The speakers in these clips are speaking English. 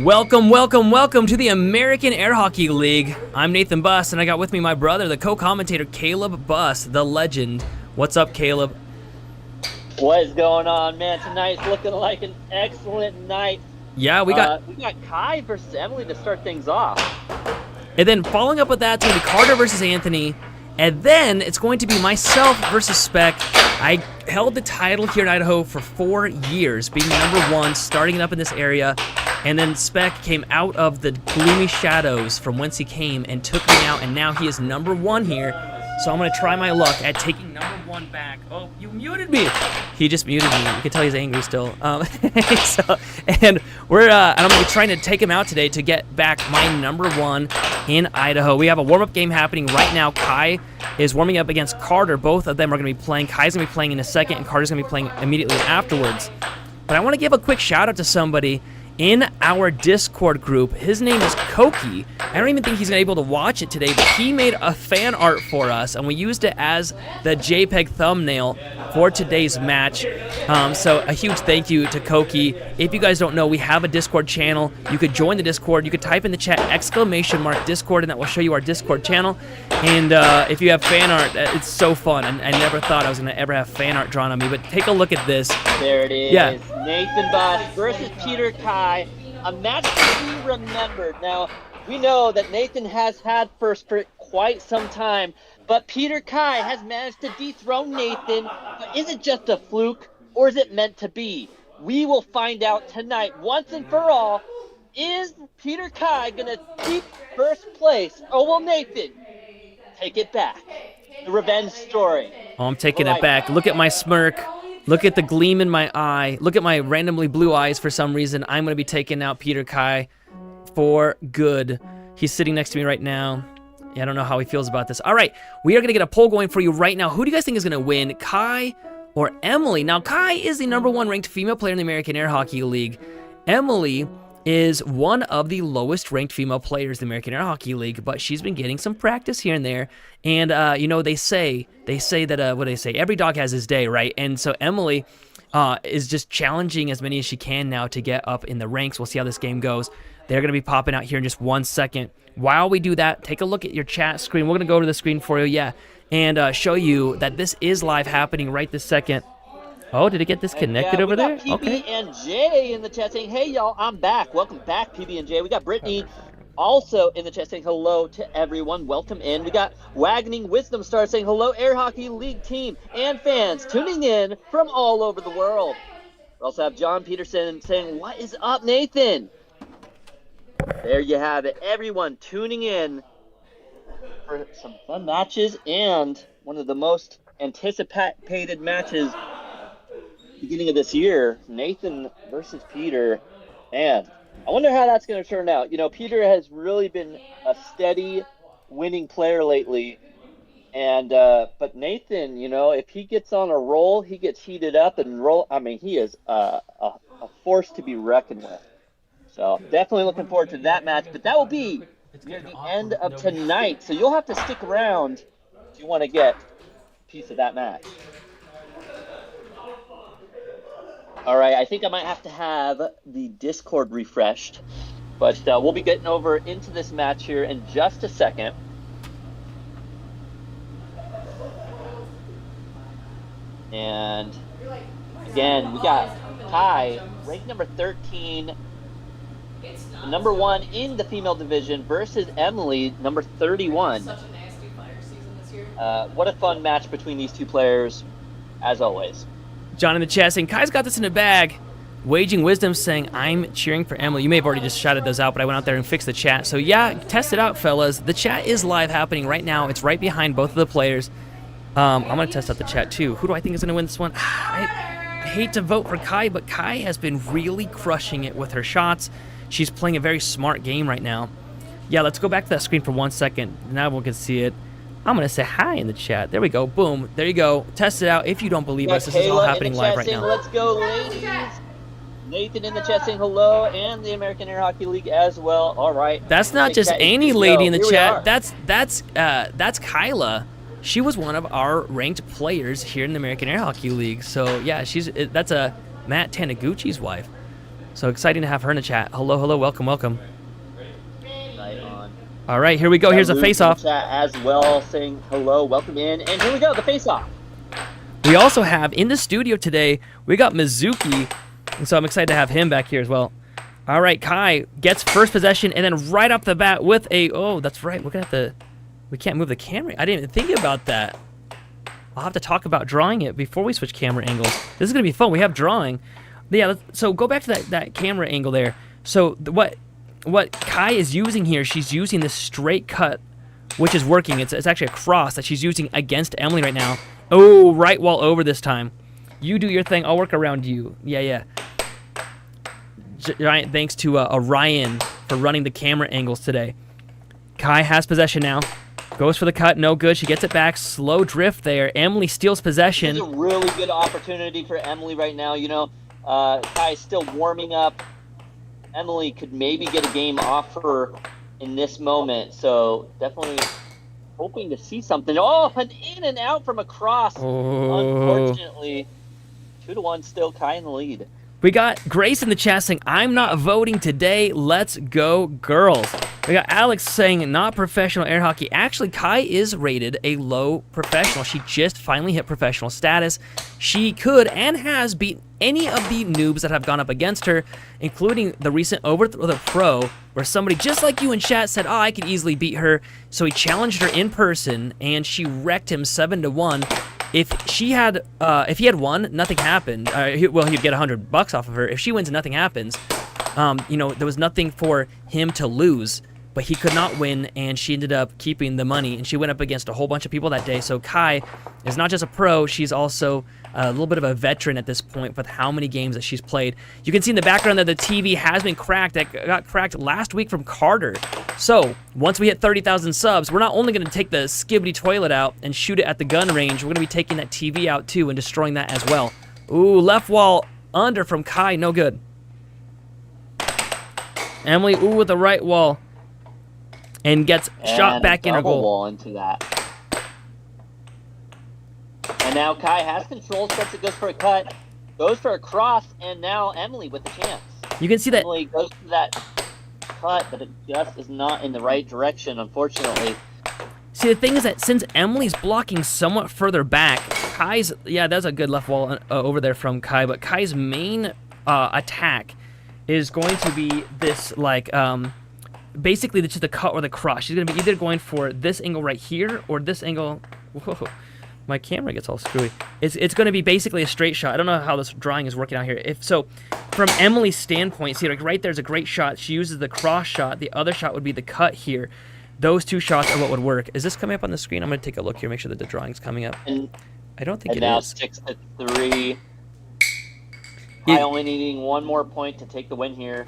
Welcome, welcome, welcome to the American Air Hockey League. I'm Nathan Buss, and I got with me my brother, the co-commentator Caleb Buss, the legend. What's up, Caleb? What is going on, man? Tonight's looking like an excellent night. Yeah, we got Kai versus Emily to start things off. And then following up with that, it's going to be Carter versus Anthony. And then it's going to be myself versus Spec. I held the title here in Idaho for 4 years, being number one, starting it up in this area. And then Spec came out of the gloomy shadows from whence he came and took me out, and now he is number one here. So I'm going to try my luck at taking number one back. Oh, you muted me. He just muted me. You can tell he's angry still. And I'm going to be trying to take him out today to get back my number one in Idaho. We have a warm-up game happening right now. Kai is warming up against Carter. Both of them are going to be playing. Kai's going to be playing in a second, and Carter's going to be playing immediately afterwards. But I want to give a quick shout-out to somebody in our Discord group. His name is Koki. I don't even think he's going to be able to watch it today, but he made a fan art for us, and we used it as the JPEG thumbnail for today's match. So a huge thank you to Koki. If you guys don't know, we have a Discord channel. You could join the Discord. You could type in the chat !Discord, and that will show you our Discord channel. And if you have fan art, it's so fun. And I never thought I was going to ever have fan art drawn on me, but take a look at this. There it is. Yeah. Nathan Buss versus Peter Kai. A match to be remembered. Now, we know that Nathan has had first for quite some time, but Peter Kai has managed to dethrone Nathan. But is it just a fluke, or is it meant to be? We will find out tonight, once and for all. Is Peter Kai going to keep first place, or will Nathan take it back? The revenge story. Oh, I'm taking it back. Look at my smirk. Look at the gleam in my eye. Look at my randomly blue eyes for some reason. I'm going to be taking out Peter Kai for good. He's sitting next to me right now. Yeah, I don't know how he feels about this. All right, we are going to get a poll going for you right now. Who do you guys think is going to win, Kai or Emily? Now, Kai is the number one ranked female player in the American Air Hockey League. Emily is one of the lowest ranked female players in the American Air Hockey League, but she's been getting some practice here and there. And, you know, they say that, what do they say? Every dog has his day, right? And so Emily is just challenging as many as she can now to get up in the ranks. We'll see how this game goes. They're going to be popping out here in just 1 second. While we do that, take a look at your chat screen. We're going to go to the screen for you, yeah, and show you that this is live happening right this second. Oh, did it get disconnected over there? PB okay. And J in the chat saying, hey, y'all, I'm back. Welcome back, PB and J. We got Brittany also in the chat saying hello to everyone. Welcome in. We got Wagoning Wisdom Star saying hello, Air Hockey League team and fans tuning in from all over the world. We also have John Peterson saying, what is up, Nathan? There you have it. Everyone tuning in for some fun matches and one of the most anticipated matches beginning of this year, Nathan versus Peter. And I wonder how that's going to turn out. You know, Peter has really been a steady winning player lately. And but Nathan, you know, if he gets on a roll, he gets heated up and roll. I mean, he is a force to be reckoned with. So definitely looking forward to that match. But that will be near the end of tonight. So you'll have to stick around if you want to get a piece of that match. All right, I think I might have to have the Discord refreshed, but we'll be getting over into this match here in just a second. And again, we got Kai, ranked number 13, number one in the female division, versus Emily, number 31. What a fun match between these two players, as always. John in the chat saying, Kai's got this in the bag. Waging Wisdom saying, I'm cheering for Emily. You may have already just shouted those out, but I went out there and fixed the chat. So yeah, test it out, fellas. The chat is live happening right now. It's right behind both of the players. I'm going to test out the chat too. Who do I think is going to win this one? I hate to vote for Kai, but Kai has been really crushing it with her shots. She's playing a very smart game right now. Yeah, let's go back to that screen for 1 second. Now we can see it. I'm going to say hi in the chat. There we go. Boom. There you go. Test it out. If you don't believe us, this is all happening live right now. Let's go, ladies. Nathan in the chat saying hello, and the American Air Hockey League as well. All right. That's not just any lady in the chat. That's Kyla. She was one of our ranked players here in the American Air Hockey League. So yeah, that's a Matt Taniguchi's wife. So exciting to have her in the chat. Hello, hello, welcome, welcome. Right on. All right, here we go. Here's a face-off. Chat as well, saying hello, welcome in, and here we go, the face-off. We also have in the studio today, we got Mizuki, and so I'm excited to have him back here as well. All right, Kai gets first possession, and then right off the bat with a, oh, that's right, we're gonna have to, we can't move the camera. I didn't even think about that. I'll have to talk about drawing it before we switch camera angles. This is gonna be fun. We have drawing. Yeah, so go back to that camera angle there. So what Kai is using here, she's using this straight cut, which is working. It's actually a cross that she's using against Emily right now. Oh, right wall over this time. You do your thing. I'll work around you. Yeah. Giant thanks to Orion for running the camera angles today. Kai has possession now. Goes for the cut. No good. She gets it back. Slow drift there. Emily steals possession. This is a really good opportunity for Emily right now. You know, Kai's still warming up. Emily could maybe get a game off her in this moment. So definitely hoping to see something. Oh, an in and out from across. Oh. Unfortunately, 2-1 still Kai in the lead. We got Grace in the chat saying, I'm not voting today. Let's go, girls. We got Alex saying, not professional air hockey. Actually, Kai is rated a low professional. She just finally hit professional status. She could and has beat any of the noobs that have gone up against her, including the recent Overthrow the Pro, where somebody just like you in chat said, oh, I could easily beat her. So he challenged her in person, and she wrecked him 7-1. If he had won, nothing happened. He'd get $100 off of her. If she wins, nothing happens. You know, there was nothing for him to lose, but he could not win, and she ended up keeping the money. And she went up against a whole bunch of people that day. So Kai is not just a pro; she's also a little bit of a veteran at this point with how many games that she's played. You can see in the background that the TV has been cracked. That got cracked last week from Carter. So once we hit 30,000 subs, we're not only going to take the skibbity toilet out and shoot it at the gun range, we're going to be taking that TV out too and destroying that as well. Ooh, left wall under from Kai, no good. Emily, ooh, with the right wall. And gets shot back in her goal. Wall into that. And now Kai has control, steps it, goes for a cut, goes for a cross, and now Emily with the chance. You can see that Emily goes for that cut, but it just is not in the right direction, unfortunately. See, the thing is that since Emily's blocking somewhat further back, Kai's, yeah, that's a good left wall over there from Kai, but Kai's main attack is going to be this, like, basically just the cut or the cross. She's going to be either going for this angle right here or this angle. Whoa, my camera gets all screwy. It's going to be basically a straight shot. I don't know how this drawing is working out here. If so, from Emily's standpoint, see, like right there's a great shot. She uses the cross shot. The other shot would be the cut here. Those two shots are what would work. Is this coming up on the screen? I'm going to take a look here, make sure that the drawing's coming up. I don't think it is. And now 6-3. Kai only needing one more point to take the win here.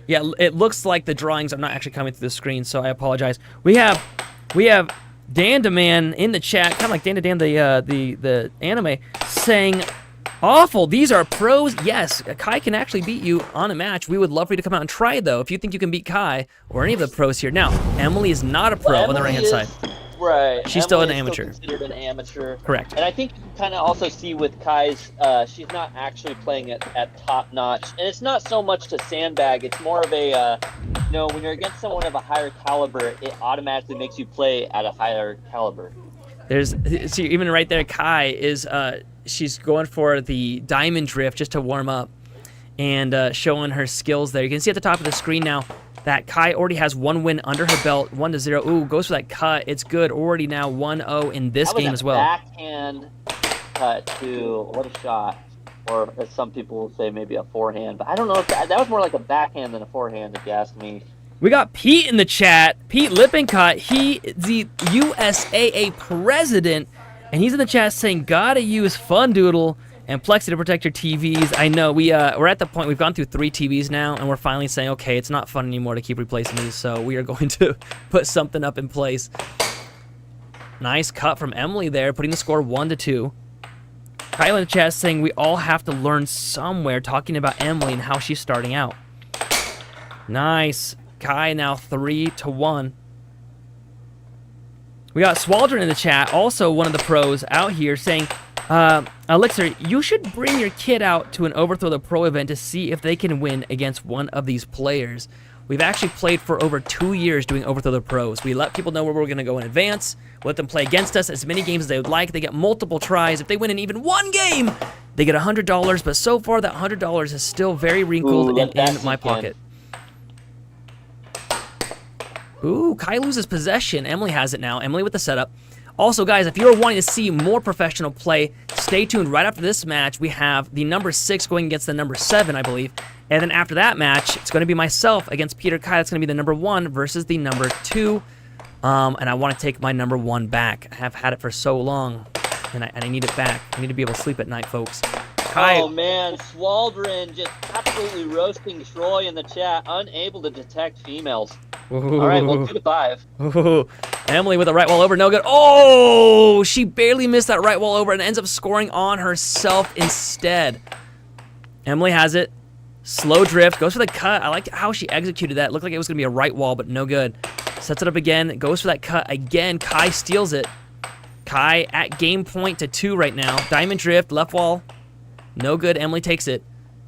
Yeah, it looks like the drawings are not actually coming through the screen, so I apologize. We have Dandaman in the chat, kind of like Dan the anime, saying, awful, these are pros. Yes, Kai can actually beat you on a match. We would love for you to come out and try, though, if you think you can beat Kai or any of the pros here. Now, Emily is not a pro on the right-hand side. Right. She's still an amateur. Considered an amateur. Correct. And I think you can kind of also see with Kai's, she's not actually playing at top notch. And it's not so much to sandbag. It's more of a, you know, when you're against someone of a higher caliber, it automatically makes you play at a higher caliber. See, even right there, Kai is, she's going for the diamond drift just to warm up and showing her skills there. You can see at the top of the screen now that Kai already has one win under her belt, 1-0. Ooh, goes for that cut. It's good. Already now 1-0 in this game as well. Backhand cut too. What a shot. Or as some people will say, maybe a forehand. But I don't know if that was more like a backhand than a forehand, if you ask me. We got Pete in the chat. Pete Lippincott. He is the USAA president, and he's in the chat saying, gotta use Fun Doodle and Plexi to protect your TVs. I know, we're at the point, we've gone through 3 TVs now, and we're finally saying, okay, it's not fun anymore to keep replacing these, so we are going to put something up in place. Nice cut from Emily there, putting the score 1-2. Kyle in the chat saying we all have to learn somewhere, talking about Emily and how she's starting out. Nice. Kai now 3-1. We got Swaldron in the chat, also one of the pros out here, saying Elixir, you should bring your kid out to an Overthrow the Pro event to see if they can win against one of these players. We've actually played for over 2 years doing Overthrow the Pros. We let people know where we're going to go in advance. We let them play against us as many games as they would like. They get multiple tries. If they win in even one game, they get $100. But so far, that $100 is still very wrinkled and in my pocket. Ooh, Kai loses possession. Emily has it now. Emily with the setup. Also, guys, if you're wanting to see more professional play, stay tuned. Right after this match, we have the number 6 going against the number 7, I believe. And then after that match, it's going to be myself against Peter Kai. That's going to be the number 1 versus the number 2. And I want to take my number 1 back. I have had it for so long, and I need it back. I need to be able to sleep at night, folks. Kai. Oh, man. Swaldrin just absolutely roasting Troy in the chat. Unable to detect females. Ooh. All right, well, 2 to 5. Ooh. Emily with a right wall over, no good. Oh, she barely missed that right wall over and ends up scoring on herself instead. Emily has it. Slow drift, goes for the cut. I like how she executed that. Looked like it was going to be a right wall, but no good. Sets it up again, goes for that cut again. Kai steals it. Kai at game point to 2 right now. Diamond drift, left wall, no good. Emily takes it.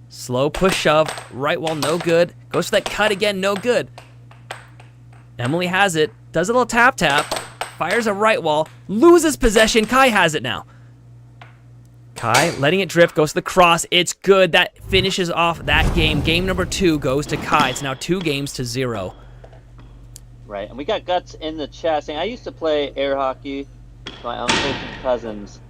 Slow push shove, right wall, no good. Goes for that cut again, no good. Emily has it, does a little tap tap, fires a right wall, loses possession. Kai has it now. Kai letting it drift, goes to the cross. It's good. That finishes off that game. Game number 2 goes to Kai. It's now 2 games to 0. Right, and we got Guts in the chat saying, I used to play air hockey with my uncles and cousins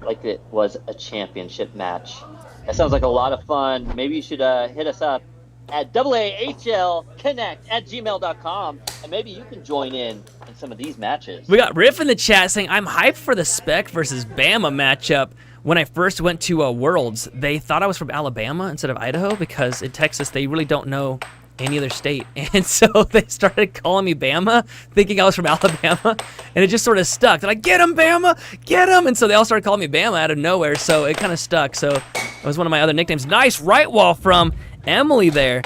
like it was a championship match. That sounds like a lot of fun. Maybe you should hit us up at AAHLconnect@gmail.com, and maybe you can join in some of these matches. We got Riff in the chat saying, I'm hyped for the Spec versus Bama matchup. When I first went to Worlds, they thought I was from Alabama instead of Idaho because in Texas, they really don't know any other state. And so they started calling me Bama, thinking I was from Alabama, and it just sort of stuck. They're like, get him, Bama, get him! And so they all started calling me Bama out of nowhere, so it kind of stuck. So it was one of my other nicknames. Nice right wall from Emily there.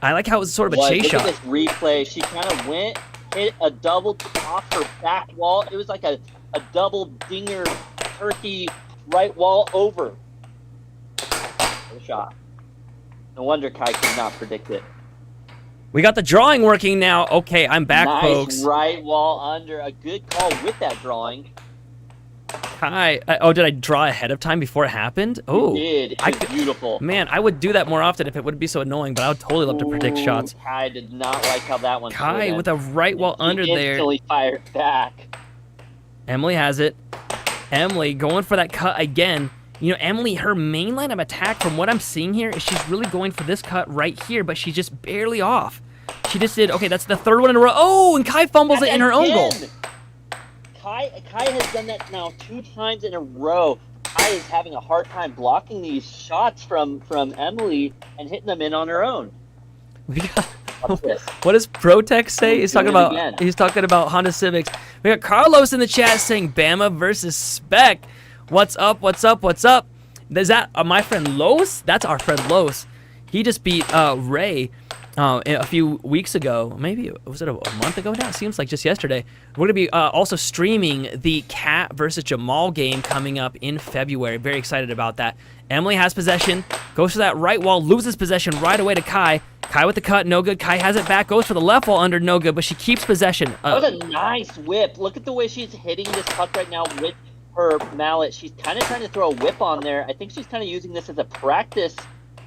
I like how it was sort of a chase shot. Look at this replay. She kind of went, hit a double off her back wall. It was like a double dinger turkey right wall over. What a shot. No wonder Kai could not predict it. We got the drawing working now. Okay, I'm back, nice folks. Right wall under. A good call with that drawing. Kai. Oh, did I draw ahead of time before it happened? Oh, you did. It was beautiful. Man, I would do that more often if it wouldn't be so annoying, but I would totally love to predict shots. Kai did not like how that one Kai with a right wall under there. Instantly fired back. Emily has it. Emily going for that cut again. You know, Emily, her main line of attack, from what I'm seeing here, is she's really going for this cut right here, but she's just barely off. She just did, okay, that's the 3rd one in a row. Oh, and Kai fumbles it in her own goal. Kai has done that now 2 times in a row. Kai is having a hard time blocking these shots from Emily and hitting them in on her own. We got, what does Protect say? He's talking about Honda Civics. We got Carlos in the chat saying Bama versus Spec. What's up? What's up? What's up? Is that my friend Los? That's our friend Los. He just beat Ray a few weeks ago. Maybe, was it a month ago now? It seems like just yesterday. We're going to be also streaming the Cat versus Jamal game coming up in February. Very excited about that. Emily has possession. Goes for that right wall. Loses possession right away to Kai. Kai with the cut. No good. Kai has it back. Goes for the left wall under. No good. But she keeps possession. That was a nice whip. Look at the way she's hitting this puck right now with her mallet. She's kind of trying to throw a whip on there. I think she's kind of using this as a practice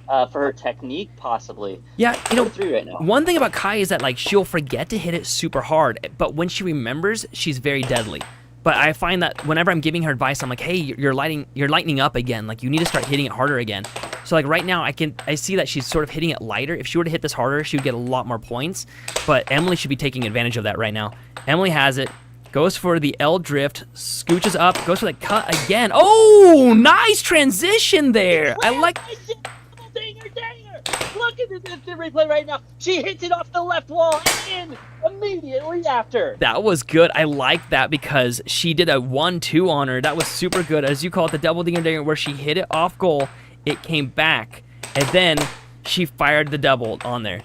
for her technique, possibly. Yeah, you know, 3 right now. One thing about Kai is that like she'll forget to hit it super hard, but when she remembers, she's very deadly. But I find that whenever I'm giving her advice, I'm like, hey, you're lightening up again. Like, you need to start hitting it harder again. So like right now, I see that she's sort of hitting it lighter. If she were to hit this harder, she would get a lot more points. But Emily should be taking advantage of that right now. Emily has it. Goes for the L drift, scooches up, goes for the cut again. Oh, nice transition there. I like. Dinger. Look at this instant replay right now. She hits it off the left wall and in immediately after. That was good. I like that because she did a 1-2 on her. That was super good. As you call it, the double dinger where she hit it off goal, it came back, and then she fired the double on there.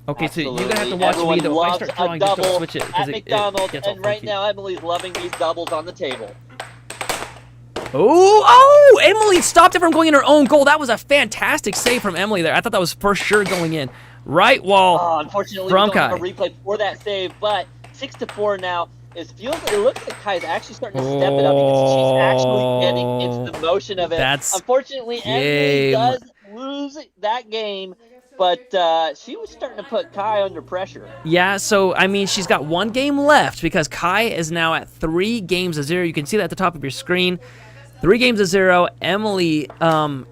Okay, Absolutely. so you're gonna have to watch Everyone me though. If I loves start a drawing, just double don't switch it at because it McDonald's, gets all and right funky. now Emily's loving these doubles on the table. Oh, Emily stopped it from going in her own goal. That was a fantastic save from Emily there. I thought that was for sure going in. Right wall unfortunately, from we don't have Kai. a replay for that save, but 6-4 now. It looks like Kai's actually starting to step it up because she's actually getting into the motion of it. That's Unfortunately, Emily does lose that game, but she was starting to put Kai under pressure. Yeah, so, I mean, she's got 1 game left because Kai is now at 3 games to 0. You can see that at the top of your screen. 3 games to 0. Emily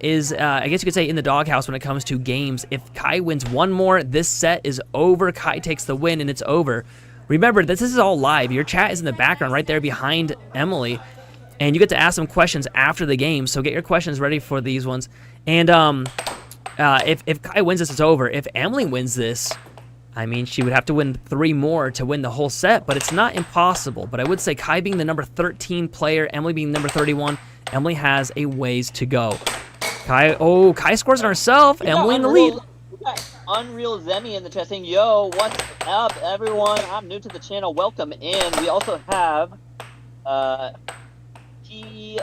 is, I guess you could say, in the doghouse when it comes to games. If Kai wins 1 more, this set is over. Kai takes the win, and it's over. Remember, this is all live. Your chat is in the background right there behind Emily, and you get to ask them questions after the game, so get your questions ready for these ones. And if Kai wins this, it's over. If Emily wins this, I mean, she would have to win 3 more to win the whole set, but it's not impossible. But I would say Kai being the number 13 player, Emily being number 31, Emily has a ways to go. Kai scores on herself. Emily in the lead. We got Unreal Zemi in the chat saying, yo, what's up, everyone? I'm new to the channel. Welcome in. We also have saying,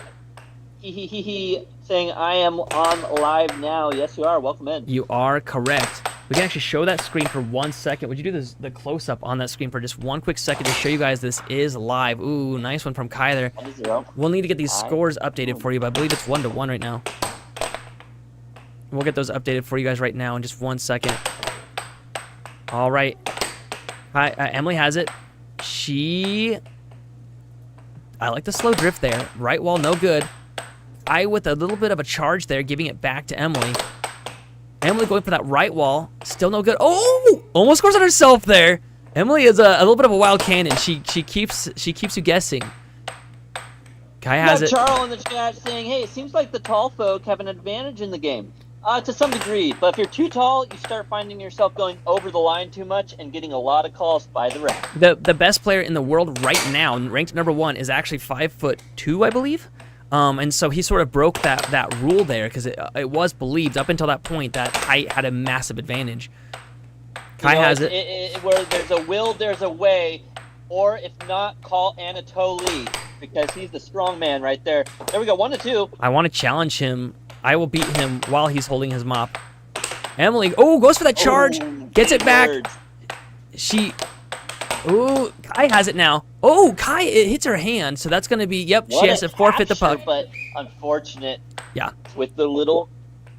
I am on live now. Yes, you are. Welcome in. You are correct. We can actually show that screen for 1 second. Would you do the close-up on that screen for just 1 quick second to show you guys this is live? Ooh, nice one from Kai there. We'll need to get these scores updated for you, but I believe it's 1-1 right now. We'll get those updated for you guys right now in just 1 second. All right. Hi, Emily has it. I like the slow drift there. Right wall, no good. With a little bit of a charge there, giving it back to Emily. Emily going for that right wall. Still no good. Oh! Almost scores on herself there. Emily is a little bit of a wild cannon. She keeps you guessing. Kai has it. Charles in the chat saying, hey, it seems like the tall folk have an advantage in the game. To some degree, but if you're too tall, you start finding yourself going over the line too much and getting a lot of calls by the ref. The best player in the world right now, ranked number 1, is actually 5'2", I believe. And so he sort of broke that rule there because it was believed up until that point that height had a massive advantage. Kai has it. Where there's a will, there's a way, or if not, call Anatoly because he's the strong man right there. There we go, 1-2. I want to challenge him. I will beat him while he's holding his mop. Emily, goes for that charge, gets it back. Kai has it now. Kai, it hits her hand, so that's going to be, yep, she has to forfeit the puck. But unfortunate. Yeah. With the little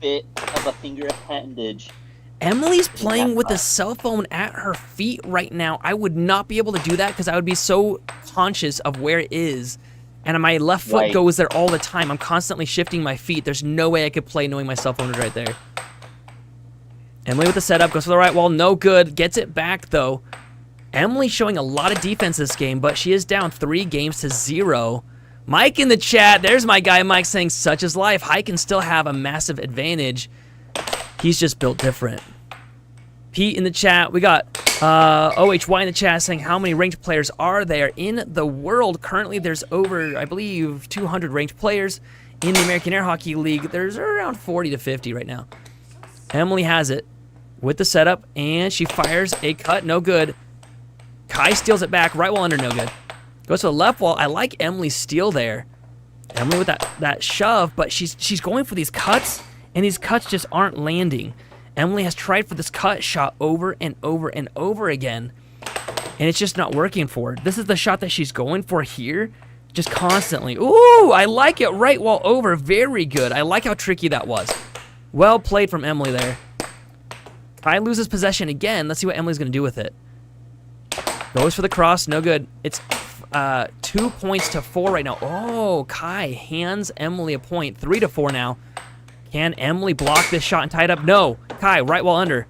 bit of a finger appendage. Emily's playing with a cell phone at her feet right now. I would not be able to do that because I would be so conscious of where it is. And my left foot goes there all the time. I'm constantly shifting my feet. There's no way I could play knowing my cell phone is right there. Emily with the setup, goes for the right wall, no good. Gets it back, though. Emily showing a lot of defense this game, but she is down 3 games to 0. Mike in the chat, there's my guy Mike saying, such is life. High can still have a massive advantage. He's just built different. Pete in the chat, we got OHY in the chat saying how many ranked players are there in the world. Currently, there's over, I believe, 200 ranked players in the American Air Hockey League. There's around 40 to 50 right now. Emily has it with the setup, and she fires a cut, no good. Kai steals it back, right wall under, no good. Goes to the left wall. I like Emily's steal there. Emily with that shove, but she's going for these cuts, and these cuts just aren't landing. Emily has tried for this cut shot over and over and over again, and it's just not working for her. This is the shot that she's going for here, just constantly. Ooh, I like it, right wall over, very good. I like how tricky that was. Well played from Emily there. Kai loses possession again. Let's see what Emily's going to do with it. Goes for the cross, no good. It's 2 points to 4 right now. Oh, Kai hands Emily a point, 3-4 now. Can Emily block this shot and tie it up? No. Kai, right wall under.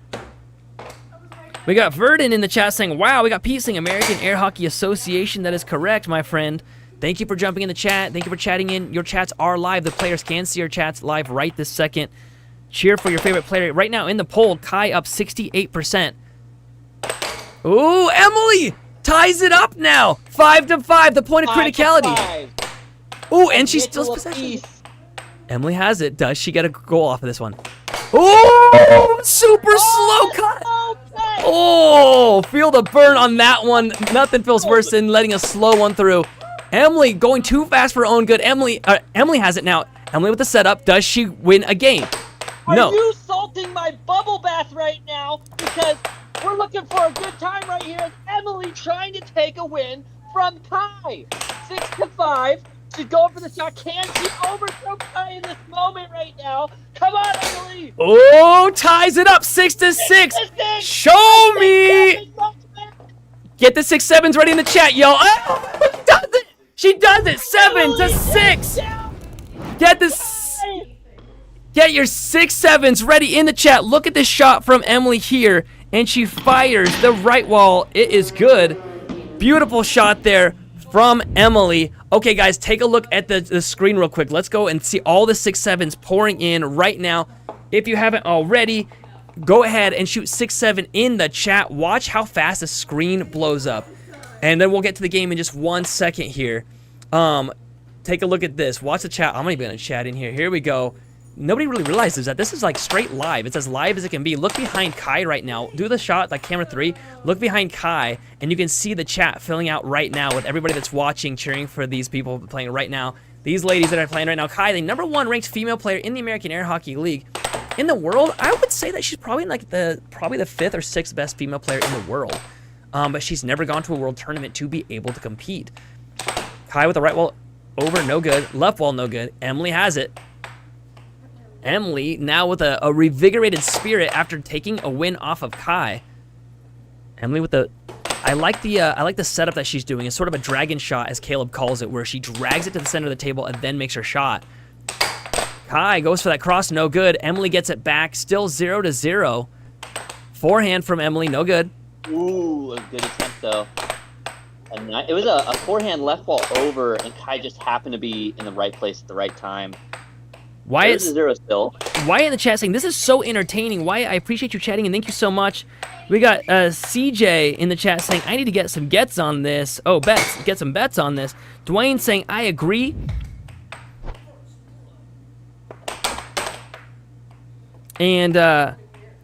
We got Verdon in the chat saying, wow, we got Pete saying American Air Hockey Association. That is correct, my friend. Thank you for jumping in the chat. Thank you for chatting in. Your chats are live. The players can see your chats live right this second. Cheer for your favorite player. Right now in the poll, Kai up 68%. Ooh, Emily ties it up now. 5-5, the point of criticality. Ooh, and she steals possession. Emily has it. Does she get a goal off of this one? Oh, super slow cut. Oh, feel the burn on that one. Nothing feels worse than letting a slow one through. Emily going too fast for her own good. Emily has it now. Emily with the setup. Does she win a game? No. Are you salting my bubble bath right now? Because we're looking for a good time right here. It's Emily trying to take a win from Kai. 6-5. She's going for the shot. Can she overthrow Kai in this moment right now? Come on, Emily. Oh, ties it up. 6-6. Show me. Get the 6-7s ready in the chat, yo. Oh, she does it. She does it. 7-6. Get your 6-7s ready in the chat. Look at this shot from Emily here, and she fires the right wall. It is good. Beautiful shot there from Emily. Okay, guys, take a look at the screen real quick. Let's go and see all the 6-7s pouring in right now. If you haven't already, go ahead and shoot 6-7 in the chat. Watch how fast the screen blows up. And then we'll get to the game in just 1 second here. Take a look at this. Watch the chat. I'm not even going to chat in here. Here we go. Nobody really realizes that this is like straight live. It's as live as it can be. Look behind Kai right now. Do the shot, like camera 3. Look behind Kai, and you can see the chat filling out right now with everybody that's watching, cheering for these people playing right now. These ladies that are playing right now. Kai, the #1 ranked female player in the American Air Hockey League. In the world, I would say that she's probably like probably the 5th or 6th best female player in the world. But she's never gone to a world tournament to be able to compete. Kai with the right wall over, no good. Left wall, no good. Emily has it. Emily now with a revigorated spirit after taking a win off of Kai. Emily with the, I like the setup that she's doing. It's sort of a dragon shot, as Caleb calls it, where she drags it to the center of the table and then makes her shot. Kai goes for that cross, no good. Emily gets it back, still 0-0. Forehand from Emily, no good. Ooh, a good attempt though. It was a forehand left wall over, and Kai just happened to be in the right place at the right time. Wyatt 0 still. Wyatt in the chat saying, this is so entertaining. Wyatt, I appreciate you chatting, and thank you so much. We got CJ in the chat saying, I need to get some gets on this. Oh, bets. Get some bets on this. Dwayne saying, I agree. And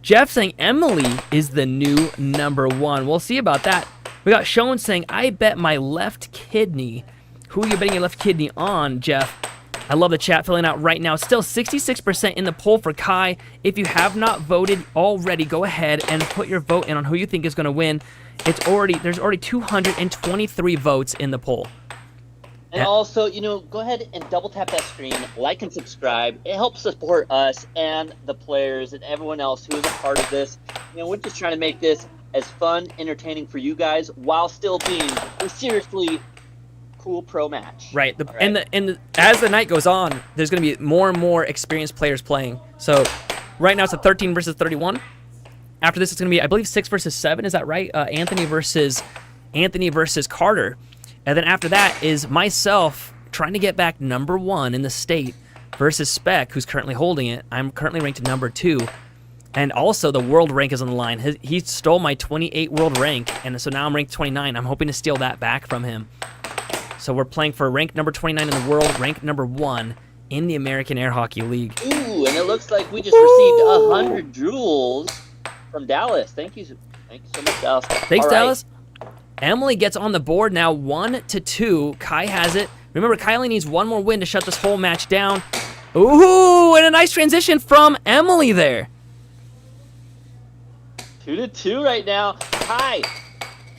Jeff saying, Emily is the new #1. We'll see about that. We got Sean saying, I bet my left kidney. Who are you betting your left kidney on, Jeff? I love the chat filling out right now. Still 66% in the poll for Kai. If you have not voted already, go ahead and put your vote in on who you think is going to win. There's already 223 votes in the poll. And also, go ahead and double tap that screen, like and subscribe. It helps support us and the players and everyone else who is a part of this. We're just trying to make this as fun, entertaining for you guys while still being a seriously cool pro match. Right. And as the night goes on, there's going to be more and more experienced players playing. So right now it's a 13 versus 31. After this, it's going to be, I believe, 6 versus 7. Is that right? Anthony versus Carter. And then after that is myself trying to get back #1 in the state versus Spec, who's currently holding it. I'm currently ranked #2. And also the world rank is on the line. He stole my 28 world rank, and so now I'm ranked 29. I'm hoping to steal that back from him. So we're playing for rank number 29 in the world, rank #1 in the American Air Hockey League. Ooh, and it looks like we just received 100 jewels from Dallas. Thank you so much, Dallas. Thanks, Dallas. Emily gets on the board now, 1-2. Kai has it. Remember, Kai only needs one more win to shut this whole match down. Ooh, and a nice transition from Emily there. 2-2 right now. Kai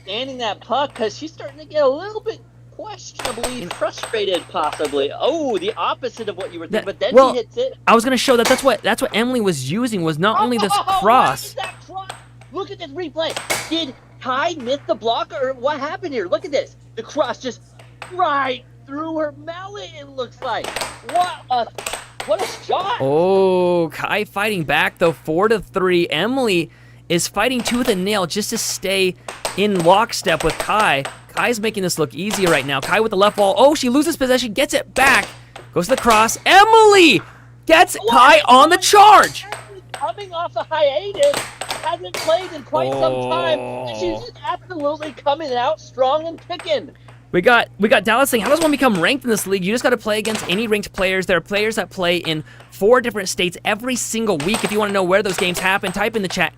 standing that puck because she's starting to get a little bit questionably frustrated, possibly. Oh, the opposite of what you were thinking, but then she hits it. I was going to show that that's what Emily was using, was not only this cross. What is that cross? Look at this replay. Did Kai miss the block, or what happened here? Look at this. The cross just right through her mallet, it looks like. What a shot. Oh, Kai fighting back, though, 4-3. Emily is fighting tooth and nail just to stay in lockstep with Kai. Kai's making this look easy right now. Kai with the left wall. Oh, she loses possession, gets it back. Goes to the cross. Emily gets Kai on the charge. Coming off a hiatus, hasn't played in quite some time, and she's just absolutely coming out strong and kicking. We got Dallas saying, how does one become ranked in this league? You just got to play against any ranked players. There are players that play in 4 different states every single week. If you want to know where those games happen, type in the chat,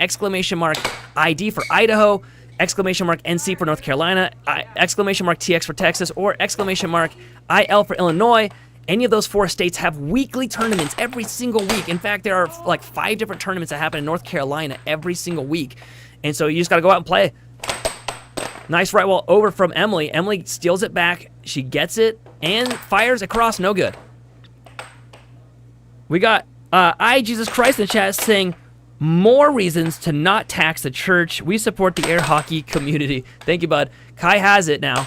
!ID for Idaho, exclamation mark NC for North Carolina, exclamation mark TX for Texas, or exclamation mark IL for Illinois. Any of those 4 states have weekly tournaments every single week. In fact, there are like 5 different tournaments that happen in North Carolina every single week. And so you just got to go out and play. Nice right wall over from Emily. Emily steals it back. She gets it and fires across. No good. We got Jesus Christ in the chat saying, more reasons to not tax the church. We support the air hockey community. Thank you, bud. Kai has it now.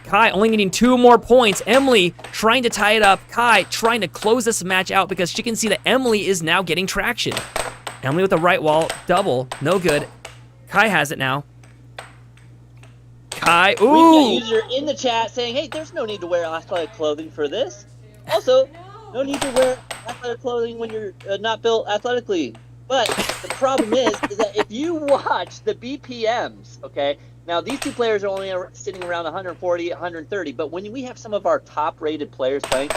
Kai only needing 2 more points. Emily trying to tie it up. Kai trying to close this match out because she can see that Emily is now getting traction. Emily with the right wall. Double. No good. Kai has it now. Kai. Ooh. We've got a user in the chat saying, hey, there's no need to wear athletic clothing for this. Also, no need to wear athletic clothing when you're not built athletically. But the problem is that if you watch the BPMs, okay, now these 2 players are only sitting around 140, 130, but when we have some of our top-rated players playing,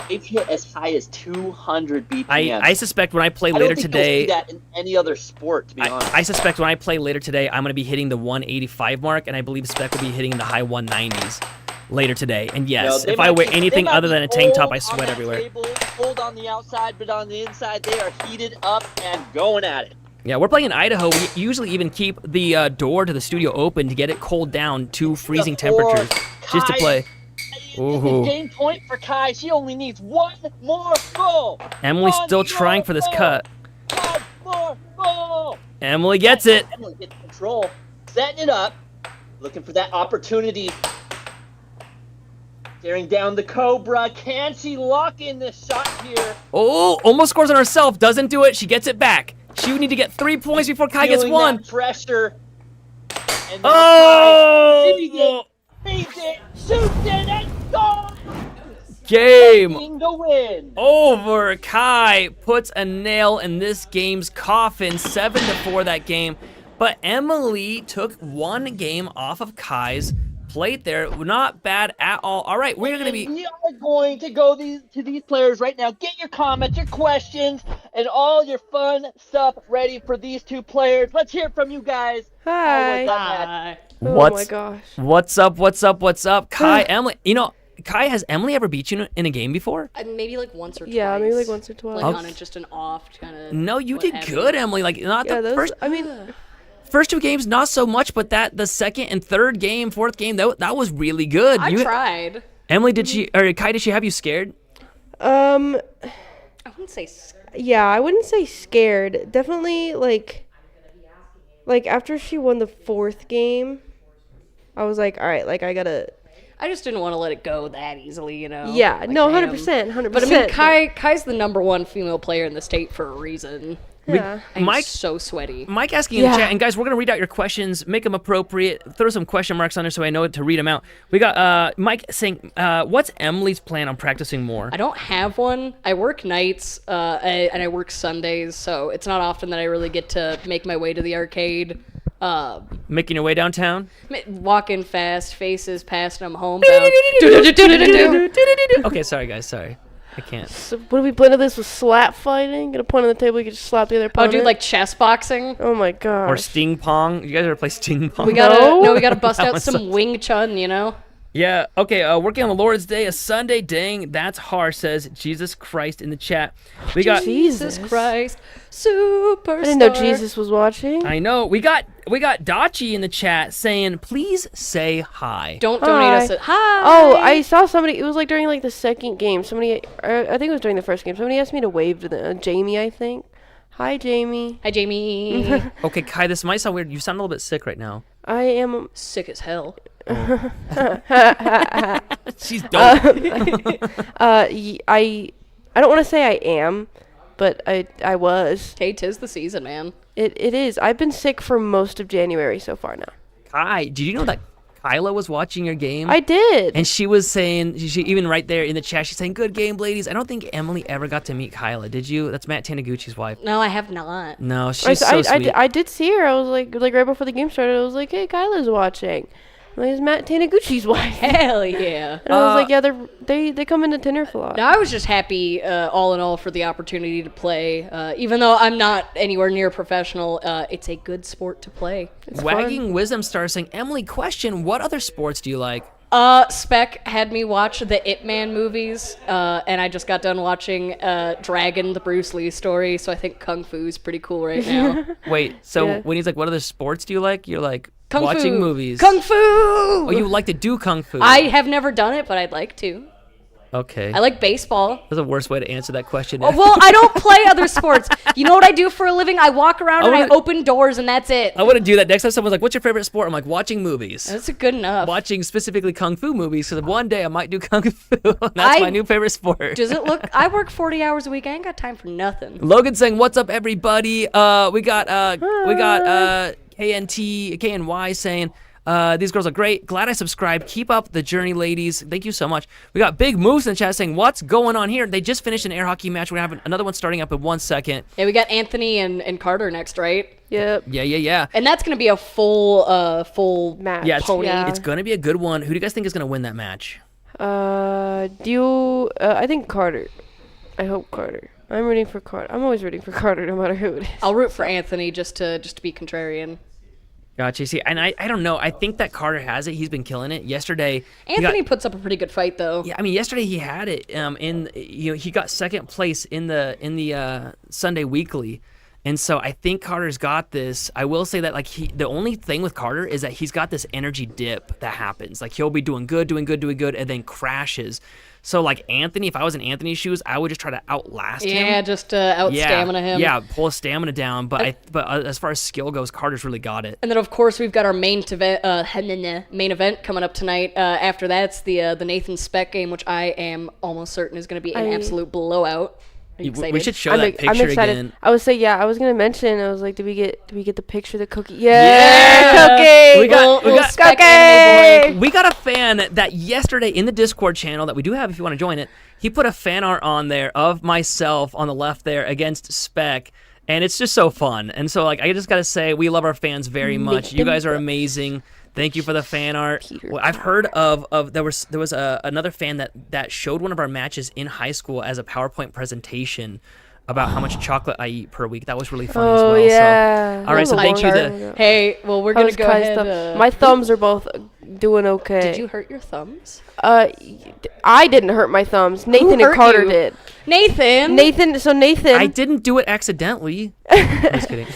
they've hit as high as 200 BPMs. I suspect when I play later today, I don't think you'll see that in any other sport, to be honest. I suspect when I play later today, I'm going to be hitting the 185 mark, and I believe Spec will be hitting the high 190s later today. And yes, if I wear anything other than a tank top, I sweat everywhere. Cold on the outside, but on the inside, they are heated up and going at it. Yeah, we're playing in Idaho. We usually even keep the door to the studio open to get it cooled down to freezing temperatures just to play. Ooh. Game point for Kai. She only needs 1 more goal. Emily's still trying for this cut. 1 more goal. Emily gets it. Emily gets control, setting it up, looking for that opportunity. Staring down the Cobra. Can she lock in this shot here? Oh, almost scores on herself. Doesn't do it. She gets it back. She would need to get 3 points before Kai gets 1. That pressure. And oh! Feeds it, shoots it, and scores! Game the win. over. Kai puts a nail in this game's coffin. 7-4 that game. But Emily took 1 game off of Kai's plate there. Not bad at all. All right, we are going to go to these players right now. Get your comments, your questions, and all your fun stuff ready for these 2 players. Let's hear from you guys. Hi. Hi. Oh my gosh. What's up? Kai, Emily. You know, Kai, has Emily ever beat you in a game before? Maybe like once or twice. Yeah, maybe like once or twice. Like on just an off kind of. No, you did good, Emily. Like not the first. I mean, first 2 games not so much, but the second and third game, 4th game, that was really good. I tried. Emily, Kai, did she have you scared? I wouldn't say. Yeah, I wouldn't say scared. Definitely like after she won the 4th game, I was like, all right, like I just didn't want to let it go that easily, you know. Yeah, like no, 100%. But I mean, Kai's the #1 female player in the state for a reason. Yeah. I'm so sweaty. Mike asking in the chat, and guys, we're going to read out your questions, make them appropriate, throw some question marks on there so I know to read them out. We got Mike saying, what's Emily's plan on practicing more? I don't have one. I work nights, and I work Sundays, so it's not often that I really get to make my way to the arcade. Making your way downtown? Walking fast, faces past, and I'm homebound. Okay, sorry, guys, sorry. I can't. So what do we blend this with slap fighting? Get a point on the table, you can just slap the other opponent. Oh, dude, like chess boxing? Oh my god. Or Sting Pong. You guys ever play Sting Pong? We gotta bust out some Wing Chun, you know? Yeah, okay, working on the Lord's Day, a Sunday, dang, that's harsh, says Jesus Christ in the chat. We got Jesus Christ, superstar. I didn't know Jesus was watching. I know. We got Dachi in the chat saying, please say hi. Don't donate us hi. Oh, I saw somebody, it was like during like the 2nd game, somebody, I think it was during the 1st game, somebody asked me to wave to them, Jamie, I think. Hi, Jamie. Hi, Jamie. Okay, Kai, this might sound weird. You sound a little bit sick right now. I am sick as hell. She's dope. I don't want to say I am, but I was. Hey, 'tis the season, man. It is. I've been sick for most of January so far now. Kai, did you know that Kyla was watching your game? I did. And she was saying, she even right there in the chat, she's saying, good game, ladies. I don't think Emily ever got to meet Kyla. Did you? That's Matt Taniguchi's wife. No, I have not. No, she's so sweet. I did see her. I was like right before the game started, I was like, hey, Kyla's watching. Like, it's Matt Taniguchi's wife. Hell yeah. And I was like, yeah, they come into Tenerife a lot. No, I was just happy, all in all, for the opportunity to play. Even though I'm not anywhere near professional, it's a good sport to play. It's Wagging fun. Wisdom Star saying, Emily, question, what other sports do you like? Spec had me watch the Ip Man movies, and I just got done watching Dragon, the Bruce Lee story, so I think Kung Fu is pretty cool right now. Wait, so Yeah. when he's like, what other sports do you like? You're like, Kung watching Fu. movies. Kung Fu! Oh, you like to do Kung Fu. I have never done it, but I'd like to. Okay. I like baseball. That's the worst way to answer that question. Oh, well, I don't play other sports. You know what I do for a living? I walk around and I open doors, and that's it. I want to do that next time someone's like, what's your favorite sport? I'm like, watching movies. That's good enough. Watching specifically Kung Fu movies, because one day I might do Kung Fu. That's my new favorite sport. Does it look? I work 40 hours a week. I ain't got time for nothing. Logan saying, what's up, everybody? We got KNY saying, these girls are great. Glad I subscribed. Keep up the journey, ladies. Thank you so much. We got Big Moose in the chat saying, what's going on here? They just finished an air hockey match. We're going to have another one starting up in 1 second. Yeah, we got Anthony and Carter next, right? Yep. Yeah. And that's going to be a full Match. Yeah, pony. it's going to be a good one. Who do you guys think is going to win that match? I think Carter. I hope Carter. I'm rooting for Carter. I'm always rooting for Carter, no matter who it is. I'll root for Anthony just to be contrarian. Gotcha. See, and I don't know. I think that Carter has it. He's been killing it. Yesterday, Anthony puts up a pretty good fight, though. Yeah, I mean, yesterday he had it. He got second place in the Sunday Weekly, and so I think Carter's got this. I will say that the only thing with Carter is that he's got this energy dip that happens. Like he'll be doing good, and then crashes. So like Anthony, if I was in Anthony's shoes, I would just try to outlast him. Yeah, just out-stamina him. Yeah, pull his stamina down. But as far as skill goes, Carter's really got it. And then, of course, we've got our main event coming up tonight. After that, it's the Nathan Speck game, which I am almost certain is going to be an absolute blowout. Are you excited? We should show that picture I'm excited. again. I was gonna mention. I was like, did we get the picture of the cookie? Yeah, cookie. We got cookie. We got a fan that yesterday in the Discord channel that we do have if you want to join it, he put a fan art on there of myself on the left there against Spec, and it's just so fun. And so I just got to say, we love our fans very much. You guys are amazing. Thank you for the fan art. Well, I've heard of there was another fan that showed one of our matches in high school as a PowerPoint presentation about how much chocolate I eat per week. That was really funny as well. Yeah. So, all right, so thank you. Hey, well, we're going to go ahead. My thumbs are both doing okay. Did you hurt your thumbs? I didn't hurt my thumbs. Nathan and Carter did. Nathan. I didn't do it accidentally. I'm just kidding.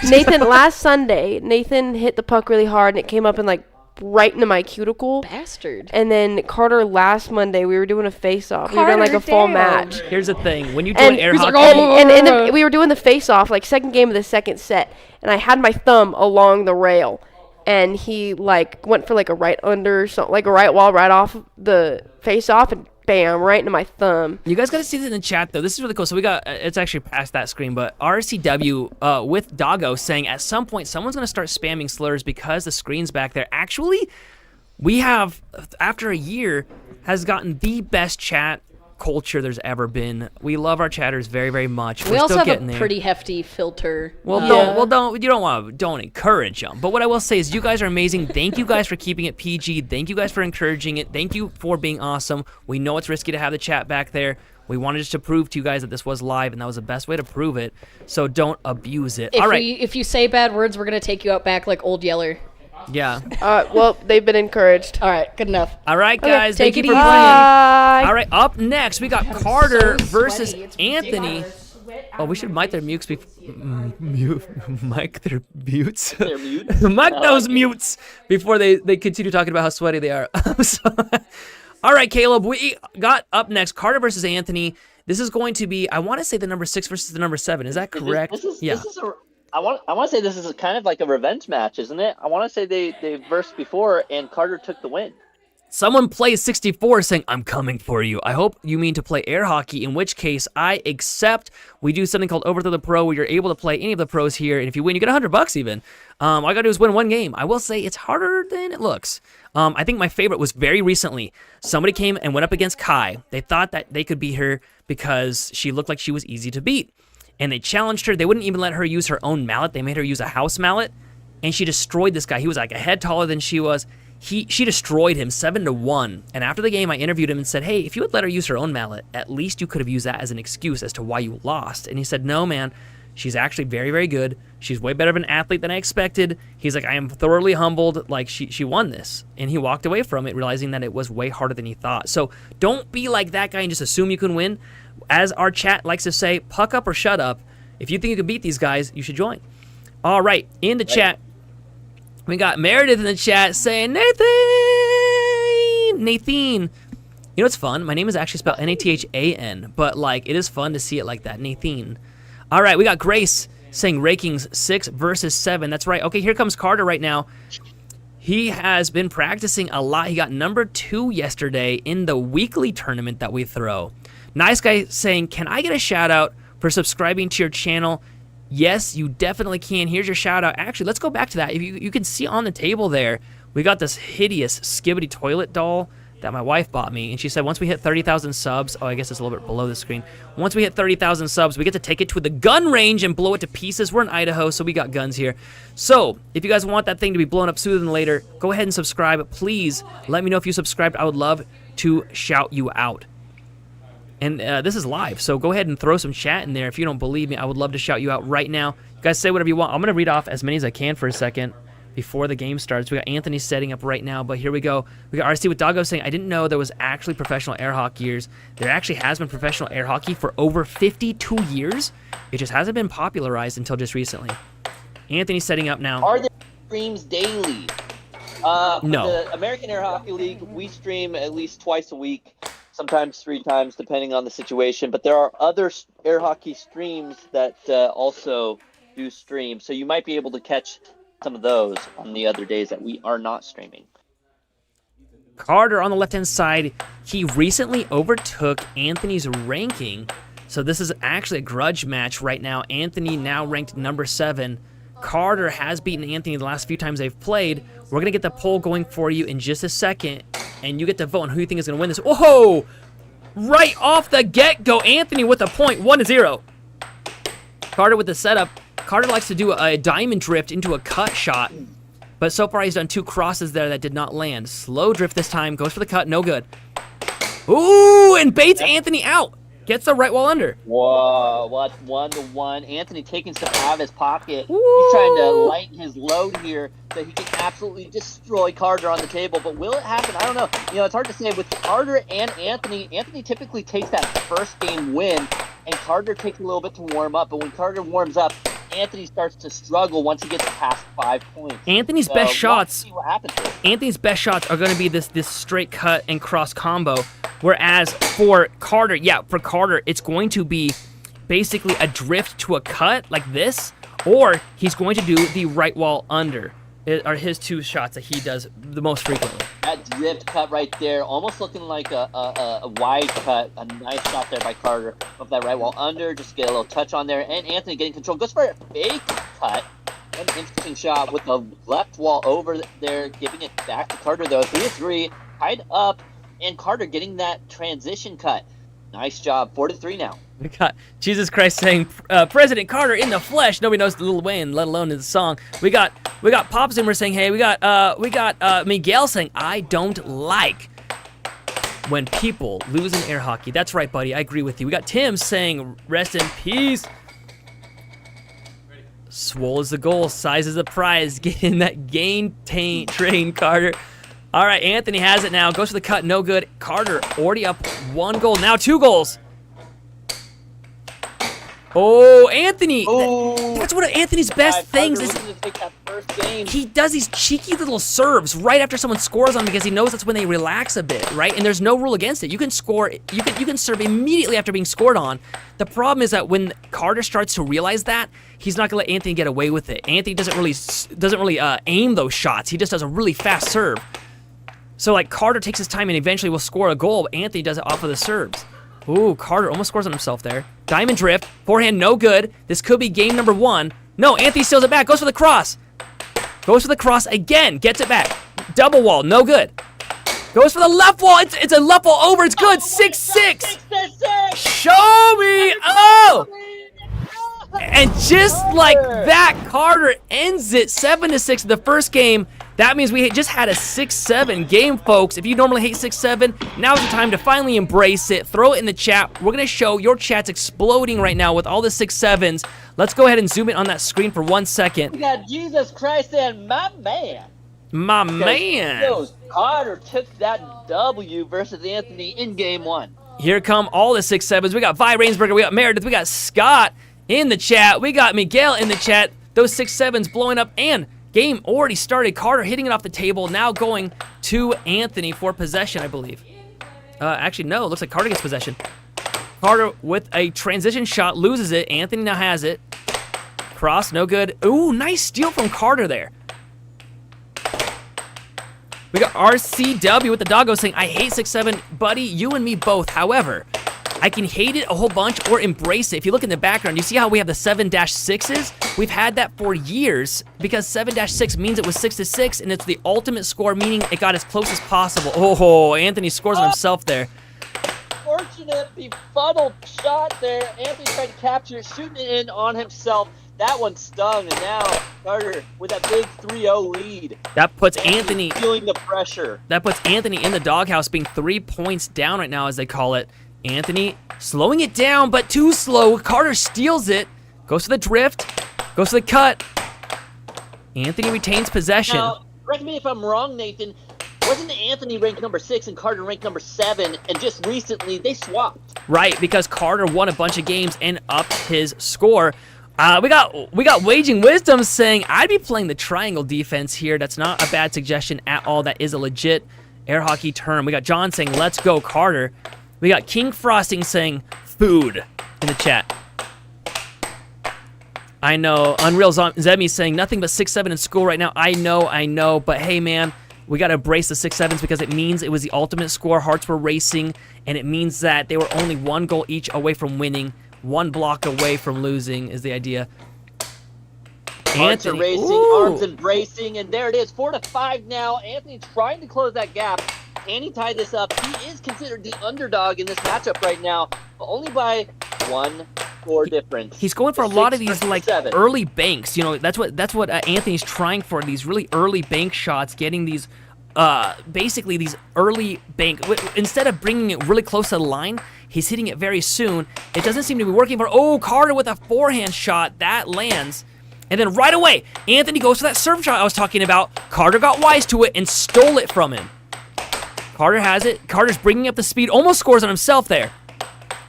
Nathan, last Sunday, Nathan hit the puck really hard, and it came up and right into my cuticle. Bastard. And then Carter last Monday, we were doing a face-off. We were doing a full match. Here's the thing: when you do an air hockey, and we were doing the face-off, second game of the second set, and I had my thumb along the rail, and he went for a right under, something, a right wall right off the face-off, and bam, right into my thumb. You guys got to see this in the chat, though. This is really cool. So we got, it's actually past that screen, but RCW with Doggo saying at some point someone's going to start spamming slurs because the screen's back there. Actually, we have, after a year, has gotten the best chat culture there's ever been. We love our chatters very, very much. We also have a pretty hefty filter. Well, don't encourage them. But what I will say is you guys are amazing. Thank you guys for keeping it PG. Thank you guys for encouraging it. Thank you for being awesome. We know it's risky to have the chat back there. We wanted just to prove to you guys that this was live, and that was the best way to prove it. So don't abuse it. All right. If you say bad words, we're going to take you out back like Old Yeller. Yeah. Well, they've been encouraged. All right, good enough. All right, guys. Take thank it you for easy. playing. All right, up next, we got Carter versus Anthony. Oh, we should mic their mutes mic their mutes. Their mutes? Mic those mutes before they continue talking about how sweaty they are. All right, Caleb, we got up next Carter versus Anthony. This is going to be, I want to say, the number 6 versus the number 7. Is that correct? I want to say this is kind of like a revenge match, isn't it? I want to say they versed before and Carter took the win. Someone plays 64 saying, I'm coming for you. I hope you mean to play air hockey, in which case I accept. We do something called Overthrow the Pro where you're able to play any of the pros here, and if you win, you get $100 even. All I got to do is win one game. I will say it's harder than it looks. I think my favorite was very recently. Somebody came and went up against Kai. They thought that they could beat her because she looked like she was easy to beat. And they challenged her. They wouldn't even let her use her own mallet. They made her use a house mallet, and she destroyed this guy. He was a head taller than she was. She destroyed him 7-1. And after the game, I interviewed him and said, hey, if you had let her use her own mallet, at least you could have used that as an excuse as to why you lost. And he said, no, man, she's actually very, very good. She's way better of an athlete than I expected. He's like, I am thoroughly humbled. Like, she won this. And he walked away from it, realizing that it was way harder than he thought. So don't be like that guy and just assume you can win. As our chat likes to say, puck up or shut up. If you think you can beat these guys, you should join. All right, in the chat, we got Meredith in the chat saying, Nathan! You know what's fun? My name is actually spelled Nathan, but like it is fun to see it like that, Nathan. All right, we got Grace saying rankings 6 versus 7. That's right. Okay, here comes Carter right now. He has been practicing a lot. He got number 2 yesterday in the weekly tournament that we throw. Nice guy saying, can I get a shout out for subscribing to your channel? Yes, you definitely can. Here's your shout out. Actually, let's go back to that. If you can see on the table there, we got this hideous Skibbity toilet doll that my wife bought me, and she said once we hit 30,000 subs, oh, I guess it's a little bit below the screen. Once we hit 30,000 subs, we get to take it to the gun range and blow it to pieces. We're in Idaho, so we got guns here. So if you guys want that thing to be blown up sooner than later, go ahead and subscribe. Please let me know if you subscribed. I would love to shout you out. And this is live, so go ahead and throw some chat in there. If you don't believe me, I would love to shout you out right now. You guys say whatever you want. I'm going to read off as many as I can for a second before the game starts. We got Anthony setting up right now, but here we go. We got RC with Doggo saying, I didn't know there was actually professional air hockey years. There actually has been professional air hockey for over 52 years. It just hasn't been popularized until just recently. Anthony's setting up now. Are there streams daily? No. The American Air Hockey League, we stream at least twice a week. Sometimes 3 times, depending on the situation. But there are other air hockey streams that also do stream. So you might be able to catch some of those on the other days that we are not streaming. Carter on the left-hand side, he recently overtook Anthony's ranking. So this is actually a grudge match right now. Anthony now ranked number 7. Carter has beaten Anthony the last few times they've played. We're going to get the poll going for you in just a second, and you get to vote on who you think is going to win this. Whoa! Right off the get-go, Anthony with a point, 1-0. Carter with the setup. Carter likes to do a diamond drift into a cut shot, but so far he's done 2 crosses there that did not land. Slow drift this time, goes for the cut, no good. Ooh, and baits Anthony out. Gets the right wall under. Whoa, what 1-1. Anthony taking stuff out of his pocket. Woo. He's trying to lighten his load here so he can absolutely destroy Carter on the table. But will it happen? I don't know. You know, it's hard to say. With Carter and Anthony, Anthony typically takes that first game win, and Carter takes a little bit to warm up. But when Carter warms up, Anthony starts to struggle once he gets past 5 points. Anthony's best shots. See what happens here. Anthony's best shots are going to be this straight cut and cross combo. Whereas for Carter, it's going to be basically a drift to a cut like this, or he's going to do the right wall under. Are his 2 shots that he does the most frequently. That drift cut right there, almost looking like a wide cut. A nice shot there by Carter. Of that right wall under, just get a little touch on there. And Anthony getting control. Goes for a fake cut. An interesting shot with the left wall over there, giving it back to Carter though. 3-3, tied up. And Carter getting that transition cut. Nice job. 4-3 now. We got Jesus Christ saying, President Carter in the flesh. Nobody knows the Lil Wayne, let alone in the song. We got Pop Zimmer saying, hey, we got Miguel saying, I don't like when people lose in air hockey. That's right, buddy. I agree with you. We got Tim saying, rest in peace. Swole is the goal. Size is the prize. Get in that gain train, Carter. All right, Anthony has it now. Goes for the cut, no good. Carter already up 1 goal, now 2 goals. Oh, Anthony! That's one of Anthony's best things. Is to take that first game. he does these cheeky little serves right after someone scores on him because he knows that's when they relax a bit, right? And there's no rule against it. You can score. You can serve immediately after being scored on. The problem is that when Carter starts to realize that, he's not gonna let Anthony get away with it. Anthony doesn't really aim those shots. He just does a really fast serve. So, like, Carter takes his time and eventually will score a goal, but Anthony does it off of the serves. Ooh, Carter almost scores on himself there. Diamond drift, forehand no good. This could be game number 1. No, Anthony steals it back, goes for the cross. Goes for the cross again, gets it back. Double wall, no good. Goes for the left wall, it's a left wall over, it's good, 6-6. Show me, oh! And just like that, Carter ends it 7-6 in the first game. That means we just had a 6-7 game, folks. If you normally hate 6-7, now's the time to finally embrace it. Throw it in the chat. We're going to show your chat's exploding right now with all the 6-7s. Let's go ahead and zoom in on that screen for 1 second. We got Jesus Christ and my man. My man. Carter took that W versus Anthony in game 1. Here come all the 6-7s. We got Vi Rainsberger. We got Meredith. We got Scott in the chat. We got Miguel in the chat. Those 6-7s blowing up, and game already started. Carter hitting it off the table. Now going to Anthony for possession, I believe. Actually, no. It looks like Carter gets possession. Carter with a transition shot loses it. Anthony now has it. Cross, no good. Ooh, nice steal from Carter there. We got RCW with the doggo saying, I hate 6-7, buddy, you and me both. However, I can hate it a whole bunch or embrace it. If you look in the background, you see how we have the 7-6s? We've had that for years because 7-6 means it was 6-6, and it's the ultimate score, meaning it got as close as possible. Oh, Anthony scores on himself there. Fortunate befuddled shot there. Anthony tried to capture it, shooting it in on himself. That one stung, and now Carter with that big 3-0 lead. That puts Anthony feeling the pressure. That puts Anthony in the doghouse, being 3 points down right now, as they call it. Anthony slowing it down, but too slow. Carter steals it, goes to the drift, goes to the cut. Anthony retains possession. Now, correct me if I'm wrong, Nathan. Wasn't Anthony ranked number 6 and Carter ranked number 7, and just recently they swapped? Right, because Carter won a bunch of games and upped his score. We got Waging Wisdom saying, I'd be playing the triangle defense here. That's not a bad suggestion at all. That is a legit air hockey term. We got John saying, let's go, Carter. We got King Frosting saying, food in the chat. I know. Unreal Zemi saying, nothing but 6-7 in school right now. I know. But hey, man, we got to embrace the 6-7s because it means it was the ultimate score. Hearts were racing, and it means that they were only 1 goal each away from winning. 1 block away from losing is the idea. Hearts are racing, arms embracing, and there it is. 4-5 now. Anthony trying to close that gap. Can he tie this up? He is considered the underdog in this matchup right now, but only by 1 score difference. He's going for a lot of these like early banks. You know, that's what Anthony's trying for. These really early bank shots, getting these basically these early bank. Instead of bringing it really close to the line, he's hitting it very soon. It doesn't seem to be working for. Oh, Carter with a forehand shot that lands. And then right away, Anthony goes for that serve shot I was talking about. Carter got wise to it and stole it from him. Carter has it. Carter's bringing up the speed. Almost scores on himself there.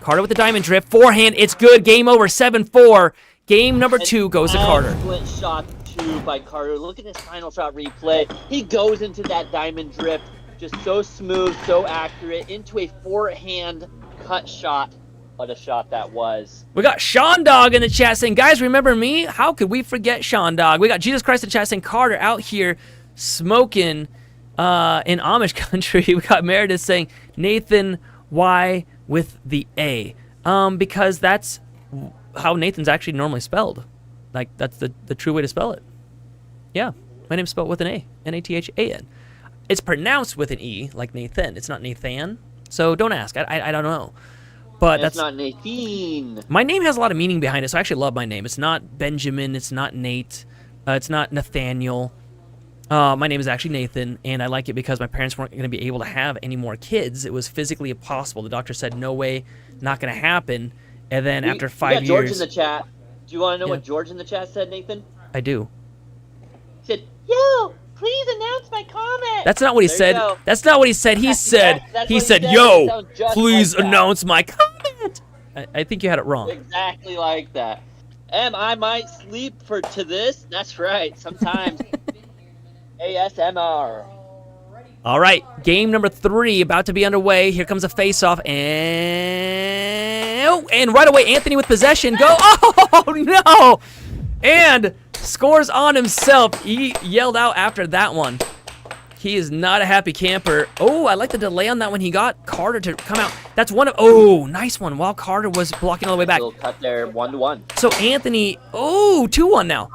Carter with the diamond drift. Forehand. It's good. Game over. 7-4. Game number 2 goes to Carter. Excellent shot 2 by Carter. Look at his final shot replay. He goes into that diamond drift. Just so smooth, so accurate. Into a forehand cut shot. What a shot that was. We got Sean Dog in the chat saying, guys, remember me? How could we forget Sean Dog? We got Jesus Christ in the chat saying, Carter out here smoking in Amish country. We got Meredith saying, Nathan, why with the A? Because that's how Nathan's actually normally spelled. Like, that's the true way to spell it. Yeah, my name's spelled with an A. Nathan. It's pronounced with an E, like Nathan. It's not Nathan. So don't ask. I don't know. But that's not Nathan. My name has a lot of meaning behind it, so I actually love my name. It's not Benjamin. It's not Nate. It's not Nathaniel. My name is actually Nathan, and I like it because my parents weren't going to be able to have any more kids. It was physically impossible. The doctor said, no way, not going to happen. And then after 5 years... George in the chat. Do you want to know what George in the chat said, Nathan? I do. He said, yo, please announce my comment. That's not what he said. That's not what he said. He said, yo, please announce my comment. I think you had it wrong. Exactly like that. I might sleep to this. That's right. Sometimes. ASMR. All right, game number 3 about to be underway. Here comes a face-off, and right away, Anthony with possession. Go! Oh no! And scores on himself. He yelled out after that one. He is not a happy camper. Oh, I like the delay on that one. He got Carter to come out. That's one of. Oh, nice one. While Carter was blocking all the way back. Little cut there, 1-1. So Anthony. Oh, 2-1 now.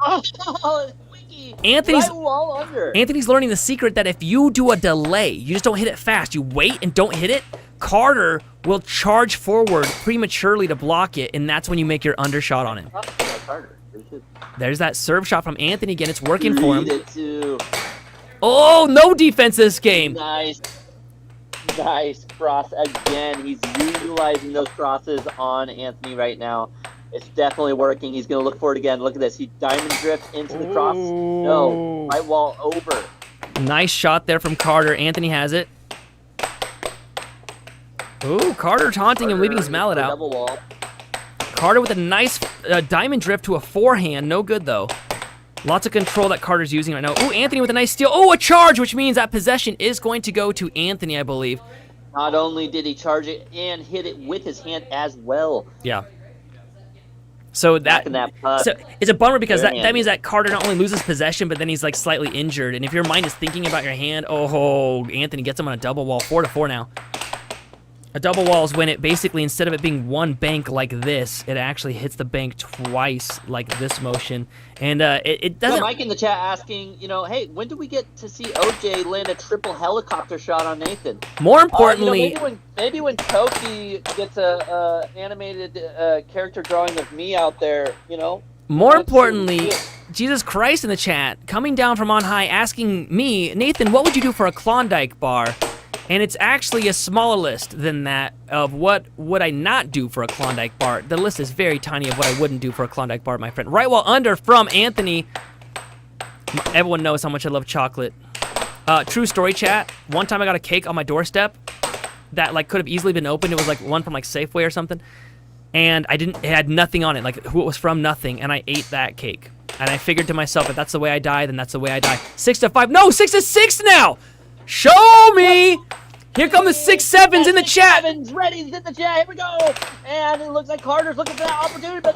Anthony's learning the secret that if you do a delay, you just don't hit it fast. You wait and don't hit it. Carter will charge forward prematurely to block it, and that's when you make your undershot on him. Carter. There's that serve shot from Anthony again. It's working for him. Oh, no defense this game. Nice cross again. He's utilizing those crosses on Anthony right now. It's definitely working. He's going to look for it again. Look at this. He diamond drifts into the cross. No, right wall over. Nice shot there from Carter. Anthony has it. Ooh, Carter taunting him, leaving his mallet out. Double wall. Carter with a nice diamond drift to a forehand. No good, though. Lots of control that Carter's using right now. Ooh, Anthony with a nice steal. Oh, a charge, which means that possession is going to go to Anthony, I believe. Not only did he charge it and hit it with his hand as well. Yeah. So that so it's a bummer because that means that Carter not only loses possession, but then he's like slightly injured. And if your mind is thinking about your hand, oh, Anthony gets him on a double wall, 4-4 now. A double wall is when it basically, instead of it being one bank like this, it actually hits the bank twice like this motion. And it doesn't... So Mike in the chat asking, hey, when do we get to see OJ land a triple helicopter shot on Nathan? More importantly... maybe when Toki gets a animated character drawing of me out there, More importantly, Jesus Christ in the chat, coming down from on high, asking me, Nathan, what would you do for a Klondike bar? And it's actually a smaller list than that of what would I not do for a Klondike bar. The list is very tiny of what I wouldn't do for a Klondike bar, my friend. Right wall under from Anthony. Everyone knows how much I love chocolate. True story, chat. One time I got a cake on my doorstep that like could have easily been opened. It was like one from like Safeway or something. And it had nothing on it, like who it was from, nothing. And I ate that cake. And I figured to myself, if that's the way I die, then that's the way I die. 6-5, no, 6-6 now! Show me! Here come the 6-7s in the chat. 6-7s ready in the chat. Here we go. And it looks like Carter's looking for that opportunity. But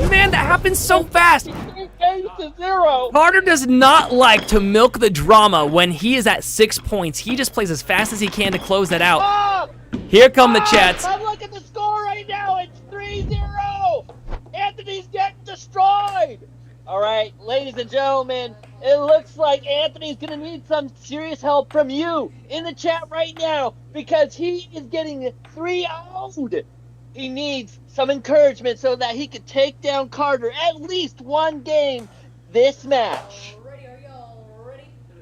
man, that happens so fast. 8-0. Carter does not like to milk the drama when he is at 6 points. He just plays as fast as he can to close that out. Here come the chats. I'm looking at the score right now. It's 3-0. Anthony's getting destroyed. All right, ladies and gentlemen, it looks like Anthony's going to need some serious help from you in the chat right now because he is getting 3-0'd. He needs some encouragement so that he could take down Carter at least one game this match.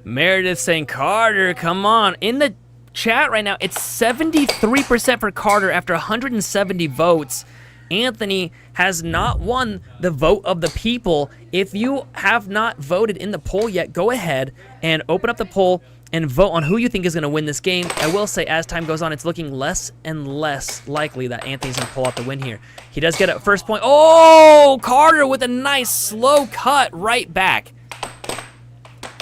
Meredith saying, Carter, come on. In the chat right now, it's 73% for Carter after 170 votes. Anthony has not won the vote of the people. If you have not voted in the poll yet, go ahead and open up the poll and vote on who you think is going to win this game. I will say, as time goes on, it's looking less and less likely that Anthony's going to pull out the win here. He does get a first point. Oh, Carter with a nice slow cut right back.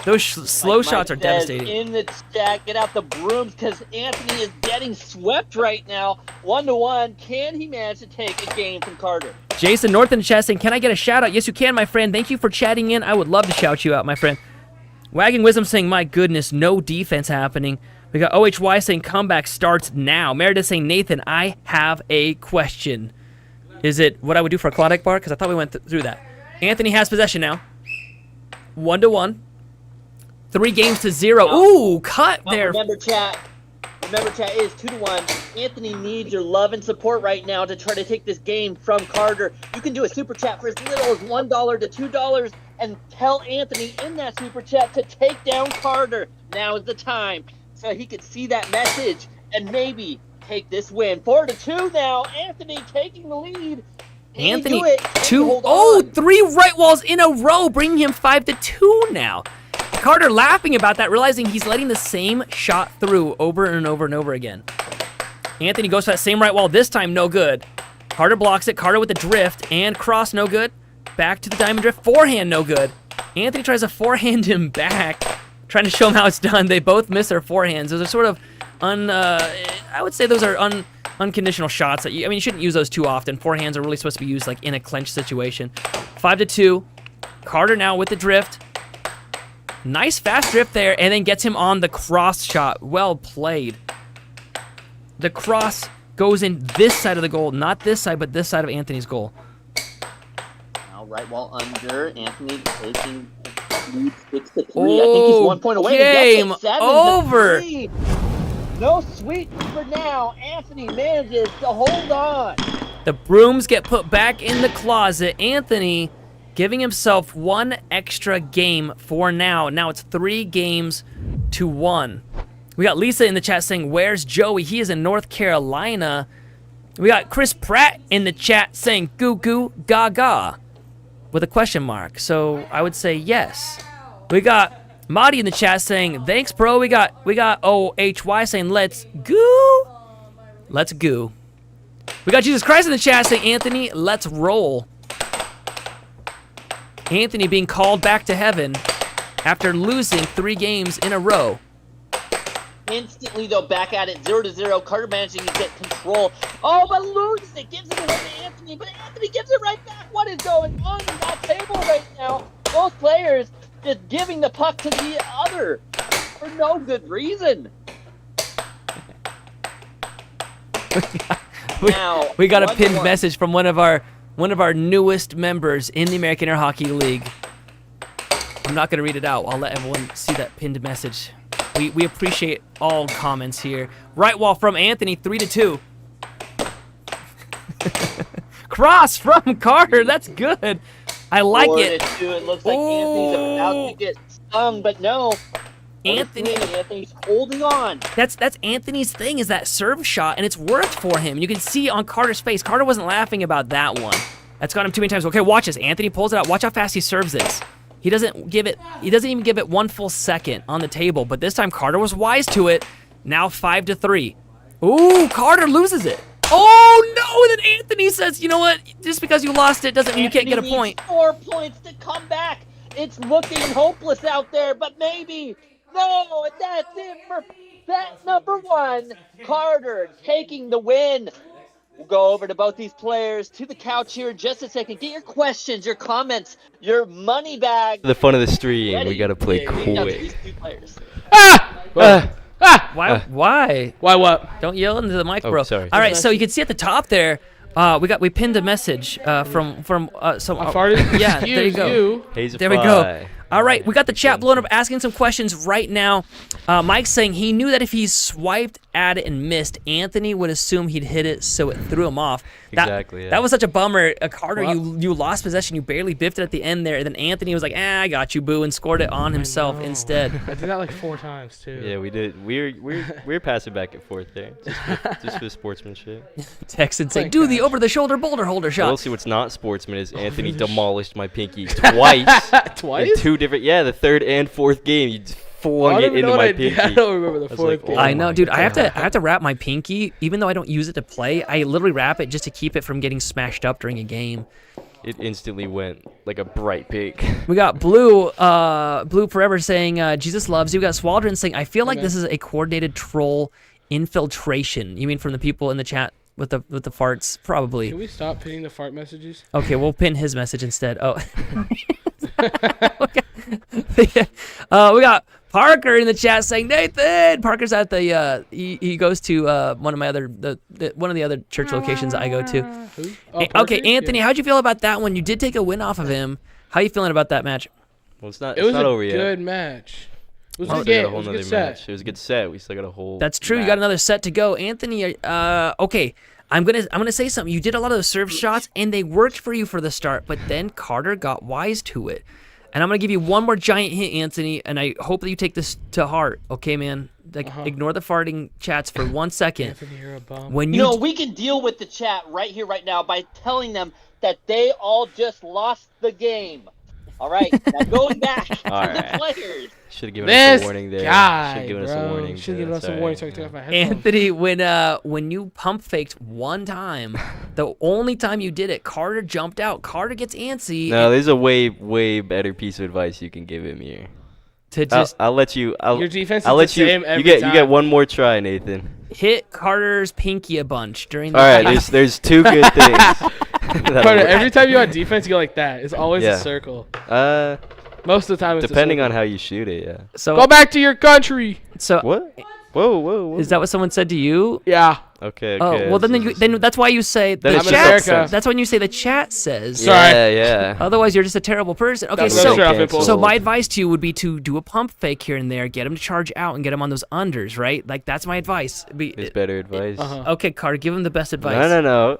Those slow shots are devastating. In the chat, get out the brooms because Anthony is getting swept right now. 1-1. Can he manage to take a game from Carter? Jason North in the chat saying, can I get a shout out? Yes, you can, my friend. Thank you for chatting in. I would love to shout you out, my friend. Wagging Wisdom saying, my goodness, no defense happening. We got OHY saying, comeback starts now. Meredith saying, Nathan, I have a question. Is it what I would do for a Klondike bar? Because I thought we went through that. Anthony has possession now. 1-1. 3-0. Ooh, cut there. Remember, chat, it is 2-1. Anthony needs your love and support right now to try to take this game from Carter. You can do a super chat for as little as $1 to $2 and tell Anthony in that super chat to take down Carter. Now is the time so he could see that message and maybe take this win. 4-2 now. Anthony taking the lead. Anthony, 3 right walls in a row, bringing him 5-2 now. Carter laughing about that, realizing he's letting the same shot through over and over and over again. Anthony goes for that same right wall, this time no good. Carter blocks it, Carter with the drift, and cross no good. Back to the diamond drift, forehand no good. Anthony tries to forehand him back, trying to show him how it's done. They both miss their forehands. Those are sort of, I would say those are unconditional shots. That you shouldn't use those too often. Forehands are really supposed to be used like in a clinch situation. 5-2, Carter now with the drift. Nice fast drift there, and then gets him on the cross shot. Well played. The cross goes in this side of the goal, not this side, but this side of Anthony's goal. Now right wall under, Anthony taking 6-3. I think he's 1 point away. Game over. No sweet for now. Anthony manages to hold on. The brooms get put back in the closet. Anthony giving himself one extra game for now. Now it's 3-1. We got Lisa in the chat saying, where's Joey? He is in North Carolina. We got Chris Pratt in the chat saying, goo goo gaga, with a question mark. So I would say yes. We got Marty in the chat saying, thanks, bro. We got OHY saying, let's goo. Let's goo. We got Jesus Christ in the chat saying, Anthony, let's roll. Anthony being called back to heaven after losing 3 games in a row. Instantly, though, back at it, 0-0. Carter managing to get control. Oh, but loses it. Gives it away to Anthony, but Anthony gives it right back. What is going on in that table right now? Both players just giving the puck to the other for no good reason. we got a pinned message from one of our newest members in the American Air Hockey League. I'm not going to read it out. I'll let everyone see that pinned message. We appreciate all comments here. Right wall from Anthony, 3-2. Cross from Carter. That's good. I like it. 4-2. It looks like Anthony's about to get stung, but no. Anthony's holding on. That's Anthony's thing, is that serve shot, and it's worked for him. You can see on Carter's face. Carter wasn't laughing about that one. That's got him too many times. Okay, watch this. Anthony pulls it out. Watch how fast he serves this. He doesn't even give it 1 full second on the table, but this time Carter was wise to it. Now 5-3. Ooh, Carter loses it. Oh no, and then Anthony says, you know what? Just because you lost it doesn't mean you can't get a point. 4 points to come back. It's looking hopeless out there, but maybe. No, and that's it for set number 1. Carter taking the win. We'll go over to both these players, to the couch here in just a second. Get your questions, your comments, your money bag. For the fun of the stream, ready. we gotta play quick. These 2 players. Why? Why? Why what? Don't yell into the mic, Oh, bro. sorry. All right, so you can see at the top there, we pinned a message from some. I farted. Yeah, there you go. Hazel There we go. All right, we got the chat blown up asking some questions right now. Mike's saying he knew that if he swiped at it and missed, Anthony would assume he'd hit it, so it threw him off. Exactly, yeah. That was such a bummer. Carter, What? you lost possession. You barely biffed it at the end there. And then Anthony was like, I got you, boo, and scored it on himself instead. I did that like 4 times too. Yeah, we did. We're passing back and forth there, just for sportsmanship. Texan saying, do the over-the-shoulder boulder holder shot. We'll see what's not sportsman is Anthony demolished my pinky twice. Twice? In 2 different, the 3rd and 4th game. You just flung it into my pinky. I don't remember the was 4th like, game. oh I know, my dude. I God. have to wrap my pinky, even though I don't use it to play. I literally wrap it just to keep it from getting smashed up during a game. It instantly went like a bright pink. We got Blue Forever saying, Jesus loves you. We got Swaldron saying, I feel like this is a coordinated troll infiltration. You mean from the people in the chat with the farts? Probably. Can we stop pinning the fart messages? Okay, we'll pin his message instead. Oh. We got Parker in the chat saying, Nathan. Parker's at the he goes to one of the other church locations I go to. Who? Okay, Parker? Anthony, Yeah. how'd you feel about that one? You did take a win off of him. How you feeling about that match? Well, it's not. It It's was not a over yet. good match. It was We a still good got game. a It whole was a nother good set. match. It was a good set. We still got a whole. That's true. You got another set to go, Anthony. Okay, I'm gonna say something. You did a lot of those serve shots, and they worked for you for the start. But then Carter got wise to it, and I'm gonna give you one more giant hint, Anthony. And I hope that you take this to heart. Okay, man. Like, ignore the farting chats for 1 second. Anthony, you're a bum. When You you know, we can deal with the chat right here, right now, by telling them that they all just lost the game. All right, now going back to right. the players. Should have given This us a warning there. guy, Should have given us a bro. warning. Should have given us a That's warning so I alright. could take off my headphones. Anthony, when you pump faked one time, the only time you did it, Carter jumped out. Carter gets antsy. No, there's a way better piece of advice you can give him here. To just I'll let you. Your defense I'll is let the you. same You every get time. one more try, Nathan. hit Carter's pinky a bunch during the All right, there's 2 good things. Carter, every time you on defense, you go like that. It's always Yeah. a circle. Uh, Most of the time, it's depending a on circle. how you shoot it, yeah. So Go back to your country. So What? Whoa. is that what someone said to you? Yeah. Okay. Oh, well then that's why you say the Then it's chat. just America. That's when you say the chat says. Sorry. Yeah. Otherwise, you're just a terrible person. Okay, That's so another straight off impulse. so my advice to you would be to do a pump fake here and there, get him to charge out, and get him on those unders, right? Like that's my advice. It's better advice. Uh-huh. Okay, Carter, give him the best advice. No.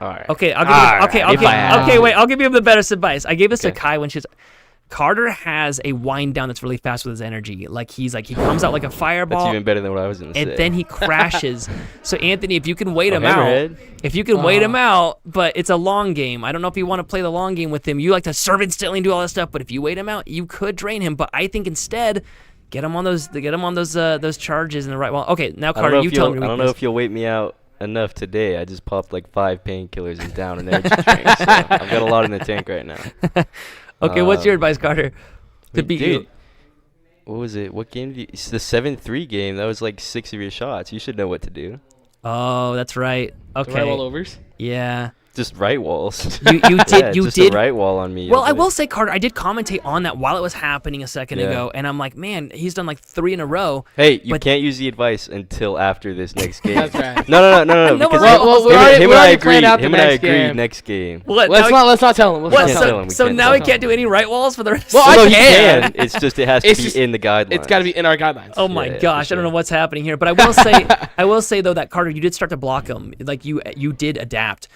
All right. Okay, I'll give you the better advice. I gave this to Okay. Kai when she's. Carter has a wind down that's really fast with his energy. Like he comes out like a fireball. That's even better than what I was gonna say. And then he crashes. So Anthony, if you can wait him Hammerhead. out, but it's a long game. I don't know if you want to play the long game with him. You like to serve instantly and do all that stuff, but if you wait him out, you could drain him. But I think instead, get him on those charges in the right wall. Okay, now Carter, you tell me. I don't know if you'll wait me out enough today. I just popped like 5 painkillers and down an energy drink. So I've got a lot in the tank right now. Okay, what's your advice, Carter? To beat you. What was it? What game did you? It's the 7-3 game. That was like 6 of your shots. You should know what to do. Oh, that's right. Okay. The right wall overs. Yeah. Just right walls. You did. You just did. a right wall on me. Well, I will say, Carter, I did commentate on that while it was happening a second Yeah. ago, and I'm like, man, he's done like 3 in a row. Hey, you but- can't use the advice until after this next game. That's right. No. No, Because we're already- him we and I already agreed. planned out the Him and I next agreed game. next game. What? Let's not tell him. What? can't tell him, we So can't now tell he him. can't do any right walls for the rest. Well, No, I he can. can. It's just it has to It's be just- in the guidelines. It's got to be in our guidelines. Oh my Yeah, gosh, for I don't know sure. what's happening here, but I will say though that Carter, you did start to block him. Like you did adapt.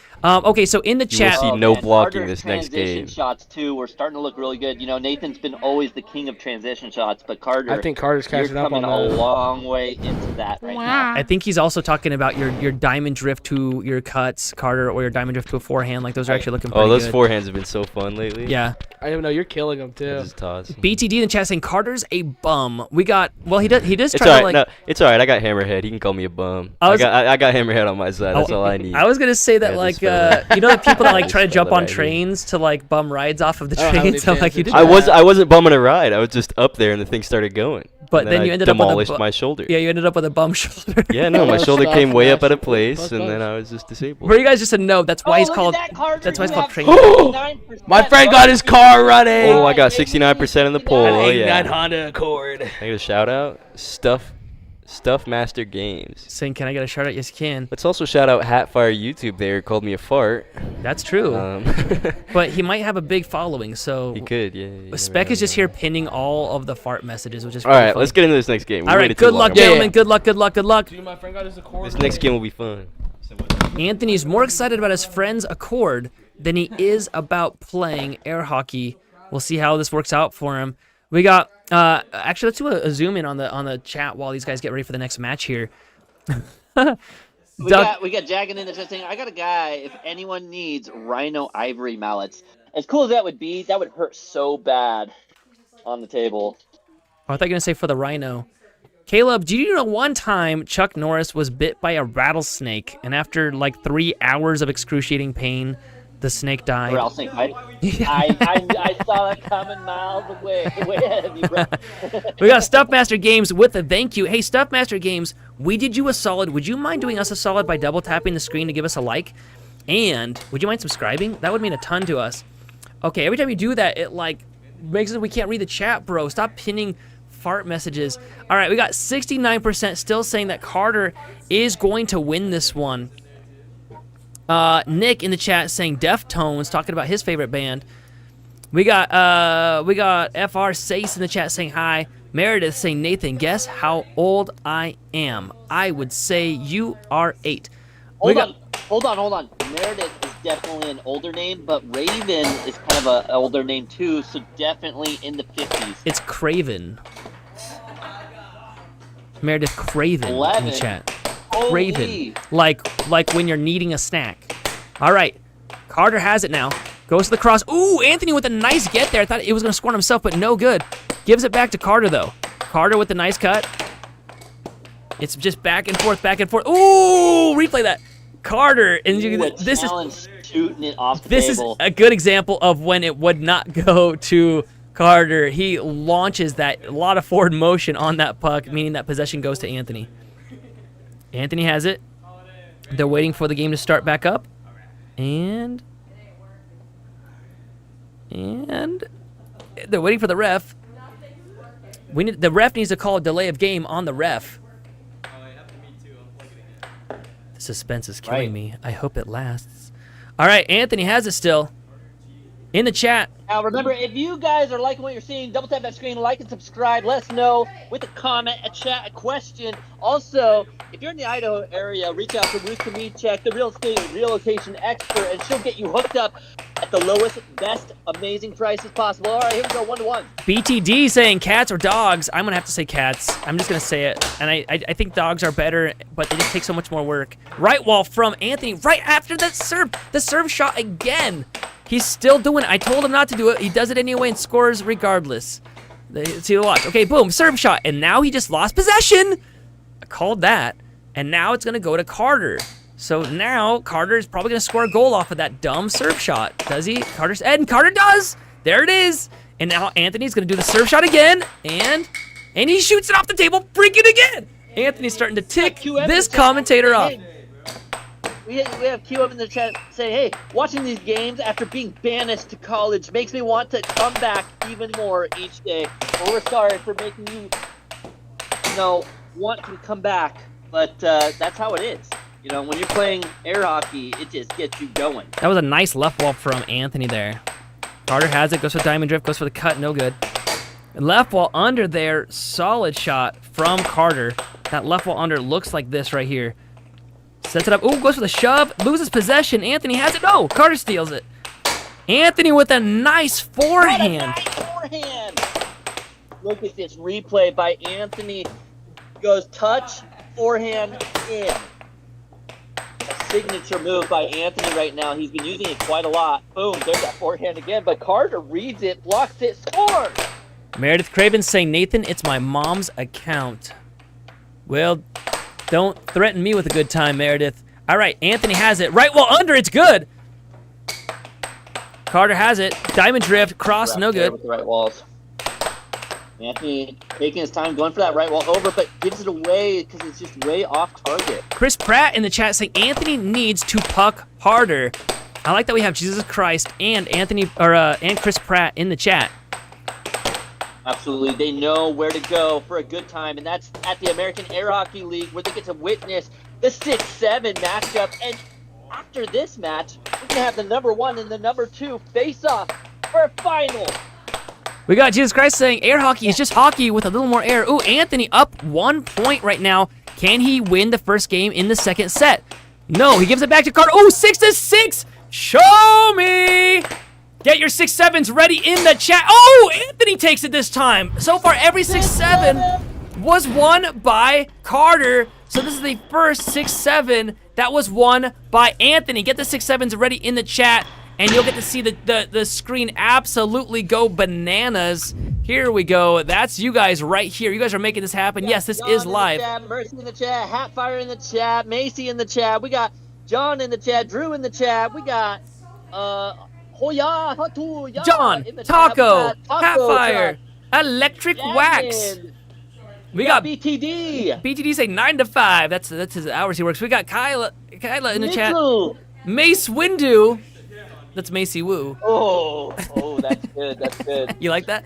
Okay, so in the You will chat, see no man, blocking Carter's this next transition game. shots too. We're starting to look really good. You know, Nathan's been always the king of transition shots, but Carter, I think Carter's you're catching up on coming a that. long way into that right now. I think he's also talking about your diamond drift to your cuts, Carter, or your diamond drift to a forehand. Like those are actually looking pretty Oh, those good. forehands have been so fun lately. Yeah. I don't know. You're killing him too. Just toss. BTD in the chat saying Carter's a bum. We got he does It's try alright. to like. No, it's alright. I got Hammerhead. He can call me a bum. I I was- got Hammerhead on my side. That's all I need. I was gonna say that Yeah, like this fella. you know the people that like try to This jump fella on right here. trains to like bum rides off of the I don't have any trains. I'm like fans you in did. chat. I wasn't bumming a ride. I was just up there and the thing started going. But And then I you ended up with a demolished bu- my shoulder. Yeah, you ended up with a bum shoulder. Yeah, no, my Bust, shoulder bust, came way up bust, out of place, bust, and bust. then I was just disabled. For you guys just to know, that's why Oh, he's look called. at that, Carter. That's why it's You called have train. 69%. My friend got his car running. Oh, I got 69% in the poll. An Oh, 89 yeah. Honda Accord. Can I get a shout out? Stuff Master Games. Saying, can I get a shout out? Yes, you can. Let's also shout out Hatfire YouTube there. Called me a fart. That's true. He But he might have a big following, so. could, yeah. you never Spec is know. just here pinning all of the fart messages, which is All pretty right, funny. let's get into this next game. We All right, waited too good long. luck, I'm- gentlemen. yeah. Good luck, good luck, good luck. Dude, my friend got his Accord. This next game will be fun. Anthony's more excited about his friend's Accord than he is about playing air hockey. We'll see how this works out for him. We got actually let's do a zoom in on the chat while these guys get ready for the next match here. We Doug- got Jaggin in the chat saying, I got a guy, if anyone needs Rhino Ivory mallets. As cool as that would be, that would hurt so bad on the table. I thought you were gonna say for the rhino. Caleb, do you know one time Chuck Norris was bit by a rattlesnake, and after like 3 hours of excruciating pain, the snake died? Rattlesnake bite. I saw that coming miles away. Way ahead of you, bro. We got Stuffmaster Games with a thank you. Hey, Stuffmaster Games, we did you a solid. Would you mind doing us a solid by double tapping the screen to give us a like? And would you mind subscribing? That would mean a ton to us. Okay, every time you do that, it like makes it we can't read the chat, bro. Stop pinning fart messages. All right, we got 69% still saying that Carter is going to win this one. Nick in the chat saying Deftones, talking about his favorite band. We got FR Sace in the chat saying hi. Meredith saying, Nathan, guess how old I am? I would say you are 8. Hold on. Meredith is definitely an older name, but Raven is kind of an older name too, so definitely in the 50s. It's Craven. Meredith Craven in 11. the chat. Holy. Craven. Like when you're needing a snack. All right. Carter has it now. Goes to the cross. Ooh, Anthony with a nice get there. I thought it was going to score on himself, but no good. Gives it back to Carter, though. Carter with the nice cut. It's just back and forth, back and forth. Ooh, replay that. Carter. And Ooh, a this is challenge shooting it off the this is table. a good example of when it would not go to Carter. He launches that, a lot of forward motion on that puck, meaning that possession goes to Anthony. Anthony has it. They're waiting for the game to start back up. And they're waiting for the ref. The ref needs to call a delay of game on the ref. The suspense is killing me. I hope it lasts. All right, Anthony has it still. in the chat. Now, remember, if you guys are liking what you're seeing, double tap that screen, like and subscribe. Let us know with a comment, a chat, a question. Also, if you're in the Idaho area, reach out to Ruth Kamichek, the real estate relocation expert, and she'll get you hooked up at the lowest, best, amazing prices possible. All right, here we go, 1-to-1. BTD saying cats or dogs. I'm going to have to say cats. I'm just going to say it. And I think dogs are better, but they just take so much more work. Right wall from Anthony right after that serve. The serve shot again. He's still doing it. I told him not to do it. He does it anyway and scores regardless. See the watch. Okay, boom, serve shot. And now he just lost possession. I called that. And now it's going to go to Carter. So now Carter is probably going to score a goal off of that dumb serve shot. Does he? And Carter does. There it is. And now Anthony's going to do the serve shot again. And he shoots it off the table. Freaking again. Anthony's starting to tick this commentator off. We have Q up in the chat saying, hey, watching these games after being banished to college makes me want to come back even more each day. Well, we're sorry for making you, want to come back, but that's how it is. When you're playing air hockey, it just gets you going. That was a nice left wall from Anthony there. Carter has it, goes for diamond drift, goes for the cut, no good. And left wall under there, solid shot from Carter. That left wall under looks like this right here. Sets it up. Ooh, goes for the shove. Loses possession. Anthony has it. No, Carter steals it. Anthony with a nice forehand. What a nice forehand. Look at this replay by Anthony. Goes touch, forehand, in. A signature move by Anthony right now. He's been using it quite a lot. Boom, there's that forehand again. But Carter reads it, blocks it, scores. Meredith Craven saying, Nathan, it's my mom's account. Well, don't threaten me with a good time, Meredith. All right, Anthony has it. Right wall under, it's good. Carter has it. Diamond drift, cross, no good. With the right walls. Anthony taking his time, going for that right wall over, but gives it away because it's just way off target. Chris Pratt in the chat saying Anthony needs to puck harder. I like that we have Jesus Christ and and Chris Pratt in the chat. Absolutely. They know where to go for a good time, and that's at the American Air Hockey League where they get to witness the 6-7 matchup. And after this match, we're going to have the number 1 and the number 2 face off for a final. We got Jesus Christ saying air hockey is just hockey with a little more air. Ooh, Anthony up 1 point right now. Can he win the first game in the second set? No, he gives it back to Carter. Ooh, 6-6. Show me. Get your 6-7s ready in the chat. Oh, Anthony takes it this time. So far, every 6-7 was won by Carter. So this is the first 6-7 that was won by Anthony. Get the 6-7s ready in the chat, and you'll get to see the screen absolutely go bananas. Here we go. That's you guys right here. You guys are making this happen. Yes, this is live. Mercy in the chat, Hatfire in the chat, Macy in the chat. We got John in the chat, Drew in the chat. We got John, Taco, Hatfire, Electric Wax. We got BTD. BTD say 9 to 5. That's his hours he works. We got Kyla in the chat. Mace Windu. That's Macy Wu. Oh, that's good. That's good. You like that?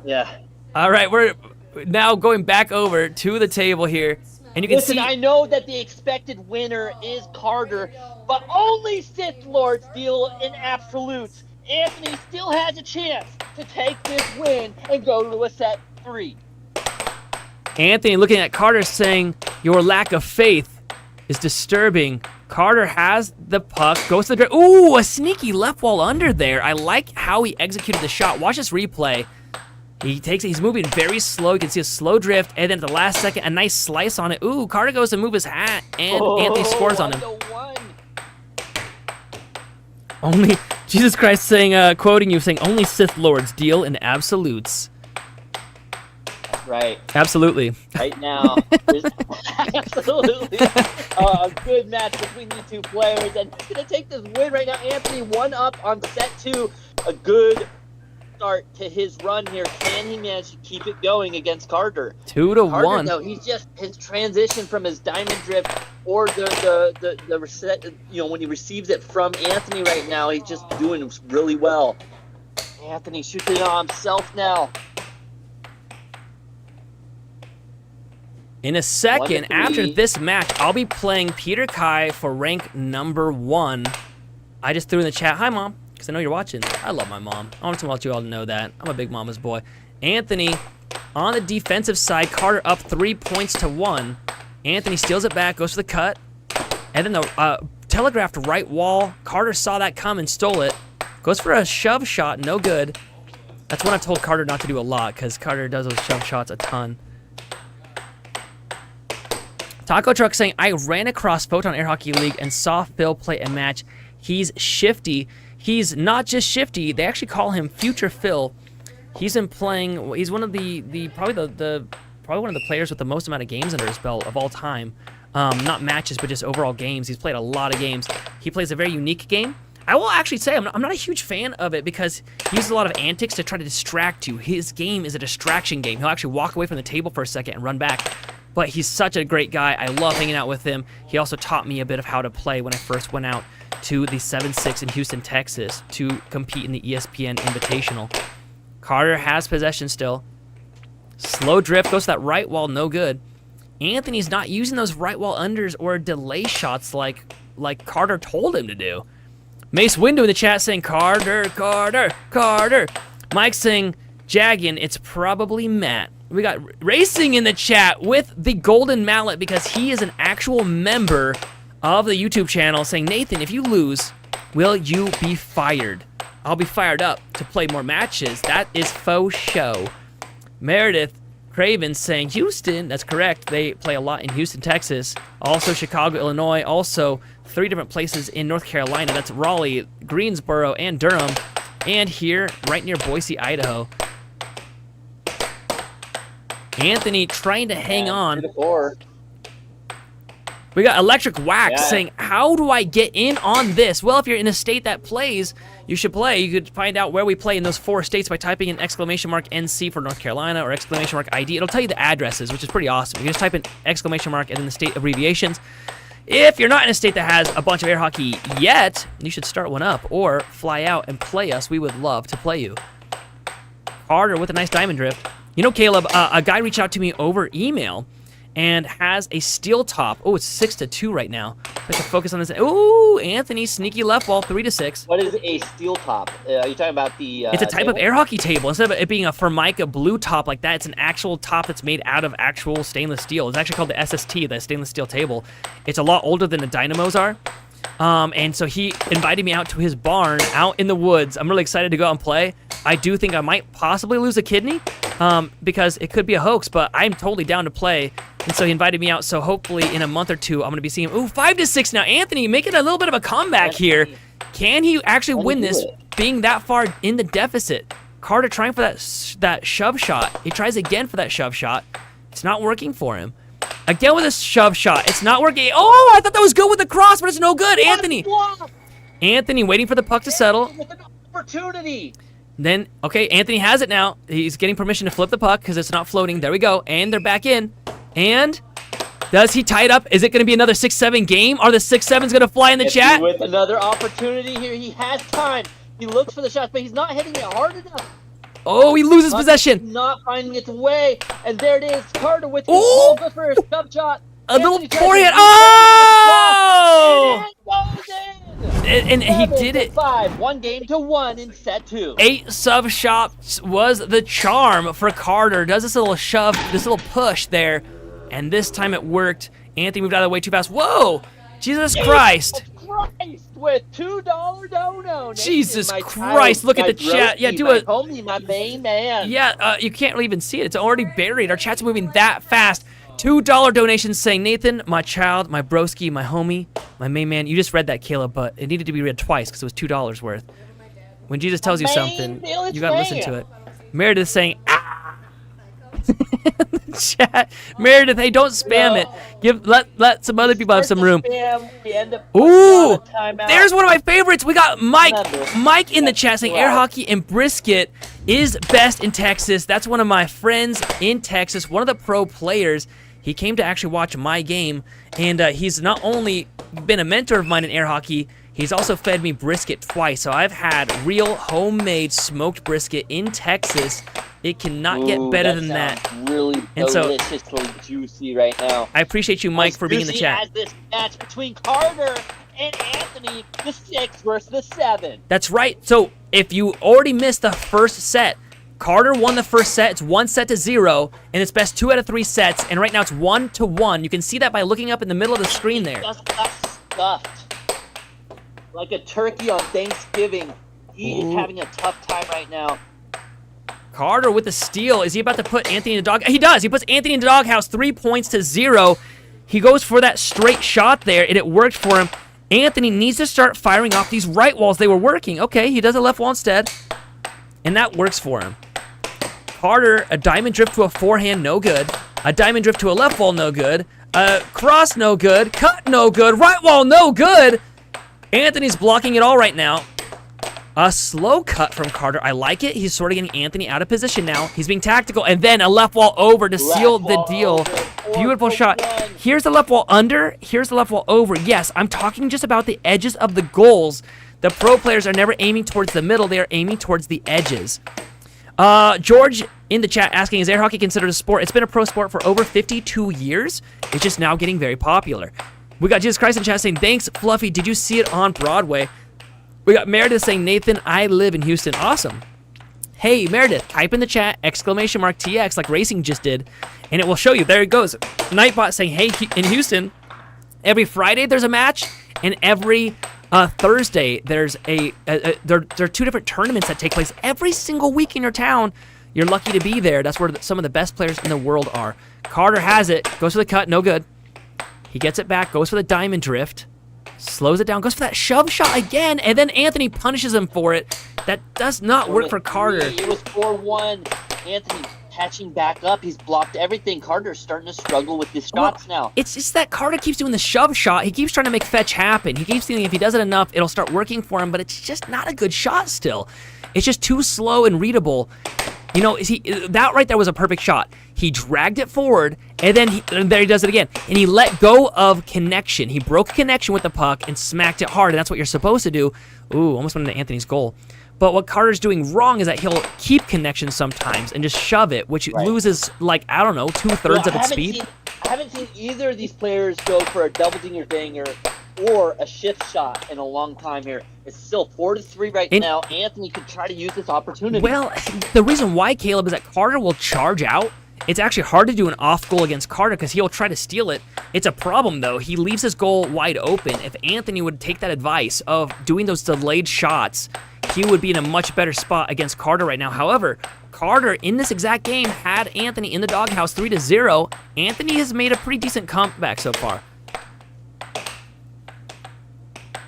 Yeah. All right, we're now going back over to the table here. And you can Listen, see. I know that the expected winner is Carter, but only Sith Lords deal in absolutes. Anthony still has a chance to take this win and go to a set 3. Anthony looking at Carter saying, your lack of faith is disturbing. Carter has the puck, goes to the drift. Ooh, a sneaky left wall under there. I like how he executed the shot. Watch this replay. He takes it, he's moving very slow. You can see a slow drift, and then at the last second, a nice slice on it. Ooh, Carter goes to move his hat, and Anthony scores on him. Only, Jesus Christ saying, quoting you, saying, only Sith Lords deal in absolutes. Right. Absolutely. Right now, there's absolutely a good match between these two players, and he's going to take this win right now. Anthony 1 up on set 2. A good start to his run here. Can he manage to keep it going against Carter? 2 to Carter, 1. No, he's just his transition from his diamond drift or the reset. When he receives it from Anthony right now, he's just doing really well. Anthony shoots it on himself now. In a second, after this match, I'll be playing Peter Kai for rank number 1. I just threw in the chat, hi, Mom. because I know you're watching. I love my mom. I want to let you all know that. I'm a big mama's boy. Anthony, on the defensive side, Carter up 3 points to 1. Anthony steals it back, goes for the cut, and then the telegraphed right wall. Carter saw that come and stole it. Goes for a shove shot, no good. That's one I've told Carter not to do a lot, because Carter does those shove shots a ton. Taco Truck saying, I ran across Photon Air Hockey League and saw Phil play a match. He's shifty. He's not just shifty. They actually call him Future Phil. He's been playing. He's one of probably one of the players with the most amount of games under his belt of all time. Not matches, but just overall games. He's played a lot of games. He plays a very unique game. I will actually say I'm not a huge fan of it because he uses a lot of antics to try to distract you. His game is a distraction game. He'll actually walk away from the table for a second and run back. But he's such a great guy. I love hanging out with him. He also taught me a bit of how to play when I first went out to the 7-6 in Houston, Texas to compete in the ESPN Invitational. Carter has possession still. Slow drift, goes to that right wall, no good. Anthony's not using those right wall unders or delay shots like Carter told him to do. Mace Window in the chat saying, Carter, Carter, Carter. Mike saying, Jaggin, it's probably Matt. We got Racing in the chat with the golden mallet because he is an actual member of the YouTube channel saying, Nathan, if you lose, will you be fired? I'll be fired up to play more matches. That is faux show. Meredith Craven saying, Houston, that's correct. They play a lot in Houston, Texas. Also Chicago, Illinois. Also 3 different places in North Carolina. That's Raleigh, Greensboro, and Durham. And here, right near Boise, Idaho. Anthony trying to hang on. We got Electric Wax saying, how do I get in on this? Well, if you're in a state that plays, you should play. You could find out where we play in those 4 states by typing in !NC for North Carolina or !ID. It'll tell you the addresses, which is pretty awesome. You just type in ! And then the state abbreviations. If you're not in a state that has a bunch of air hockey yet, you should start one up or fly out and play us. We would love to play you. Carter with a nice diamond drift. You know, Caleb, a guy reached out to me over email and has a steel top. Oh, it's 6-2 right now. I have to focus on this. Ooh, Anthony, sneaky left wall, 3-6. What is a steel top? Are you talking about the it's a type of air hockey table. Instead of it being a Formica blue top like that, it's an actual top that's made out of actual stainless steel. It's actually called the SST, the stainless steel table. It's a lot older than the Dynamos are. And so he invited me out to his barn out in the woods. I'm really excited to go out and play. I do think I might possibly lose a kidney because it could be a hoax, but I'm totally down to play. And so he invited me out. So hopefully in a month or two, I'm going to be seeing him. Ooh, 5-6 now. Anthony making a little bit of a comeback here. Can he actually win this being that far in the deficit? Carter trying for that shove shot. He tries again for that shove shot. It's not working for him. Again with a shove shot. It's not working. Oh, I thought that was good with the cross, but it's no good. Anthony waiting for the puck to settle. With an opportunity. Then, okay, Anthony has it now. He's getting permission to flip the puck because it's not floating. There we go. And they're back in. And does he tie it up? Is it going to be another 6-7 game? Are the 6-7s going to fly in the chat? With another opportunity here. He has time. He looks for the shot, but he's not hitting it hard enough. Oh, he loses possession. Not finding its way. And there it is. Carter with the ball. Goes for a shove shot. A little forehand. Oh! And he did it. 5, 1 game to 1 in set 2. 8 sub shots was the charm for Carter. Does this little shove, this little push there, and this time it worked. Anthony moved out of the way too fast. Whoa! Jesus Christ! With $2 dono. Jesus Christ! Look at the chat. Yeah, do it. Homie, my main man. Yeah, you can't really even see it. It's already buried. Our chat's moving that fast. $2 donations saying, Nathan, my child, my broski, my homie, my main man. You just read that, Caleb, but it needed to be read twice because it was $2 worth. When Jesus tells you something, you gotta listen to it. Meredith saying, ah! Chat. Meredith, hey, don't spam it. Let some other people have some room. Ooh, there's one of my favorites. We got Mike in the chat saying air hockey and brisket is best in Texas. That's one of my friends in Texas, one of the pro players. He came to actually watch my game, and he's not only been a mentor of mine in air hockey, he's also fed me brisket twice. So I've had real homemade smoked brisket in Texas. It cannot get better than that. Really deliciously juicy right now. I appreciate you, Mike, for being in the chat. As this match between Carter And Anthony, the 6 versus the 7. That's right. So if you already missed the first set, Carter won the first set. It's 1-0, and it's best 2 out of 3 sets. And right now it's 1-1. You can see that by looking up in the middle of the screen there. Just got stuffed. Like a turkey on Thanksgiving. He is having a tough time right now. Carter with the steal. Is he about to put Anthony in the dog? He does. He puts Anthony in the doghouse, 3-0. He goes for that straight shot there, and it worked for him. Anthony needs to start firing off these right walls. They were working. Okay, he does a left wall instead, and that works for him. Carter, a diamond drift to a forehand, no good. A diamond drift to a left wall, no good. A cross, no good. Cut, no good. Right wall, no good. Anthony's blocking it all right now. A slow cut from Carter. I like it. He's sort of getting Anthony out of position now. He's being tactical. And then a left wall over to seal the deal. Beautiful shot. Here's the left wall under. Here's the left wall over. Yes, I'm talking just about the edges of the goals. The pro players are never aiming towards the middle. They are aiming towards the edges. George in the chat asking, is air hockey considered a sport? It's been a pro sport for over 52 years. It's just now getting very popular. We got Jesus Christ in chat saying, thanks, Fluffy. Did you see it on Broadway? We got Meredith saying, Nathan, I live in Houston. Awesome. Hey, Meredith, type in the chat, !TX, like Racing just did, and it will show you. There it goes. Nightbot saying, hey, in Houston, every Friday there's a match, and every Thursday there's there are 2 different tournaments that take place every single week in your town. You're lucky to be there. That's where some of the best players in the world are. Carter has it. Goes for the cut. No good. He gets it back. Goes for the diamond drift. Slows it down, goes for that shove shot again, and then Anthony punishes him for it. That does not work for Carter. It was 4-1. Anthony catching back up. He's blocked everything. Carter's starting to struggle with his shots now. It's just that Carter keeps doing the shove shot. He keeps trying to make fetch happen. He keeps thinking if he does it enough, it'll start working for him, but it's just not a good shot still. It's just too slow and readable. You know, that right there was a perfect shot. He dragged it forward, and then there he does it again. And he let go of connection. He broke connection with the puck and smacked it hard, and that's what you're supposed to do. Ooh, almost went into Anthony's goal. But what Carter's doing wrong is that he'll keep connection sometimes and just shove it, which loses, like, I don't know, 2/3 of its speed. I haven't seen either of these players go for a double dinger thing or a shift shot in a long time here. It's still 4-3 right now. Anthony could try to use this opportunity. Well, the reason why, Caleb, is that Carter will charge out. It's actually hard to do an off goal against Carter because he'll try to steal it. It's a problem, though. He leaves his goal wide open. If Anthony would take that advice of doing those delayed shots, he would be in a much better spot against Carter right now. However, Carter, in this exact game, had Anthony in the doghouse 3-0. Anthony has made a pretty decent comeback so far.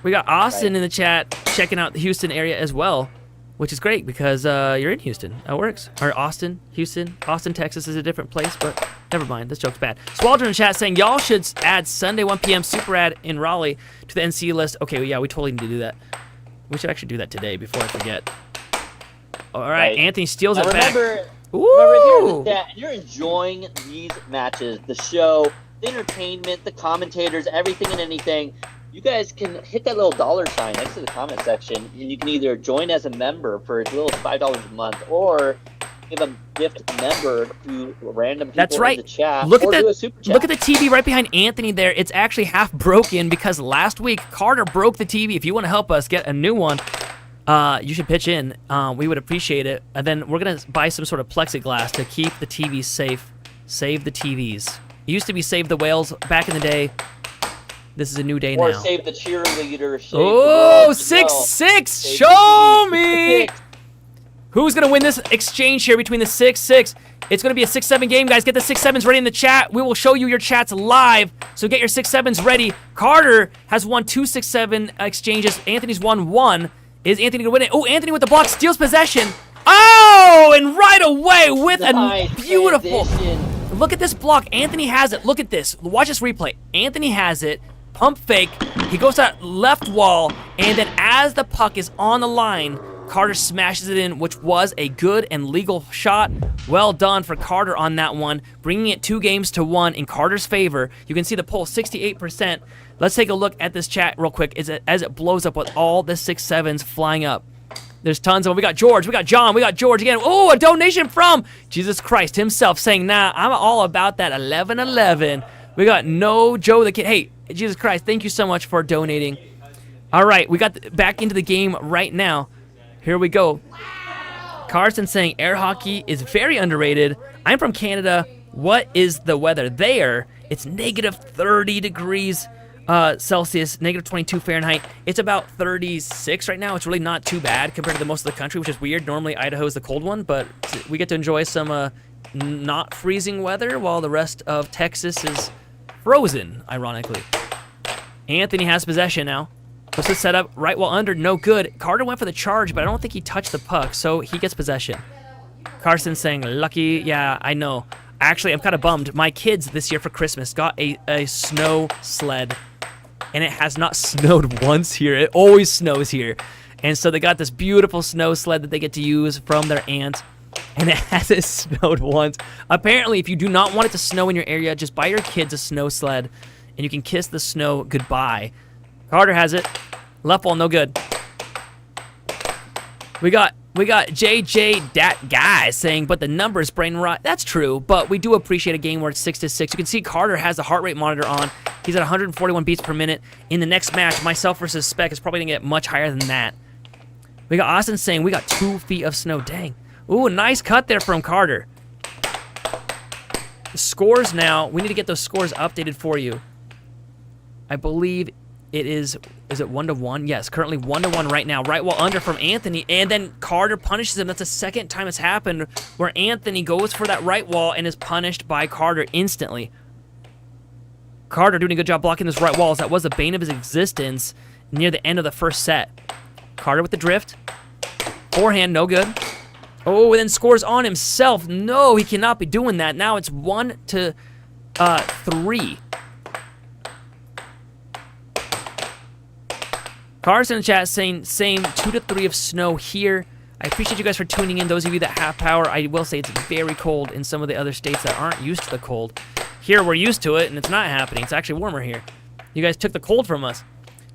We got Austin in the chat checking out the Houston area as well, which is great because you're in Houston. That works. Or Austin, Houston. Austin, Texas is a different place, but never mind. This joke's bad. Swaldron in the chat saying, y'all should add Sunday 1 p.m. Super Ad in Raleigh to the NC list. Okay, well, yeah, we totally need to do that. We should actually do that today before I forget. All right, Anthony steals it back. Remember, if you're enjoying these matches, the show, the entertainment, the commentators, everything and anything, you guys can hit that little $sign next to the comment section, and you can either join as a member for as little as $5 a month, or give a gift member to random people in the chat. Look at do a super chat. Look at the TV right behind Anthony there. It's actually half broken because last week Carter broke the TV. If you want to help us get a new one, you should pitch in. We would appreciate it. And then we're gonna buy some sort of plexiglass to keep the TVs safe. Save the TVs. It used to be Save the Whales back in the day. This is a new day now. Or save the cheerleader. Oh, 6-6. Show me. Who's going to win this exchange here between the 6-6? It's going to be a 6-7 game, guys. Get the 6-7s ready in the chat. We will show you your chats live, so get your 6-7s ready. Carter has won 2 6-7 exchanges. Anthony's won 1. Is Anthony going to win it? Oh, Anthony with the block steals possession. Oh, and right away with a beautiful... transition. Look at this block. Anthony has it. Look at this. Watch this replay. Anthony has it. Pump fake. He goes to that left wall, and then as the puck is on the line, Carter smashes it in, which was a good and legal shot. Well done for Carter on that one, bringing it 2-1 in Carter's favor. You can see the poll, 68%. Let's take a look at this chat real quick as it blows up with all the 6-7s flying up. There's tons of them. We got George, we got John, we got George again. Oh, a donation from Jesus Christ himself saying, nah, I'm all about that 11-11. We got No Joe the Kid. Hey, Jesus Christ, thank you so much for donating. All right, we got back into the game right now. Here we go. Carson saying air hockey is very underrated. I'm from Canada. What is the weather there? It's negative 30 degrees Celsius, negative 22 Fahrenheit. It's about 36 right now. It's really not too bad compared to the most of the country, which is weird. Normally, Idaho is the cold one, but we get to enjoy some not freezing weather while the rest of Texas is frozen, ironically. Anthony has possession now. What's the setup? Right while under, no good. Carter went for the charge, but I don't think he touched the puck, so he gets possession. Carson saying, lucky. Yeah, I know. Actually, I'm kind of bummed. My kids this year for Christmas got a snow sled, and it has not snowed once here. It always snows here. And so they got this beautiful snow sled that they get to use from their aunt, and it hasn't snowed once. Apparently, if you do not want it to snow in your area, just buy your kids a snow sled, and you can kiss the snow goodbye. Carter has it. Left wall, no good. We got JJ Dat Guy saying, but the numbers brain rot. That's true, but we do appreciate a game where it's 6-6. You can see Carter has the heart rate monitor on. He's at 141 beats per minute. In the next match, myself versus Spec is probably going to get much higher than that. We got Austin saying, we got 2 feet of snow. Dang. Ooh, nice cut there from Carter. The scores now, we need to get those scores updated for you. I believe it is it 1-1? Yes, currently 1-1 right now. Right wall under from Anthony, and then Carter punishes him. That's the second time it's happened where Anthony goes for that right wall and is punished by Carter instantly. Carter doing a good job blocking this right wall, as that was the bane of his existence near the end of the first set. Carter with the drift. Forehand, no good. Oh, and then scores on himself. No, he cannot be doing that. Now it's 1-3. Cars in the chat saying same 2-3 of snow here. I appreciate you guys for tuning in. Those of you that have power, I will say it's very cold in some of the other states that aren't used to the cold. Here we're used to it, and it's not happening. It's actually warmer here. You guys took the cold from us.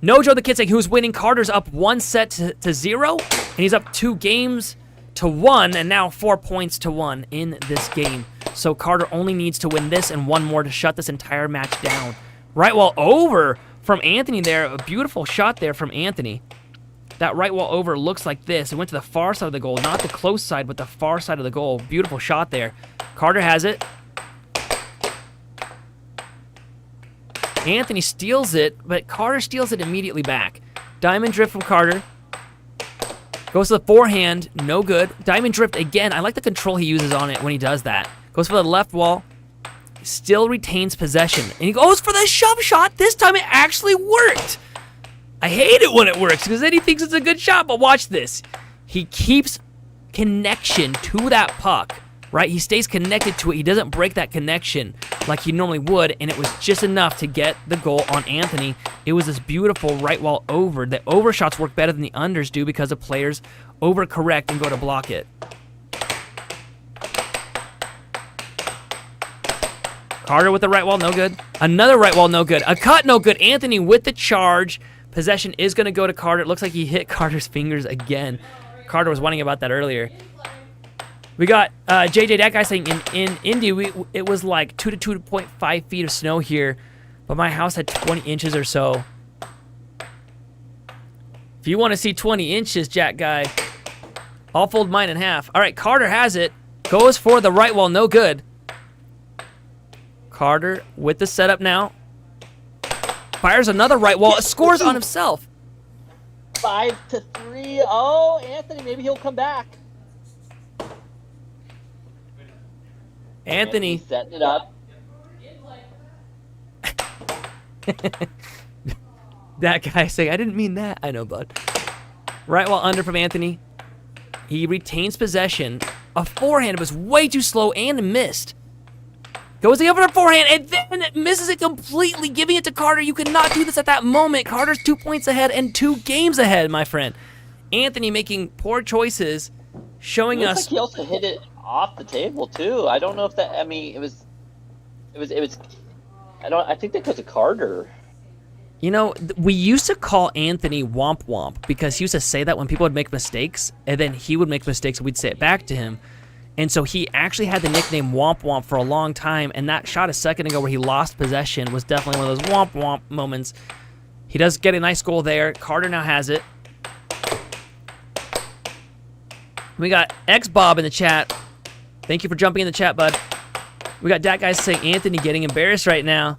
Nojo the kid saying who's winning. Carter's up 1 set to 0, and he's up 2 games to 1, and now 4 points to 1 in this game. So Carter only needs to win this and 1 more to shut this entire match down. Right wall over from Anthony there. A beautiful shot there from Anthony. That right wall over looks like this. It went to the far side of the goal. Not the close side, but the far side of the goal. Beautiful shot there. Carter has it. Anthony steals it, but Carter steals it immediately back. Diamond drift from Carter. Goes to the forehand. No good. Diamond drift again. I like the control he uses on it when he does that. Goes for the left wall. Still retains possession. And he goes for the shove shot. This time it actually worked. I hate it when it works because then he thinks it's a good shot, but watch this. He keeps connection to that puck, right? He stays connected to it. He doesn't break that connection like he normally would, and it was just enough to get the goal on Anthony. It was this beautiful right wall over. The overshots work better than the unders do because the players overcorrect and go to block it. Carter with the right wall, no good. Another right wall, no good. A cut, no good. Anthony with the charge. Possession is going to go to Carter. It looks like he hit Carter's fingers again. Carter was whining about that earlier. We got JJ, that guy saying in Indy, it was like 2 to 2.5 feet of snow here, but my house had 20 inches or so. If you want to see 20 inches, Jack guy, I'll fold mine in half. All right, Carter has it. Goes for the right wall, no good. Carter with the setup now. Fires another right wall. Scores on himself. 5-3. Oh, Anthony, maybe he'll come back. Anthony setting it up. That guy saying, I didn't mean that. I know, bud. Right wall under from Anthony. He retains possession. A forehand was way too slow and missed. Goes the other forehand, and then it misses it completely, giving it to Carter. You cannot do this at that moment. Carter's 2 points ahead and 2 games ahead, my friend. Anthony making poor choices, showing us. Like he also hit it off the table too. I don't know if that. I mean, it was. I think that goes to Carter. You know, we used to call Anthony Womp Womp because he used to say that when people would make mistakes, and then he would make mistakes, and we'd say it back to him. And so he actually had the nickname Womp Womp for a long time, and that shot a second ago where he lost possession was definitely one of those Womp Womp moments. He does get a nice goal there. Carter now has it. We got X-Bob in the chat. Thank you for jumping in the chat, bud. We got that guy saying Anthony getting embarrassed right now.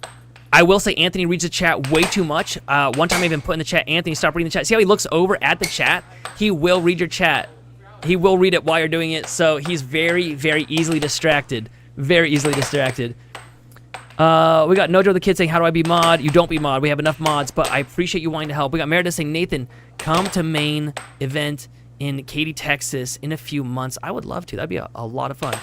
I will say Anthony reads the chat way too much. One time I even put in the chat, Anthony, stop reading the chat. See how he looks over at the chat? He will read your chat. He will read it while you're doing it, so he's very, very easily distracted. Very easily distracted. We got Nojo the Kid saying, how do I be mod? You don't be mod. We have enough mods, but I appreciate you wanting to help. We got Meredith saying, Nathan, come to main event in Katy, Texas in a few months. I would love to. That'd be a lot of fun.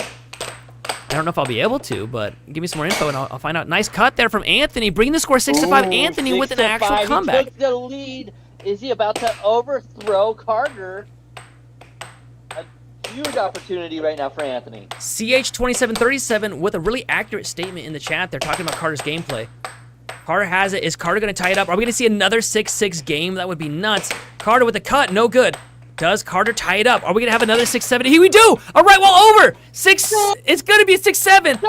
I don't know if I'll be able to, but give me some more info and I'll find out. Nice cut there from Anthony, bringing the score 6-5. Anthony with an actual comeback. He took the lead. Is he about to overthrow Carter? A huge opportunity right now for Anthony. CH2737 with a really accurate statement in the chat. They're talking about Carter's gameplay. Carter has it. Is Carter going to tie it up? Are we going to see another 6-6 game? That would be nuts. Carter with a cut. No good. Does Carter tie it up? Are we going to have another 6-7? Here we do! All right, well, over! It's going to be a 6-7.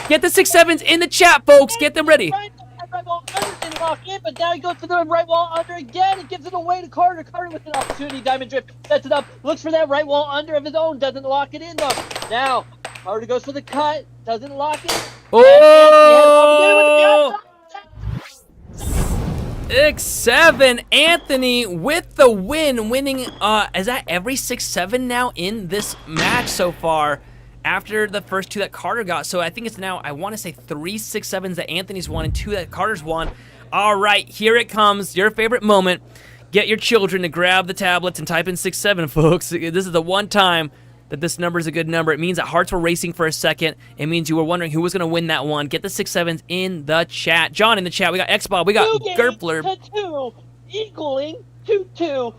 Get the 6-7s in the chat, folks. Get them ready. Right wall under didn't lock in, but now he goes to the right wall under again. It gives it away to Carter. Carter with an opportunity. Diamond Drift sets it up. Looks for that right wall under of his own. Doesn't lock it in, though. Now, Carter goes for the cut. Doesn't lock it. Oh! 6-7. Anthony with the win, winning. Is that every 6-7 now in this match so far? After the first two that Carter got, so I think it's now, I want to say 3 6-7s that Anthony's won and 2 that Carter's won. All right, here it comes. Your favorite moment. Get your children to grab the tablets and type in 6-7, folks. This is the one time that this number is a good number. It means that hearts were racing for a second. It means you were wondering who was going to win that one. Get the 6-7s in the chat. John in the chat. We got X-Bob. We got Gerpler. 2 equaling 2-2.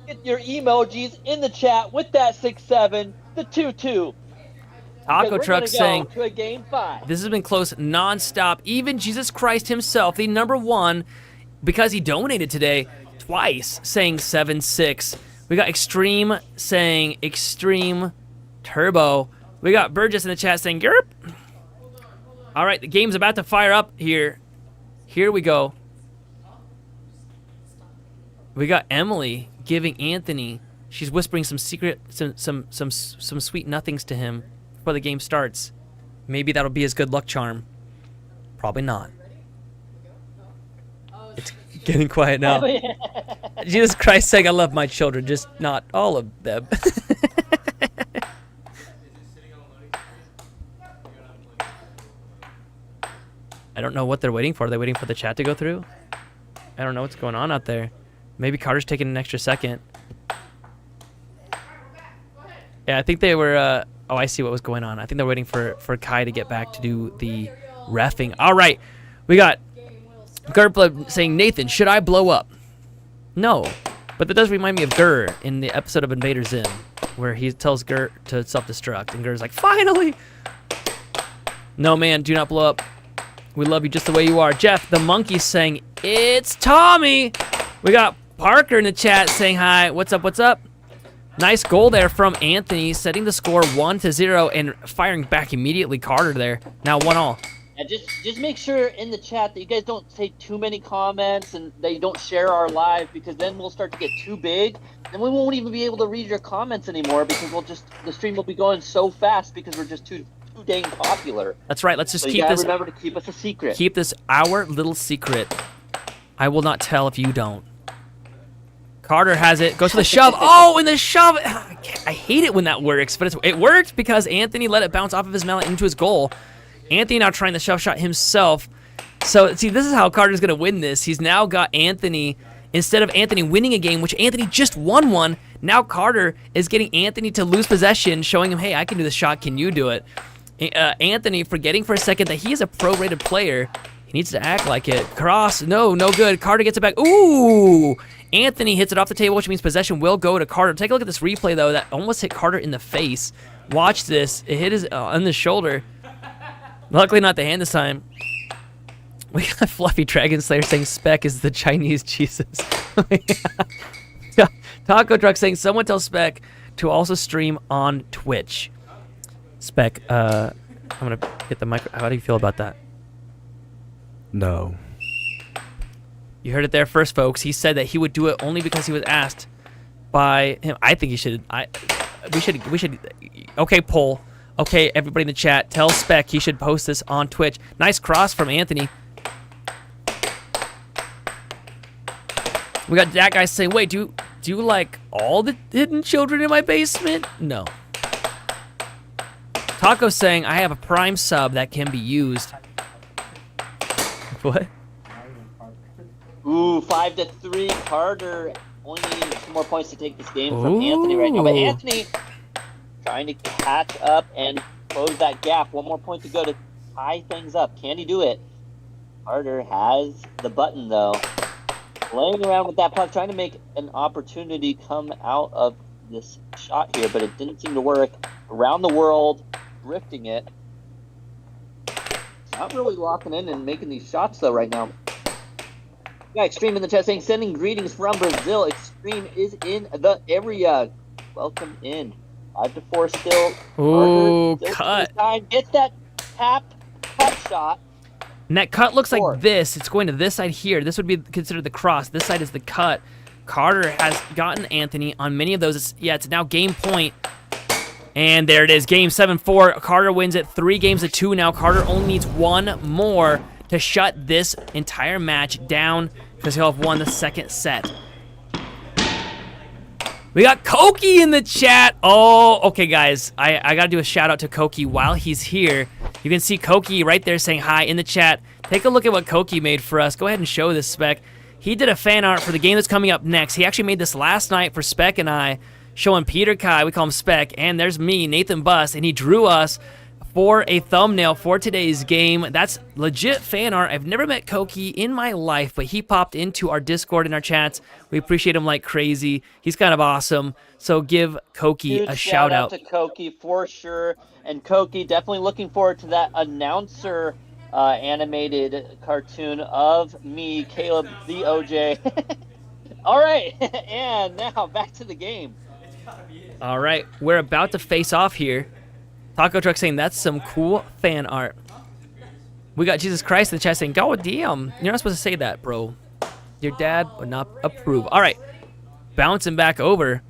Get your emojis in the chat with that 6-7, the 2-2. Taco Truck saying, to a game 5. This has been close non-stop. Even Jesus Christ himself, the number one, because he donated today twice, saying 7-6. We got Extreme saying Extreme Turbo. We got Burgess in the chat saying Yerp. All right, the game's about to fire up here. Here we go. We got Emily giving Anthony. She's whispering some secret, some sweet nothings to him before the game starts. Maybe that'll be his good luck charm. Probably not. It's getting quiet now. Jesus Christ saying I love my children, just not all of them. I don't know what they're waiting for. Are they waiting for the chat to go through? I don't know what's going on out there. Maybe Carter's taking an extra second. Yeah, I think they were... oh, I see what was going on. I think they're waiting for Kai to get back to do the reffing. All right. We got Gerpla saying, Nathan, should I blow up? No. But that does remind me of Gur in the episode of Invader Zim, where he tells Gur to self-destruct, and Gur's like, finally! No, man, do not blow up. We love you just the way you are. Jeff, the monkey, saying, it's Tommy! We got Parker in the chat saying hi. What's up, what's up? Nice goal there from Anthony, setting the score 1-0 and firing back immediately. Carter there. Now 1-1. And just make sure in the chat that you guys don't say too many comments and that you don't share our live, because then we'll start to get too big and we won't even be able to read your comments anymore, because the stream will be going so fast because we're just too dang popular. That's right. Let's just so keep this. Remember to keep us a secret. Keep this our little secret. I will not tell if you don't. Carter has it. Goes for the shove. Oh, and the shove. I hate it when that works, but it worked because Anthony let it bounce off of his mallet into his goal. Anthony now trying the shove shot himself. So, see, this is how Carter's going to win this. He's now got Anthony, instead of Anthony winning a game, which Anthony just won one, now Carter is getting Anthony to lose possession, showing him, hey, I can do the shot. Can you do it? Anthony, forgetting for a second that he is a pro-rated player. He needs to act like it. Cross. No good. Carter gets it back. Ooh! Anthony hits it off the table, which means possession will go to Carter. Take a look at this replay, though. That almost hit Carter in the face. Watch this. It hit his on the shoulder. Luckily not the hand this time. We got Fluffy Dragon Slayer saying Spec is the Chinese Jesus. Taco Truck saying someone tell Spec to also stream on Twitch. Spec, I'm going to get the mic. How do you feel about that? No. You heard it there first, folks. He said that he would do it only because he was asked by him. I think he should. We should. Okay, poll. Okay, everybody in the chat, tell Spec he should post this on Twitch. Nice cross from Anthony. We got that guy saying, wait, do you like all the hidden children in my basement? No. Taco saying, I have a Prime sub that can be used. What? Ooh, 5-3. Carter only needs 2 more points to take this game from Anthony right now. But Anthony trying to catch up and close that gap. 1 more point to go to tie things up. Can he do it? Carter has the button, though. Playing around with that puck, trying to make an opportunity come out of this shot here, but it didn't seem to work. Around the world, drifting it. Not really locking in and making these shots, though, right now. Yeah, Extreme in the chat saying, sending greetings from Brazil. Extreme is in the area. Welcome in. 5-4 still. Ooh, Carter, cut. Time. Gets that cut shot. And that cut looks like this. It's going to this side here. This would be considered the cross. This side is the cut. Carter has gotten Anthony on many of those. It's now game point. And there it is, game 7-4. Carter wins it 3-2 now. Carter only needs 1 more to shut this entire match down because he'll have won the second set. We got Koki in the chat. Oh, okay, guys. I got to do a shout out to Koki while he's here. You can see Koki right there saying hi in the chat. Take a look at what Koki made for us. Go ahead and show this, Spec. He did a fan art for the game that's coming up next. He actually made this last night for Spec and I, showing Peter Kai, we call him Spec, and there's me, Nathan Bust, and he drew us for a thumbnail for today's game. That's legit fan art. I've never met Koki in my life, but he popped into our Discord and our chats. We appreciate him like crazy. He's kind of awesome. So give Koki a shout out. To Koki for sure. And Koki, definitely looking forward to that announcer animated cartoon of me, Caleb the OJ. All right, and now back to the game. All right, we're about to face off here. Taco Truck saying that's some cool fan art. We got Jesus Christ in the chat saying, God damn, you're not supposed to say that, bro. Your dad would not approve. All right, bouncing back over.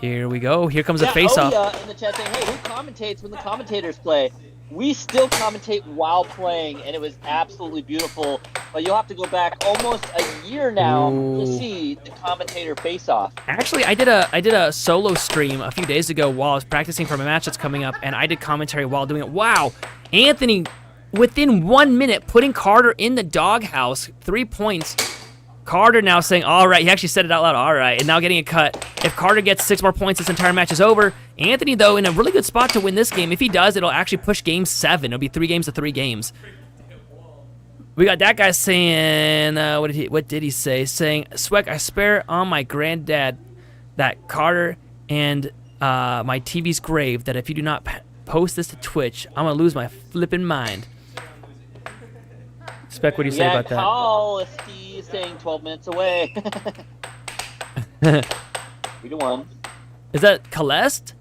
Here we go. Here comes a face-off. In the chat saying, hey, who commentates when the commentators play? We still commentate while playing, and it was absolutely beautiful. But you'll have to go back almost a year now to see the commentator face-off. Actually, I did a solo stream a few days ago while I was practicing for a match that's coming up, and I did commentary while doing it. Wow, Anthony, within 1 minute, putting Carter in the doghouse, 3 points. Carter now saying, all right, he actually said it out loud, all right, and now getting a cut. If Carter gets 6 more points, this entire match is over. Anthony, though, in a really good spot to win this game. If he does, it'll actually push game 7. It'll be 3 games. We got that guy saying, what did he say? Saying, Swek, I swear on my granddad that Carter and my TV's grave that if you do not post this to Twitch, I'm going to lose my flipping mind. Spec, what do you say about that? Call Steve saying 12 minutes away. 3-1. Is that Celeste?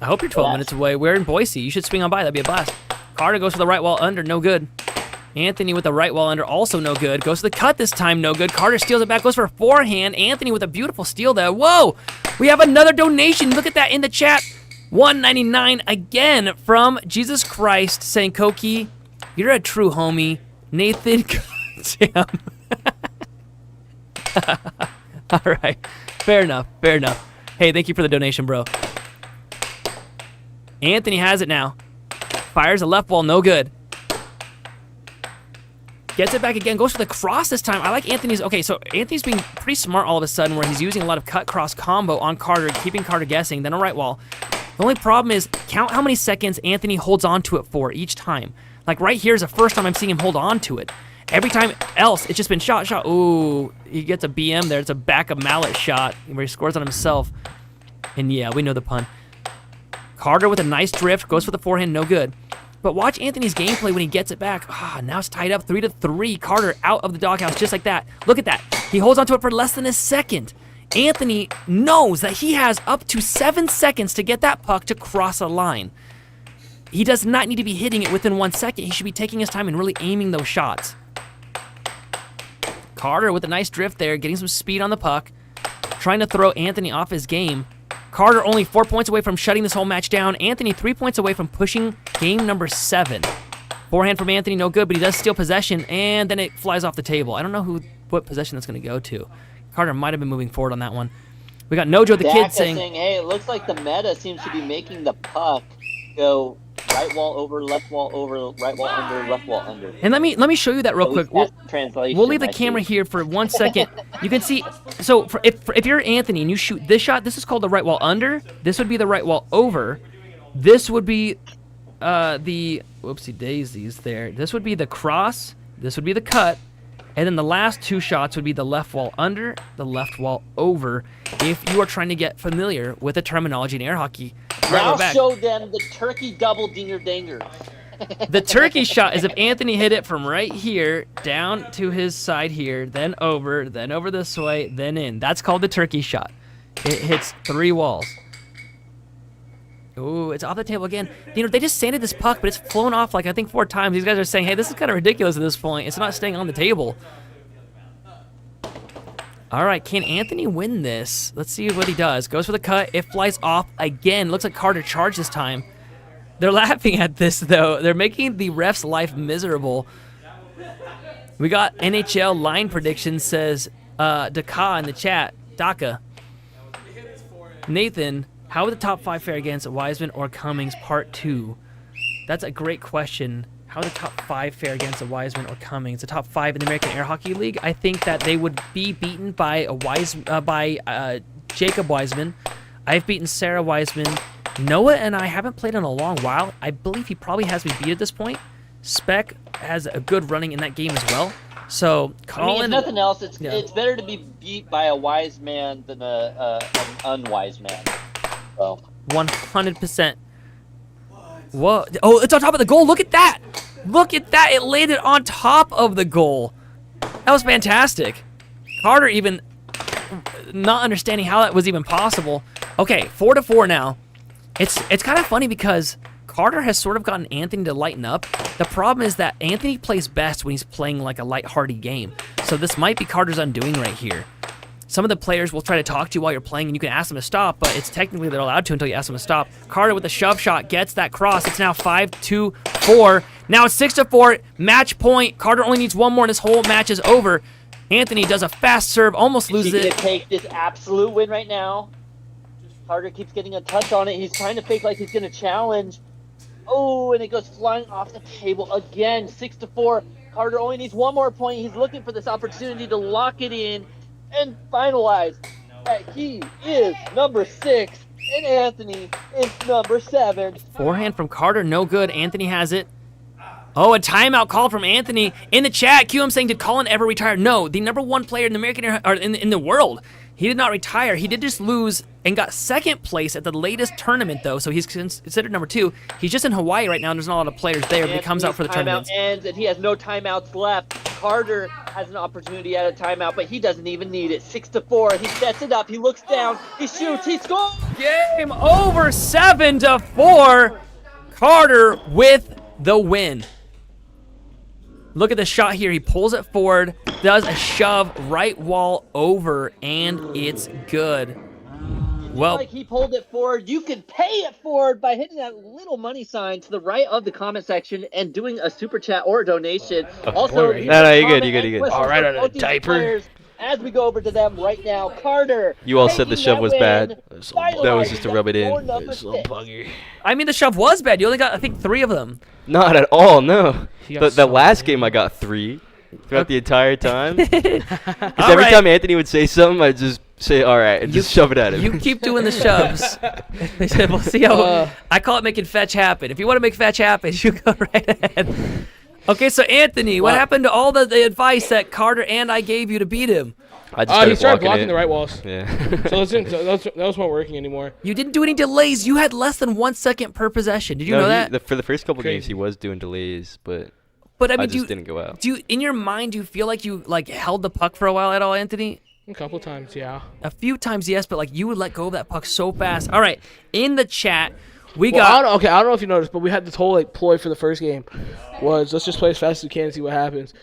I hope you're 12 minutes away. We're in Boise. You should swing on by. That'd be a blast. Carter goes for the right wall under. No good. Anthony with the right wall under. Also no good. Goes to the cut this time. No good. Carter steals it back. Goes for a forehand. Anthony with a beautiful steal there. Whoa! We have another donation. Look at that in the chat. $1.99 again from Jesus Christ saying, Koki, you're a true homie. Nathan, damn. All right. Fair enough. Fair enough. Hey, thank you for the donation, bro. Anthony has it now. Fires a left wall. No good. Gets it back again. Goes for the cross this time. I like Anthony's. Okay, so Anthony's being pretty smart all of a sudden where he's using a lot of cut-cross combo on Carter, keeping Carter guessing, then a right wall. The only problem is count how many seconds Anthony holds on to it for each time. Like right here is the first time I'm seeing him hold on to it. Every time else, it's just been shot. Ooh, he gets a BM there. It's a back of mallet shot where he scores on himself. And yeah, we know the pun. Carter with a nice drift, goes for the forehand, no good. But watch Anthony's gameplay when he gets it back. Now it's tied up 3-3. Carter out of the doghouse just like that. Look at that. He holds onto it for less than a second. Anthony knows that he has up to 7 seconds to get that puck to cross a line. He does not need to be hitting it within 1 second. He should be taking his time and really aiming those shots. Carter with a nice drift there, getting some speed on the puck, trying to throw Anthony off his game. Carter only 4 points away from shutting this whole match down. Anthony 3 points away from pushing game number 7. Forehand from Anthony, no good, but he does steal possession, and then it flies off the table. I don't know what possession that's going to go to. Carter might have been moving forward on that one. We got Nojo the Kid saying, hey, it looks like the meta seems to be making the puck go right wall over, left wall over, right wall under, left wall under. And let me show you that real quick. We'll leave the camera here for 1 second. You can see, so if you're Anthony and you shoot this shot, this is called the right wall under. This would be the right wall over. This would be the, whoopsie daisies there. This would be the cross. This would be the cut. And then the last 2 shots would be the left wall under, the left wall over, if you are trying to get familiar with the terminology in air hockey. Now show them the turkey double dinger dinger. The turkey shot is if Anthony hit it from right here down to his side here, then over this way, then in. That's called the turkey shot. It hits 3 walls. Ooh, it's off the table again. You know, they just sanded this puck, but it's flown off like I think 4 times. These guys are saying, hey, this is kind of ridiculous at this point. It's not staying on the table. All right, can Anthony win this? Let's see what he does. Goes for the cut. It flies off again. Looks like Carter charged this time. They're laughing at this, though. They're making the ref's life miserable. We got NHL line prediction, says Daka in the chat. Daka. Nathan, how would the top 5 fare against Wiseman or Cummings Part 2? That's a great question. How would the top 5 fare against a Wiseman or Cummings? The top 5 in the American Air Hockey League? I think that they would be beaten by Jacob Wiseman. I've beaten Sarah Wiseman. Noah and I haven't played in a long while. I believe he probably has me beat at this point. Spec has a good running in that game as well. So, Colin... I mean, if nothing else, it's better to be beat by a wise man than an unwise man. So. 100%. Whoa. Oh, it's on top of the goal. Look at that. Look at that. It landed on top of the goal. That was fantastic. Carter even not understanding how that was even possible. Okay, 4-4 now. It's kind of funny because Carter has sort of gotten Anthony to lighten up. The problem is that Anthony plays best when he's playing like a lighthearted game. So this might be Carter's undoing right here. Some of the players will try to talk to you while you're playing, and you can ask them to stop, but it's technically they're allowed to until you ask them to stop. Carter with a shove shot gets that cross. It's now 5-4. Now it's 6-4. Match point. Carter only needs 1 more, and this whole match is over. Anthony does a fast serve, almost loses it. He's going to take this absolute win right now. Carter keeps getting a touch on it. He's trying to fake like he's going to challenge. Oh, and it goes flying off the table again. 6-4. Carter only needs 1 more point. He's looking for this opportunity to lock it in and finalize that he is number 6 and Anthony is number 7. Forehand from Carter, no good. Anthony has it. Oh, a timeout call from Anthony. In the chat, QM saying, did Colin ever retire? No, the number 1 player in the American or in the world. He did not retire. He did just lose and got 2nd place at the latest tournament, though, so he's considered number 2. He's just in Hawaii right now, and there's not a lot of players there, but he comes out for the tournament. Ends, and he has no timeouts left. Carter has an opportunity at a timeout, but he doesn't even need it. 6-4. He sets it up. He looks down. He shoots. He scores. Game over. 7-4. Carter with the win. Look at the shot here. He pulls it forward, does a shove, right wall over, and it's good. Well, like he pulled it forward. You can pay it forward by hitting that little money sign to the right of the comment section and doing a super chat or a donation. Also, no, you're good. All right, on a diaper. As we go over to them right now, Carter. You all said the shove was bad. That was just to rub it in. I mean, the shove was bad. You only got, I think, 3 of them. Not at all, no. The last game I got 3 throughout the entire time. Because every time Anthony would say something, I'd just say, all right, and just shove it at him. You keep doing the shoves. They said, we'll see how. I call it making fetch happen. If you want to make fetch happen, you go right ahead. Okay, so Anthony, what happened to all the advice that Carter and I gave you to beat him? I just he started blocking the right walls. Yeah. So those weren't working anymore. You didn't do any delays. You had less than 1 second per possession. Did you know that? For the first couple games, he was doing delays, but I mean, just didn't go out. Do you, in your mind, do you feel like you held the puck for a while at all, Anthony? A couple times, yeah. A few times, yes, but you would let go of that puck so fast. All right, in the chat, I don't know if you noticed, but we had this whole ploy for the first game was let's just play as fast as we can and see what happens.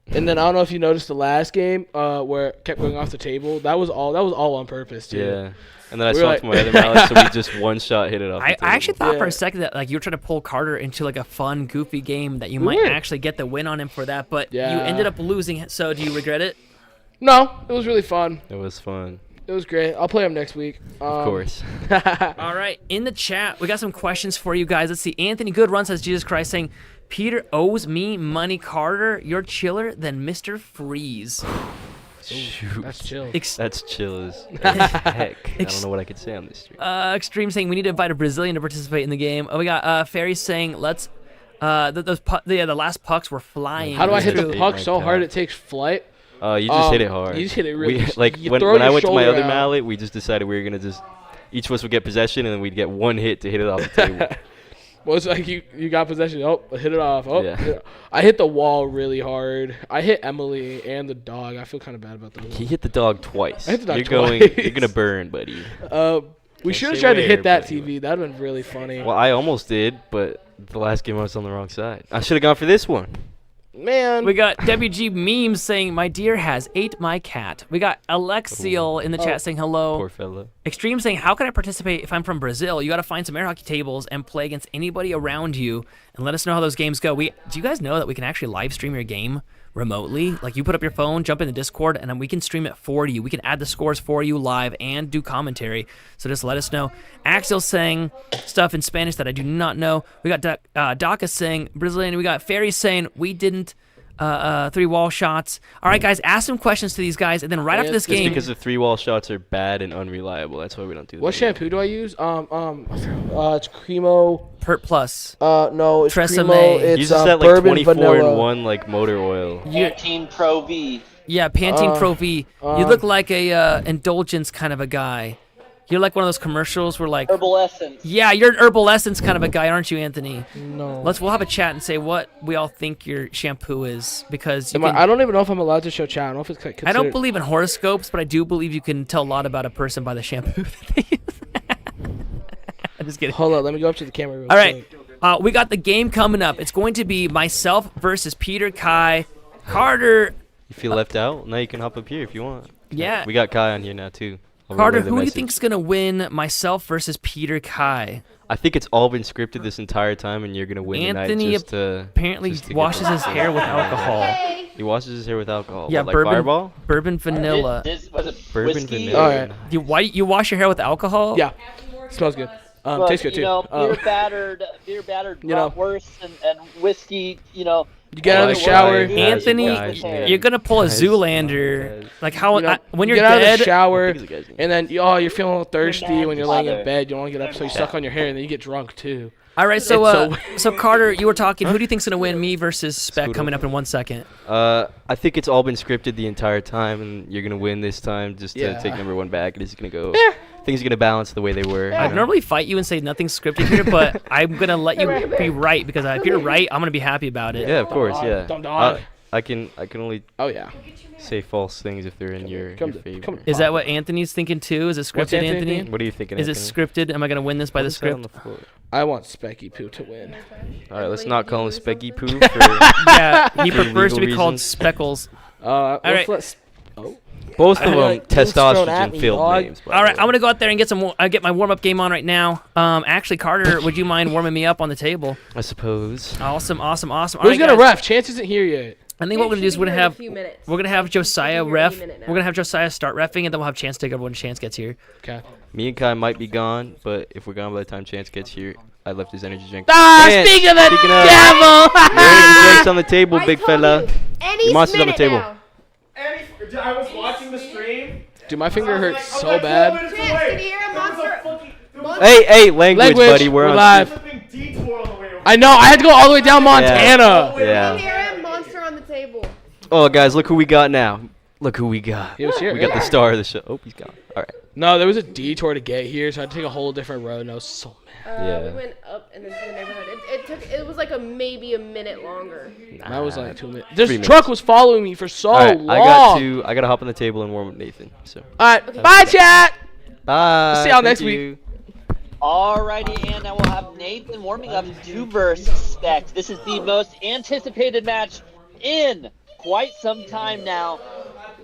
And then I don't know if you noticed the last game where it kept going off the table. That was all on purpose, too. Yeah. And then I swapped my other mallet, so we just one shot hit it off the table. I actually thought for a second that like you were trying to pull Carter into like a fun, goofy game that you might actually get the win on him for that, but you ended up losing. So do you regret it? No, it was really fun. It was fun. It was great. I'll play him next week. Of course. All right, in the chat, we got some questions for you guys. Let's see. Anthony Goodrun says, Jesus Christ, saying, Peter owes me money, Carter. You're chiller than Mr. Freeze. Shoot. That's chill. That's chill as heck. I don't know what I could say on this stream. Extreme saying, we need to invite a Brazilian to participate in the game. Oh, we got Fairy saying, let's... the last pucks were flying. How do I hit the puck so hard it takes flight? You just hit it hard. You just hit it really like when I went to my other mallet, we just decided we were gonna just each of us would get possession and then we'd get one hit to hit it off the table. Well, it's like you got possession. Oh, hit it off. Oh, yeah. I hit the wall really hard. I hit Emily and the dog. I feel kind of bad about that. He hit the dog twice. I hit the dog twice. You're gonna burn, buddy. We should have tried to hit that TV. That'd have been really funny. Well, I almost did, but the last game I was on the wrong side. I should have gone for this one. Man. We got WG Memes saying, my deer has ate my cat. We got Alexiel in the chat saying hello. Poor fella. Extreme saying, how can I participate if I'm from Brazil? You got to find some air hockey tables and play against anybody around you and let us know how those games go. Do you guys know that we can actually live stream your game remotely? Like you put up your phone, jump in the Discord, and then we can stream it for you. We can add the scores for you live and do commentary. So just let us know. Axel saying stuff in Spanish that I do not know. We got Daka saying Brazilian. We got Fairy saying we didn't 3 wall shots. All right, guys, ask some questions to these guys, and then right after this game. Because the 3 wall shots are bad and unreliable. That's why we don't do that. What shampoo do I use? It's Cremo. Pert Plus. No, it's Tresemme. Cremo. It's uses that like bourbon 24-in-1 like motor oil. Pantene Pro V. Yeah, Pantene Pro V. You look like a indulgence kind of a guy. You're like one of those commercials where like Herbal Essence. Yeah, you're an Herbal Essence kind of a guy, aren't you, Anthony? No. We'll have a chat and say what we all think your shampoo is because I don't even know if I'm allowed to show chat. I don't know if it's considered. I don't believe in horoscopes, but I do believe you can tell a lot about a person by the shampoo that they use. I'm just kidding. Hold on, let me go up to the camera real all right. quick. We got the game coming up. It's going to be myself versus Peter Kai. Carter. You feel left out? Now you can hop up here if you want. Yeah. We got Kai on here now too. Carter, who do you think's gonna win, myself versus Peter Kai? I think it's all been scripted this entire time, and you're gonna win Anthony tonight. Apparently washes his hair with alcohol. He washes his hair with alcohol. Yeah, what, like bourbon, Fireball? Bourbon vanilla. Was it Bourbon whiskey? vanilla. All right. You wash your hair with alcohol? Yeah. Smells good. But, Tastes good too. Beer battered bratwurst and whiskey. You get out of the shower. Anthony, you're gonna pull a Zoolander. Like how when you're get out dead. of the shower, and then you're feeling a little thirsty when you're laying in bed. You don't want to get up, so you suck on your hair, and then you get drunk too. All right, so Carter, you were talking. Who do you think's gonna win, me versus Spec, coming up in 1 second? I think it's all been scripted the entire time, and you're gonna win this time just to take number 1 back. It is gonna go. Things are gonna balance the way they were. I'd normally fight you and say nothing's scripted here, but I'm gonna let you be right because if you're right, I'm gonna be happy about it. Yeah, of course, yeah. Don't I can only say false things if they're in your favor. Is that what Anthony's thinking too? Is it scripted, Anthony? What are you thinking? Is it scripted? Am I gonna win this by the script? I want Specky Poo to win. All right, let's not call him Specky Poo. Yeah, he prefers to be called reasons. Speckles. All right. Both of them testosterone-filled names. All right, I'm gonna go out there and get my warm-up game on right now. Actually, Carter, would you mind warming me up on the table? I suppose. Awesome. Who's gonna ref? Chance isn't here yet. I think what we're gonna do is we're gonna have Josiah ref. We're gonna have Josiah start reffing, and then we'll have Chance take over when Chance gets here. Okay. Me and Kai might be gone, but if we're gone by the time Chance gets here, I left his energy drink. Speaking of the devil! Energy drinks on the table, big fella. Your monster's on the table. I was watching the stream. Dude, my finger hurts so bad. Hey, language, buddy. We're on live. I know. I had to go all the way down Montana. Yeah. Monster on the table. Oh, guys, look who we got now. Look who we got. He was here. We got the star of the show. Oh, he's gone. All right. No, there was a detour to get here, so I had to take a whole different road, and I was so mad. Yeah. We went up and then to the neighborhood. It was like maybe a minute longer. That was like 2 minutes. This truck was following me for so long. I gotta hop on the table and warm up Nathan. So. All right. Bye, chat. Bye. See y'all next week. Alrighty, and now we'll have Nathan warming up 2 versus Spec. This is the most anticipated match in quite some time now.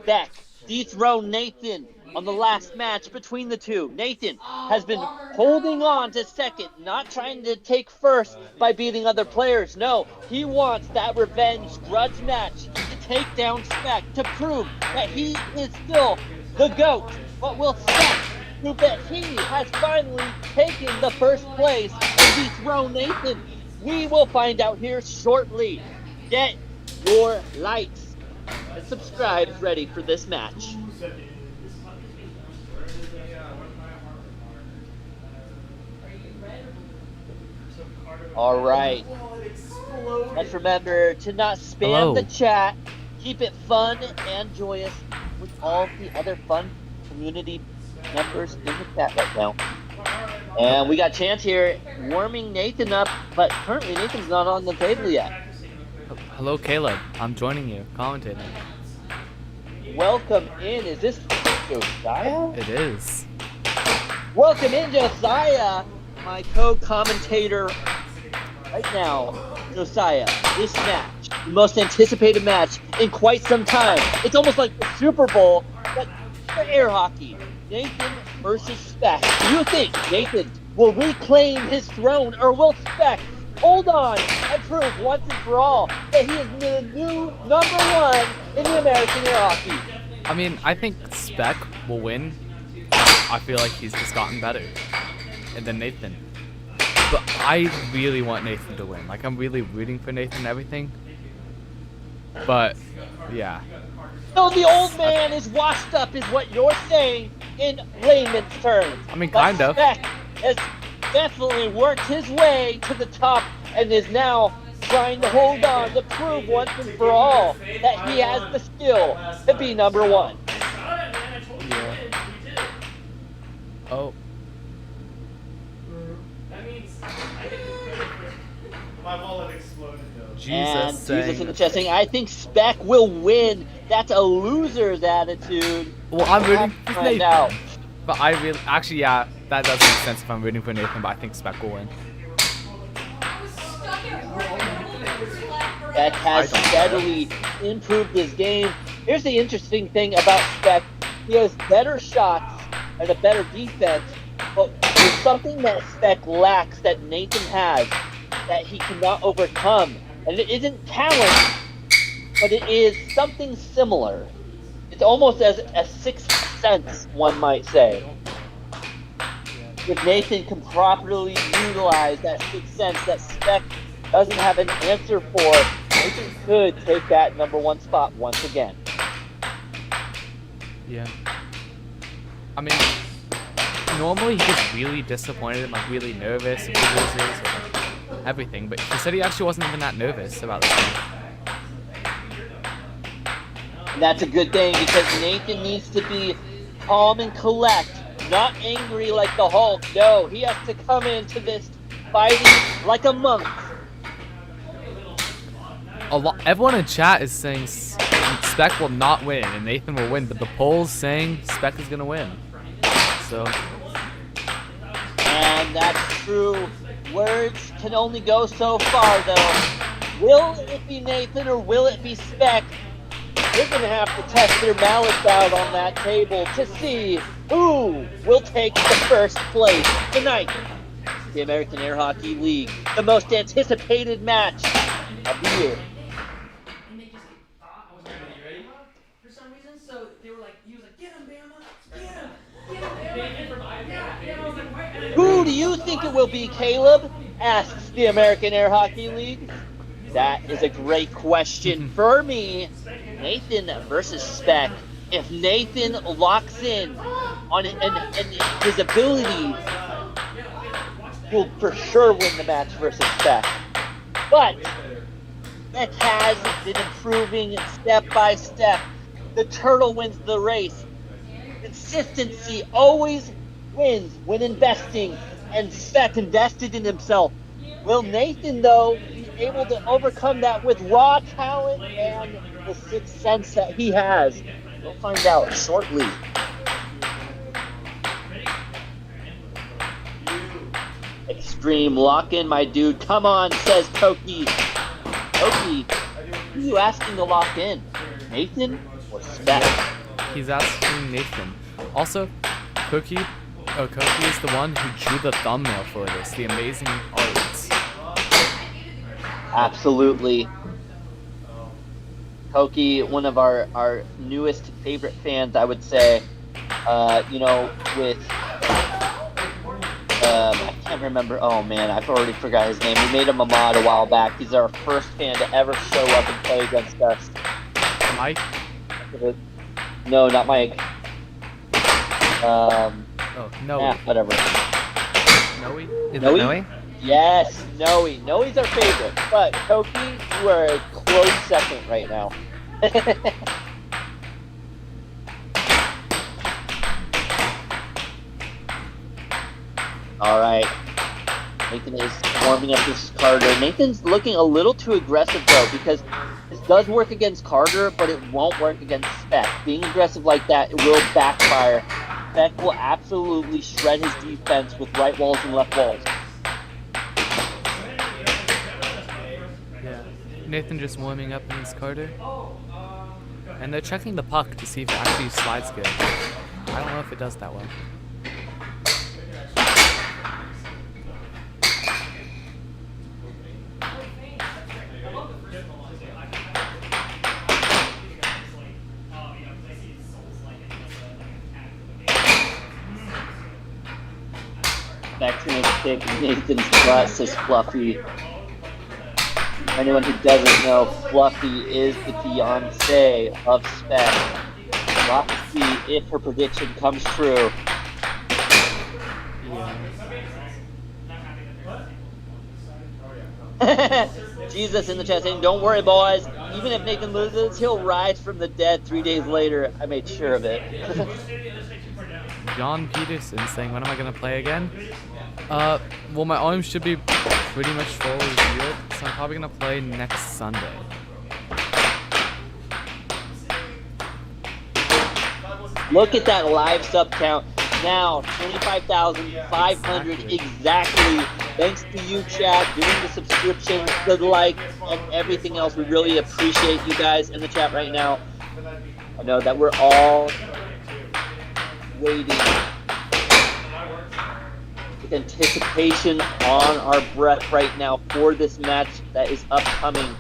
Beck dethroned Nathan on the last match between the two. Nathan has been holding on to second, not trying to take first by beating other players. No, he wants that revenge grudge match to take down Spec, to prove that he is still the GOAT. But will Spec prove that he has finally taken the first place and dethroned Nathan? We will find out here shortly. Get your likes and subscribe ready for this match. All right. Let's remember to not spam the chat. Keep it fun and joyous with all the other fun community members in the chat right now. And we got Chance here warming Nathan up, but currently Nathan's not on the table yet. Hello, Caleb. I'm joining you, commentating. Welcome in. Is this Josiah? It is. Welcome in, Josiah, my co-commentator right now. Josiah, this match, the most anticipated match in quite some time. It's almost like the Super Bowl, but for air hockey. Nathan versus Spec. Do you think Nathan will reclaim his throne, or will Spec hold on and prove once and for all that he is the new #1 in the American air hockey? I mean, I think Spec will win. I feel like he's just gotten better than Nathan. But I really want Nathan to win. Like, I'm really rooting for Nathan and everything. But, yeah. So the old man is washed up, is what you're saying in layman's terms. I mean, kind of. Spec has definitely worked his way to the top and is now trying to hold on to prove once and for all that he has the skill to be #1. Yeah. Oh. My wallet exploded though. Jesus in the chest saying, I think Spec will win. That's a loser's attitude. Well, I'm rooting for Find Nathan. out. But I really, actually, yeah, that does make sense if I'm rooting for Nathan, but I think Spec will win. Spec has steadily improved his game. Here's the interesting thing about Spec. He has better shots and a better defense, but there's something that Spec lacks that Nathan has that he cannot overcome. And it isn't talent, but it is something similar. It's almost as a sixth sense, one might say. If Nathan can properly utilize that sixth sense that Spec doesn't have an answer for, Nathan could take that #1 spot once again. Yeah. I mean, normally he gets really disappointed and like really nervous if he loses or everything, but he said he actually wasn't even that nervous about this game. And that's a good thing because Nathan needs to be calm and collect, not angry like the Hulk. No, he has to come into this fighting like a monk. Everyone in chat is saying Spec will not win and Nathan will win, but the polls saying Spec is gonna win. So. And that's true. Words can only go so far, though. Will it be Nathan or will it be Spec? They're gonna have to test their mallets out on that table to see who will take the first place tonight. The American Air Hockey League, the most anticipated match of the year. Who do you think it will be, Caleb? Asks the American Air Hockey League. That is a great question for me. Nathan versus Spec. If Nathan locks in on it and his ability, he'll for sure win the match versus Spec. But Spec has been improving step by step. The turtle wins the race. Consistency always wins when investing, and Spec invested in himself. Will Nathan, though, be able to overcome that with raw talent and the sixth sense that he has? We'll find out shortly. Extreme lock-in, my dude. Come on, says Toki. Toki, are you asking to lock in? Nathan or Spec? He's asking Nathan. Also, Cookie is the one who drew the thumbnail for this, the amazing arts. Absolutely. Koki, one of our newest favorite fans, I would say. You know, with I can't remember. Oh man, I've already forgot his name. We made him a mod a while back. He's our first fan to ever show up and play against us. Mike? No, not Mike. Oh, Noe. Yeah, whatever. Noe? Is Noe? it Noe? Yes, Noe. Noe's our favorite. But Koki, you are a close second right now. All right. Nathan is warming up his Carter. Nathan's looking a little too aggressive though, because this does work against Carter, but it won't work against Spec. Being aggressive like that, it will backfire. Spec will absolutely shred his defense with right walls and left walls. Yeah. Nathan just warming up against Carter. And they're checking the puck to see if it actually slides good. I don't know if it does that well. Spec's gonna kick Nathan's butt, says Fluffy. For anyone who doesn't know, Fluffy is the fiance of Spec. We'll have to see if her prediction comes true. Jesus in the chat saying, don't worry boys, even if Nathan loses, he'll rise from the dead 3 days later. I made sure of it. John Peterson saying, when am I going to play again? Well, my arms should be pretty much fully healed, so I'm probably going to play next Sunday. Look at that live sub count. Now, 25,500 exactly. Thanks to you, chat, doing the subscription, the like, and everything else. We really appreciate you guys in the chat right now. I know that we're all waiting with anticipation on our breath right now for this match that is upcoming.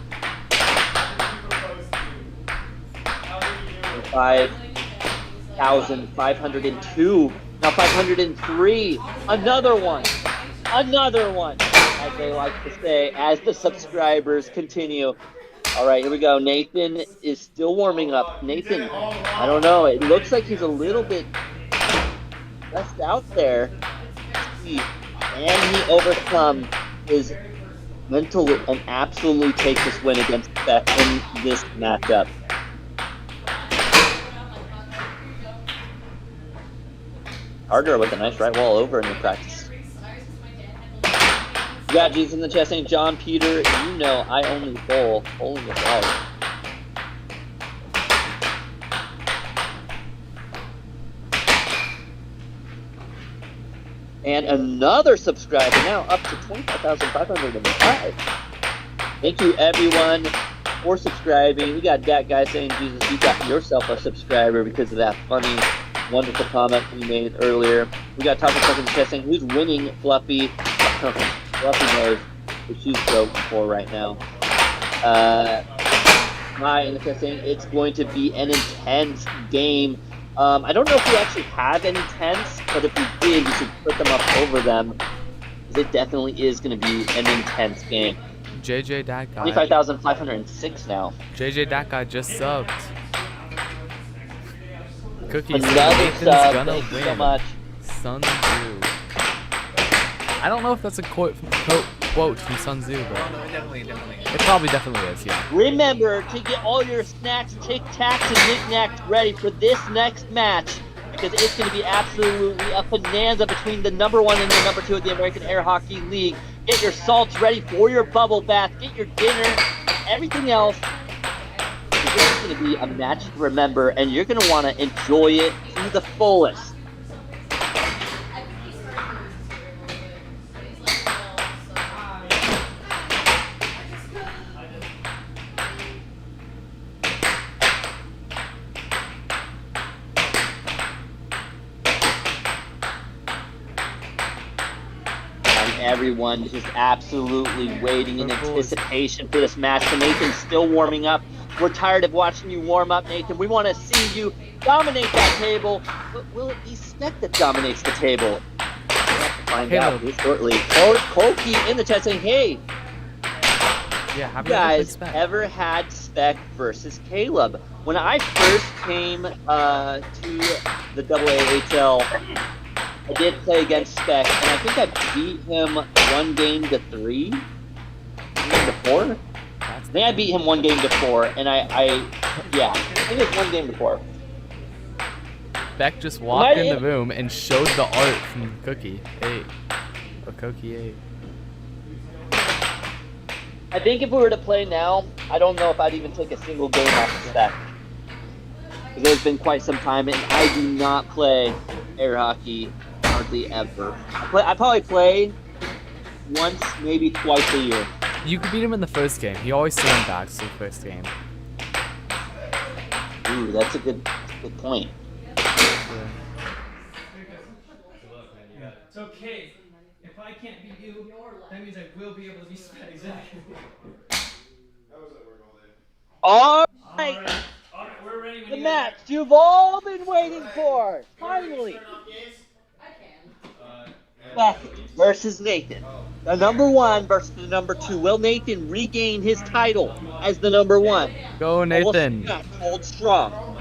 5,502. Now 503. Another one, as they like to say, as the subscribers continue. All right, here we go. Nathan is still warming up. Nathan, I don't know. It looks like he's a little bit left out there. And he overcome his mental and absolutely take this win against Beth in this matchup. Carter with a nice right wall over in the practice. You got Jesus in the chest saying, John Peter, you know I only bowl. Bowling is right. And another subscriber now up to 25,505. Thank you everyone for subscribing. We got that guy saying, Jesus, you got yourself a subscriber because of that funny, wonderful comment we made earlier. We got Taco Truck in the chat saying, who's winning Fluffy? Fluffy knows what she's voting for right now. Hi in the chat saying, it's going to be an intense game. I don't know if we actually have any tents, but if we did, we should put them up over them. It definitely is going to be an intense game. JJ that guy. 25,506 now. JJ that guy just subbed. Cookie Another Nathan's sub. gonna Thank you win. so much. Sun Tzu. I don't know if that's a quote from Sun Tzu, but No, it definitely definitely is, yeah. Remember to get all your snacks, Tic Tacs, and knickknacks ready for this next match, because it's going to be absolutely a bonanza between the number 1 and the number 2 of the American Air Hockey League. Get your salts ready for your bubble bath, get your dinner, everything else. This is going to be a match to remember, and you're going to want to enjoy it to the fullest. everyone just absolutely waiting in anticipation for this match. So Nathan's still warming up. We're tired of watching you warm up, Nathan. We want to see you dominate that table. But will it be Spec that dominates the table? We'll have to find out here shortly. Koki in the chat saying, hey, Yeah, have you guys ever had Spec versus Caleb? When I first came to the AAHL, I did play against Spec, and I think I beat him 1 game to 3? 1 game to 4? I think I beat him 1 game to 4, and yeah, I think it was 1 game to 4. Beck just walked in the room and showed the art from Cookie 8. Or Cookie 8. I think if we were to play now, I don't know if I'd even take a single game off of Spec. Because it's been quite some time, and I do not play air hockey hardly ever. I probably play once, maybe twice a year. You could beat him in the first game. He always sandbags the first game. Ooh, that's a good point. It's okay. If I can't beat you, that means I will be able to beat Spec. Exactly. All right. All right, we're ready. The match you've all been waiting for. Finally. Spec versus Nathan. The number 1 versus the number 2. Will Nathan regain his title as the number 1? Go, Nathan. Hold strong.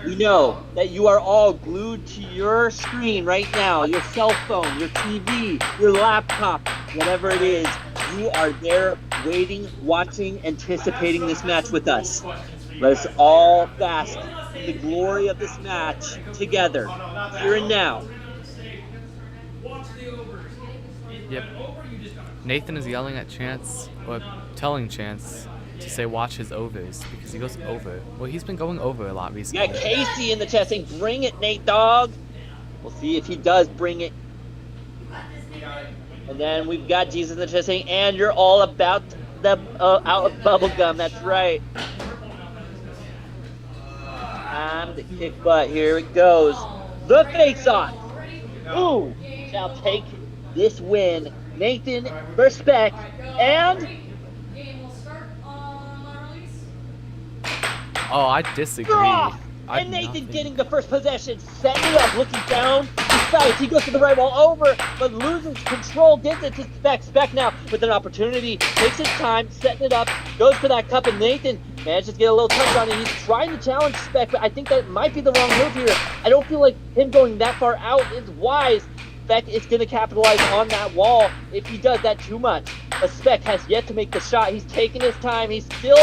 We know that you are all glued to your screen right now, your cell phone, your TV, your laptop, whatever it is. You are there waiting, watching, anticipating this match with us. Let us all bask in the glory of this match together, here and now. Yep. Nathan is yelling at Chance, or telling Chance to say watch his overs, because he goes over. Well, he's been going over a lot recently. Yeah, Casey in the chat saying, bring it, Nate Dogg. We'll see if he does bring it. And then we've got Jesus in the chat saying, and you're all about the out of bubblegum. That's right. Time to kick butt. Here it goes. The face-off. Who shall take this win? Nathan versus Spec, and oh, I disagree. And Nathan getting the first possession, setting it up, looking down, decides he goes to the right wall over, but loses control, gives it to Spec. Spec now with an opportunity, takes his time, setting it up, goes for that cup, and Nathan manages to get a little touch on it. He's trying to challenge Spec, but I think that might be the wrong move here. I don't feel like him going that far out is wise. Spec is going to capitalize on that wall if he does that too much. But Spec has yet to make the shot. He's taking his time. He's still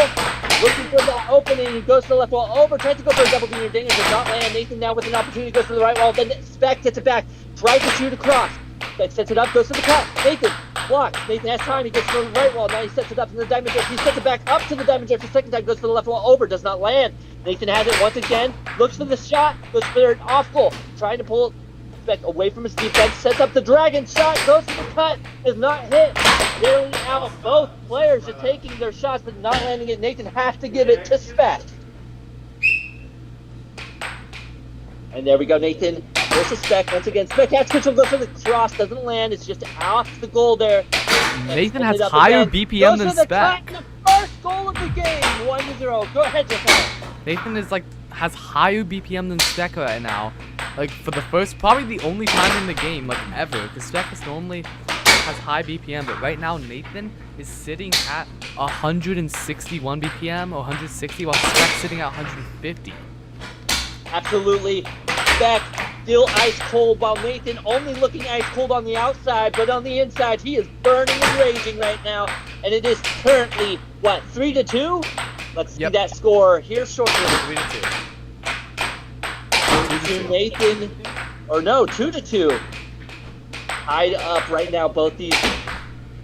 looking for that opening. He goes to the left wall over, tries to go for a double junior ding. It does not land. Nathan now with an opportunity goes to the right wall. Then Spec gets it back, tries to shoot across. Spec sets it up, goes to the cut. Nathan blocks. Nathan has time. He gets to the right wall. Now he sets it up to the diamond drift. He sets it back up to the diamond drift the second time. Goes to the left wall over, does not land. Nathan has it once again. Looks for the shot. Goes for an off goal. Trying to pull Spec away from his defense, sets up the dragon shot, goes to the cut, is not hit, barely out. Both players are taking their shots but not landing it. Nathan has to give it to Spec. And there we go, Nathan versus Spec once again. Spec has control, goes for the cross, doesn't land, it's just off the goal there. Nathan has higher BPM than Spec. The first goal of the game, 1-0. Go ahead, Jeff. Nathan is has higher BPM than Spec right now. Like, for the first, probably the only time in the game, like, ever. Because Spec is normally has high BPM, but right now Nathan is sitting at 161 BPM or 160, while Spec's sitting at 150. Absolutely. Spec still ice cold, while Nathan only looking ice cold on the outside, but on the inside he is burning and raging right now. And it is currently, what, 3-2? Let's see that score here shortly. 3-2. 2-2 Nathan, or no, 2-2. Tied up right now, both these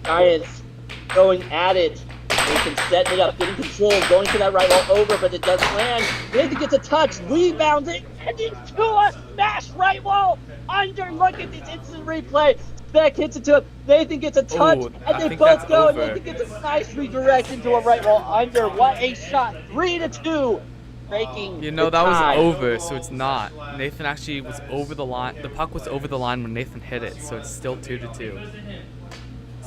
Giants going at it. Nathan setting it up, getting control, going to that right wall over, but it doesn't land. Nathan gets a touch, rebounds it, and into a smash right wall under. Look at this instant replay. Spec hits it to him. Nathan gets a touch, and they both go. And Nathan gets a nice redirect into a right wall under. What a shot! 3-2. Breaking. You know, that was over, so it's not. Nathan actually was over the line. The puck was over the line when Nathan hit it, so it's still 2-2.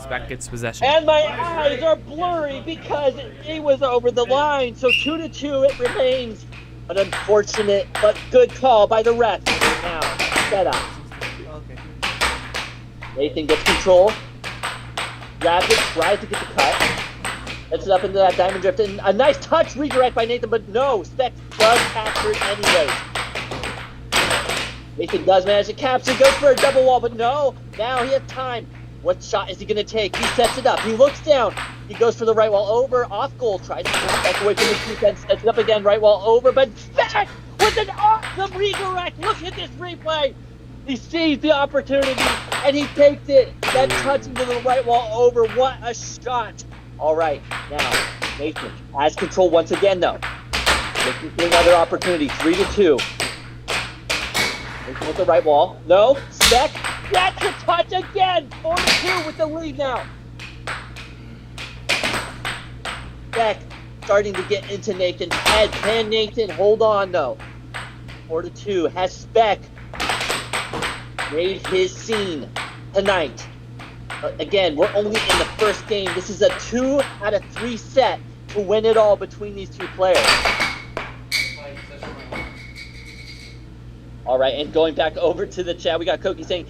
Spec gets possession. And my eyes are blurry because it was over the line. So 2-2 it remains. An unfortunate but good call by the ref. Now, set up. Nathan gets control. Rapid tries to get the cut. Sets it up into that diamond drift. And a nice touch redirect by Nathan, but no. Spec does capture it anyways. Nathan does manage to capture, goes for a double wall, but no. Now he has time. What shot is he going to take? He sets it up. He looks down. He goes for the right wall over. Off goal. Tries to back away from his defense. Sets it up again. Right wall over. But Spec with an awesome redirect. Look at this replay. He sees the opportunity and he takes it. That touch into the right wall over. What a shot. All right. Now, Nathan has control once again, though. Looking for another opportunity. 3-2. Nathan with the right wall. No. Spec. That's a touch again! 4-2 with the lead now. Spec starting to get into Nathan's head. Can Nathan hold on though? 4-2. Has Spec made his scene tonight? Again, we're only in the first game. This is a 2 out of 3 set to win it all between these two players. All right, and going back over to the chat, we got Koki saying,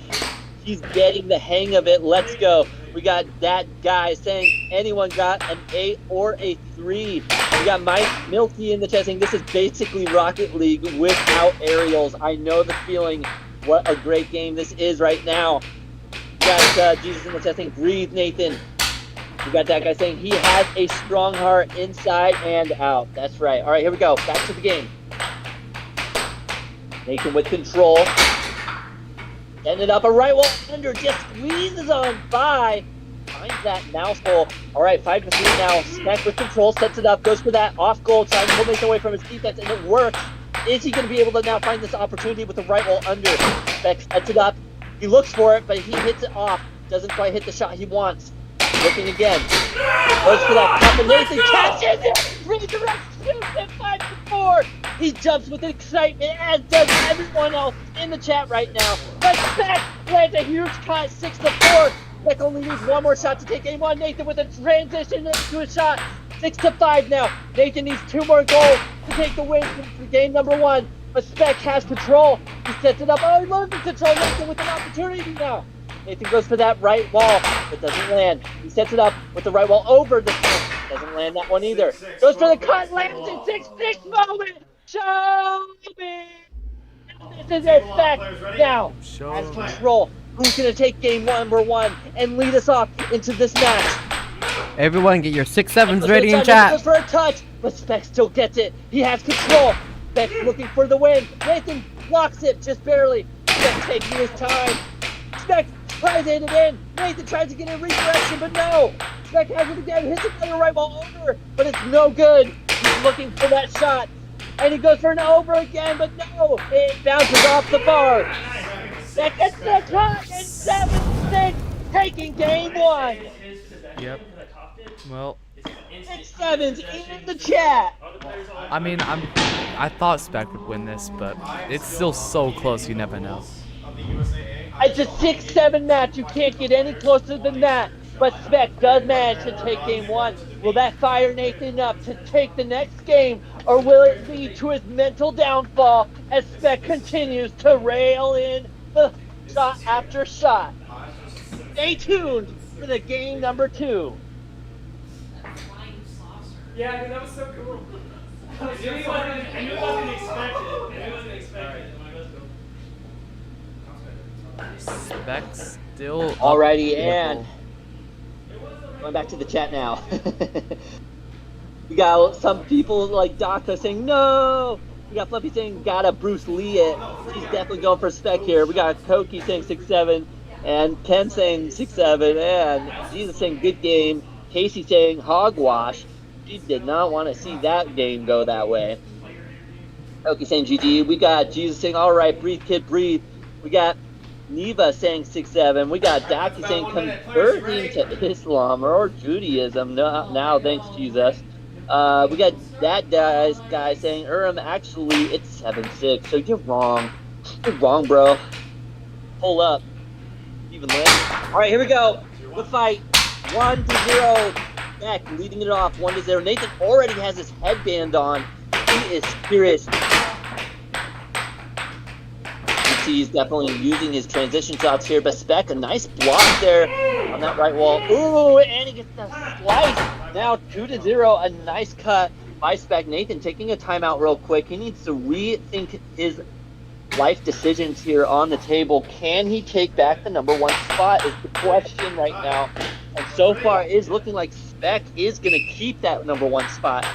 he's getting the hang of it. Let's go. We got that guy saying anyone got an 8 or a 3. We got Mike Milky in the chat saying this is basically Rocket League without aerials. I know the feeling. What a great game this is right now. We got Jesus in the chat saying breathe, Nathan. We got that guy saying he has a strong heart inside and out. That's right. All right, here we go. Back to the game. Nathan with control. Ended up a right wall under, just squeezes on by. Finds that mouthful. All right, 5-3 now. Spec with control, sets it up, goes for that off goal, trying to pull Nathan away from his defense, and it works. Is he going to be able to now find this opportunity with the right wall under? Spec sets it up. He looks for it, but he hits it off. Doesn't quite hit the shot he wants. Looking again. Goes for that cup, and Nathan catches it. Redirect shoots at 5-4. He jumps with excitement, as does everyone else in the chat right now. But Spec lands a huge cut, 6-4. Spec only needs one more shot to take game one. Nathan with a transition into a shot, 6-5 now. Nathan needs 2 more goals to take the win for game number 1. But Spec has control. He sets it up. Oh, he loves the control. Nathan with an opportunity now. Nathan goes for that right wall, but doesn't land. He sets it up with the right wall over the fence. Doesn't land that one either. Goes for the cut, lands it. 6-6 moment. Show me. This is it. Spec now has control. Who's going to take game number 1 and lead us off into this match? Everyone get your 6-7s ready in chat. Goes chat. for a touch, but Spec still gets it. He has control. Spec looking for the win. Nathan blocks it just barely. Spec taking his time. Spec tries to hit it in. Nathan tries to get a redirection, but no. Spec has it again. Hits another right ball over, but it's no good. He's looking for that shot. And he goes for an over again, but no. It bounces off the bar. Spec gets the cut and 7-6, taking game 1. Yep. Well, 6-7s in the chat. I mean, I thought Spec would win this, but it's still so close. You never know. It's a 6-7 match. You can't get any closer than that. But Spec does manage to take game 1. Will that fire Nathan up to take the next game, or will it lead to his mental downfall as Spec continues to rail in the shot after shot? Stay tuned for the game number 2. Yeah, that was so cool. I knew it wasn't expected. Spec still. Alrighty, and going back to the chat now. We got some people like Doctor saying no. We got Fluffy saying gotta Bruce Lee it. He's definitely going for Spec here. We got Koki saying 6-7, and Ken saying 6-7, and Jesus saying good game. Casey saying hogwash. She did not want to see that game go that way. Koki saying GG. We got Jesus saying all right, breathe kid, breathe. We got Neva saying 6-7. We got Daki saying converting to Islam or Judaism now, thanks Jesus. We got that guy saying actually it's 7-6. So you're wrong. You're wrong, bro. Pull up. Even lit. All right, here we go. The fight 1-0. Spec leading it off 1-0. Nathan already has his headband on. He is serious. He's definitely using his transition shots here, but Spec, a nice block there on that right wall. Ooh, and he gets the slice. Now 2-0, a nice cut by Spec. Nathan taking a timeout real quick. He needs to rethink his life decisions here on the table. Can he take back the #1 spot is the question right now. And so far, it is looking like Spec is going to keep that #1 spot.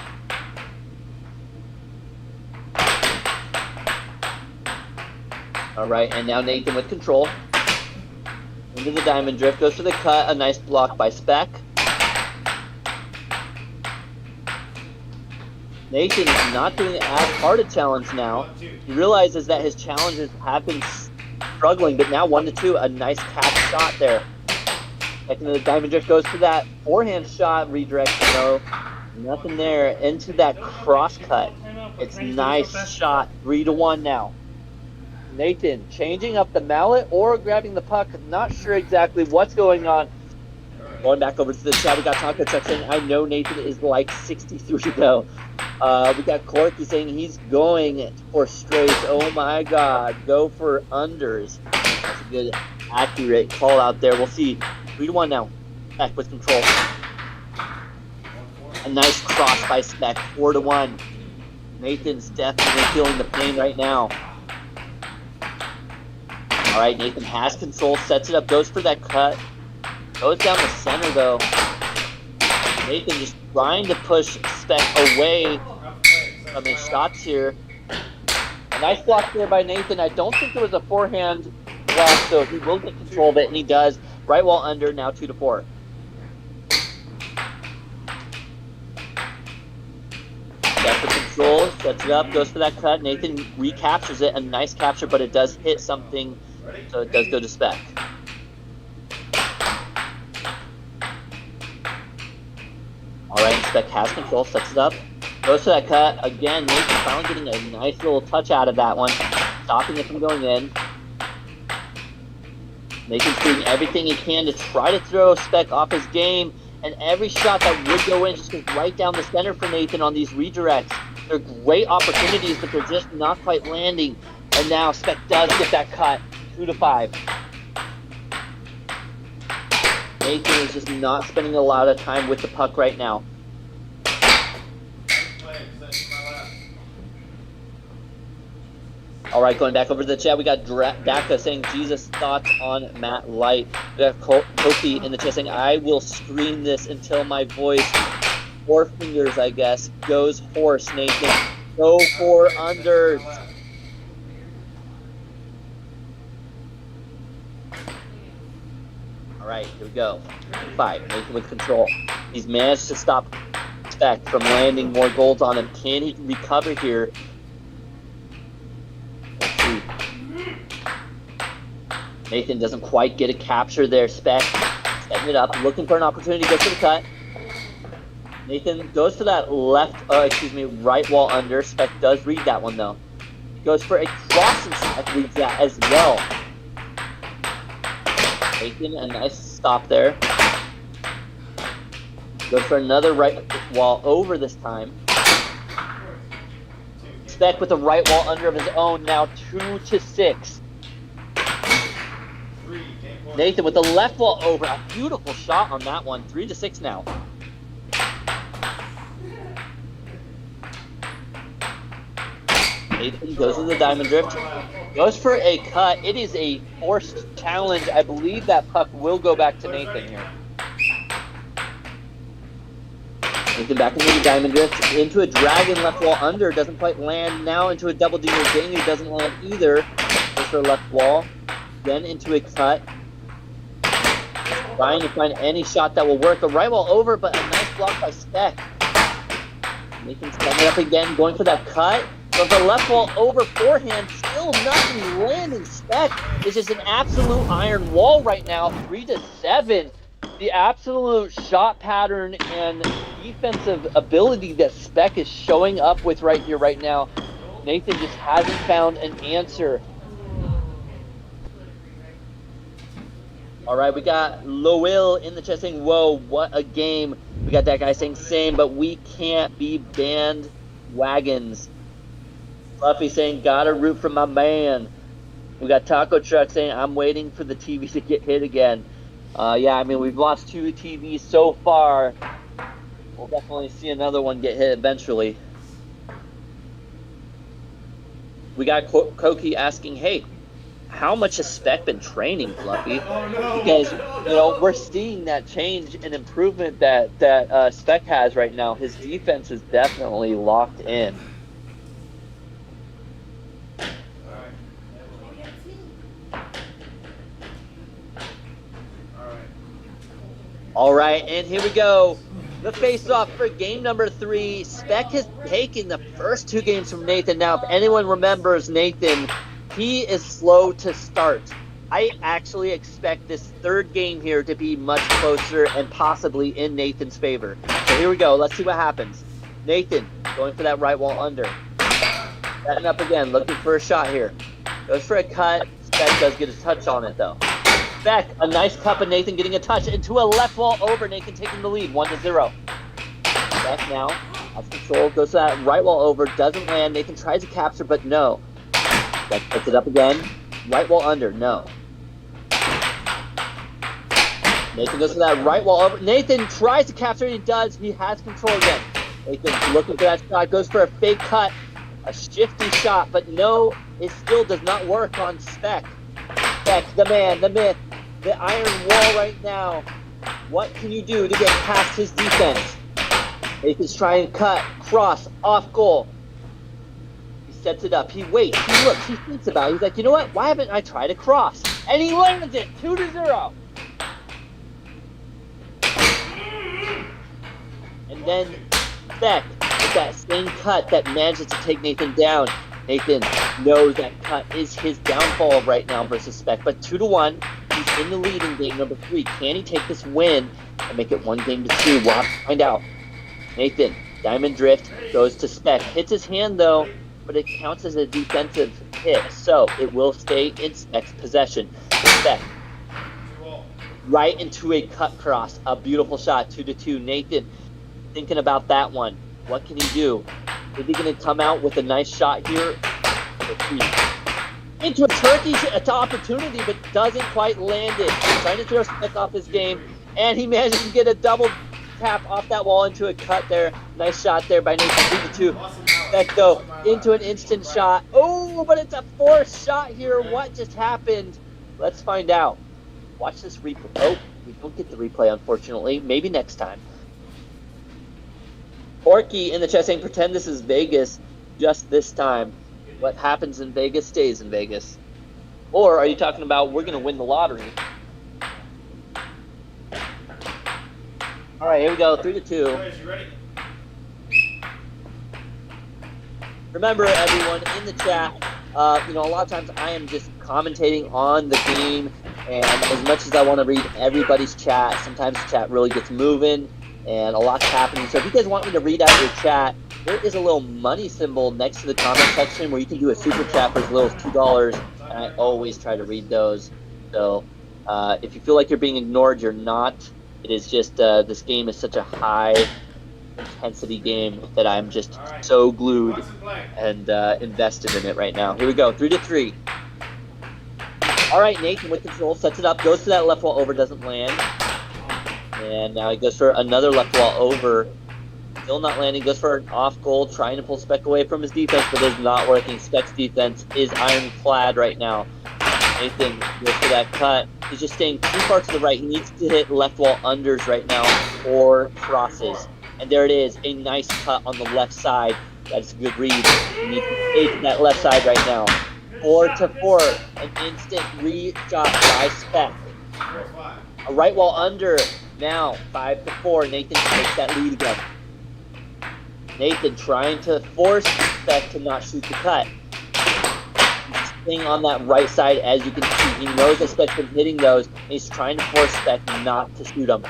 All right, and now Nathan with control. Into the diamond drift, goes for the cut. A nice block by Spec. Nathan is not doing as hard a challenge now. He realizes that his challenges have been struggling, but now 1-2, a nice catch shot there. Second, the diamond drift goes for that forehand shot, redirection though. Nothing there, into that cross cut. It's nice shot, 3-1 now. Nathan changing up the mallet or grabbing the puck. Not sure exactly what's going on. Going back over to the chat, we got Taco Chuck saying, I know Nathan is like 63 though. We got Corky saying he's going for straights. Oh my god, go for unders. That's a good, accurate call out there. We'll see. 3-1 now. Spec with control. A nice cross by Spec. 4-1. Nathan's definitely feeling the pain right now. All right, Nathan has control, sets it up, goes for that cut. Goes down the center, though. Nathan just trying to push Spec away from his shots here. A nice block there by Nathan. I don't think there was a forehand block, so he will get control of it, and he does. Right wall under, now 2-4. Spec with control, sets it up, goes for that cut. Nathan recaptures it. A nice capture, but it does hit something. So it does go to Spec. Alright, Spec has control, sets it up. Goes for that cut. Again, Nathan finally getting a nice little touch out of that one. Stopping it from going in. Nathan's doing everything he can to try to throw Spec off his game. And every shot that would go in just goes right down the center for Nathan on these redirects. They're great opportunities, but they're just not quite landing. And now Spec does get that cut. 2-5. Nathan is just not spending a lot of time with the puck right now. All right, going back over to the chat, we got Daka saying, Jesus, thoughts on Matt Light. We got Kofi in the chat saying, I will scream this until my voice, 4 fingers, I guess, goes hoarse, Nathan. Go for unders. All right, here we go. 5, Nathan with control. He's managed to stop Spec from landing more goals on him. Can he recover here? Let's see. Nathan doesn't quite get a capture there. Spec setting it up, looking for an opportunity to go for the cut. Nathan goes for that right wall under. Spec does read that one though. He goes for a cross and Spec reads that as well. Nathan, a nice stop there. Goes for another right wall over this time. Spec with the right wall under of his own, now 2-6. Nathan with the left wall over, a beautiful shot on that one, 3-6 now. Nathan goes to the diamond drift, goes for a cut. It is a forced challenge. I believe that puck will go back to Nathan here. Nathan back into the diamond drift, into a dragon left wall under, doesn't quite land. Now into a double dinger dinger, doesn't land either. Goes for left wall, then into a cut. Trying to find any shot that will work. A right wall over, but a nice block by Spec. Nathan's coming up again, going for that cut. But the left wall over forehand, still nothing landing. Spec is just an absolute iron wall right now, 3-7. The absolute shot pattern and defensive ability that Spec is showing up with right here, right now. Nathan just hasn't found an answer. All right, we got Lowell in the chat saying, whoa, what a game. We got that guy saying same, but we can't be bandwagons. Fluffy saying, gotta root for my man. We got Taco Truck saying, I'm waiting for the TV to get hit again. Yeah, I mean, we've lost 2 TVs so far. We'll definitely see another one get hit eventually. We got Koki asking, hey, how much has Spec been training, Fluffy? Because, you know, we're seeing that change and improvement that Spec has right now. His defense is definitely locked in. All right, and here we go. The face-off for game number 3. Spec has taken the first 2 games from Nathan. Now, if anyone remembers Nathan, he is slow to start. I actually expect this 3rd game here to be much closer and possibly in Nathan's favor. So here we go. Let's see what happens. Nathan going for that right wall under. Setting up again, looking for a shot here. Goes for a cut. Spec does get a touch on it, though. Spec, a nice cup of Nathan getting a touch into a left wall over. Nathan taking the lead, 1-0. Spec now has control, goes to that right wall over, doesn't land. Nathan tries to capture, but no. Spec puts it up again. Right wall under, no. Nathan goes for that right wall over. Nathan tries to capture, he does. He has control again. Nathan looking for that shot, goes for a fake cut. A shifty shot, but no, it still does not work on Spec. Spec, the man, the myth, the iron wall right now. What can you do to get past his defense? Nathan's trying to cut, cross, off goal. He sets it up, he waits, he looks, he thinks about it. He's like, you know what, why haven't I tried a cross? And he lands it, 2-0. And then Spec with that same cut that manages to take Nathan down. Nathan knows that cut is his downfall right now versus Spec, but 2-1, he's in the lead in game number 3. Can he take this win and make it 1-2? We'll have to find out. Nathan, diamond drift, goes to Spec. Hits his hand though, but it counts as a defensive hit, so it will stay in Spec's possession. Spec, right into a cut cross, a beautiful shot, 2-2. Nathan thinking about that one. What can he do? Is he going to come out with a nice shot here? Into a turkey opportunity, but doesn't quite land it. He's trying to throw Spec off his game, and he manages to get a double tap off that wall into a cut there. Nice shot there by Nathan, 2-2. Spec though, into an instant shot. Oh, but it's a forced shot here. What just happened? Let's find out. Watch this replay. Oh, we don't get the replay, unfortunately. Maybe next time. Orky in the chat saying, pretend this is Vegas just this time. What happens in Vegas stays in Vegas. Or are you talking about we're going to win the lottery? All right, here we go, 3-2. Remember, everyone in the chat, you know, a lot of times I am just commentating on the game, and as much as I want to read everybody's chat, sometimes the chat really gets moving. And a lot's happening. So if you guys want me to read out your chat, there is a little money symbol next to the comment section where you can do a super chat for as little as $2. And I always try to read those. So if you feel like you're being ignored, you're not. It is just this game is such a high intensity game that I'm just so glued and invested in it right now. Here we go, 3-3. All right, Nathan with control, sets it up, goes to that left wall over, doesn't land. And now he goes for another left wall over. Still not landing. Goes for an off goal, trying to pull Spec away from his defense, but it is not working. Spec's defense is ironclad right now. Nathan goes for that cut. He's just staying too far to the right. He needs to hit left wall unders right now or crosses. And there it is, a nice cut on the left side. That's a good read. He needs to take that left side right now. 4-4. An instant re-shot by Spec. A right wall under. Now, 5-4, Nathan takes that lead again. Nathan trying to force Spec to not shoot the cut. He's staying on that right side, as you can see. He knows that Spec's been hitting those, and he's trying to force Spec not to shoot them.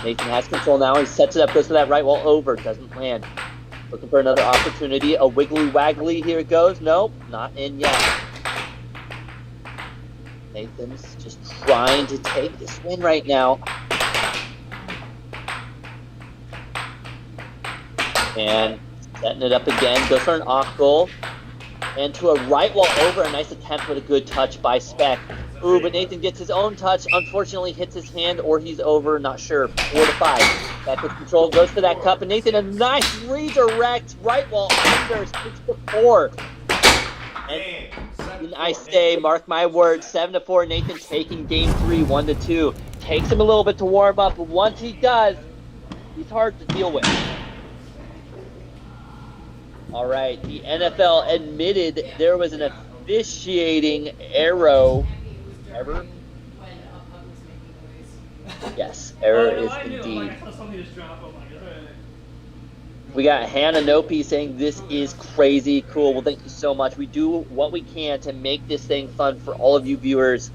Nathan has control now. He sets it up, goes for that right wall over, doesn't land. Looking for another opportunity. A wiggly waggly, here it goes. Nope, not in yet. Nathan's just trying to take this win right now. And setting it up again, goes for an off goal. And to a right wall over, a nice attempt with a good touch by Spec. Ooh, but Nathan gets his own touch, unfortunately hits his hand, or he's over, not sure. 4-5. Back with control, goes for that cup, and Nathan, a nice redirect, right wall under, 6-4. And I say, mark my words, 7-4, Nathan taking game 3, 1-2. Takes him a little bit to warm up, but once he does, he's hard to deal with. All right, the NFL admitted there was an officiating error. Error? Yes, error is indeed. We got Hannah Nopi saying this is crazy cool. Well, thank you so much. We do what we can to make this thing fun for all of you viewers.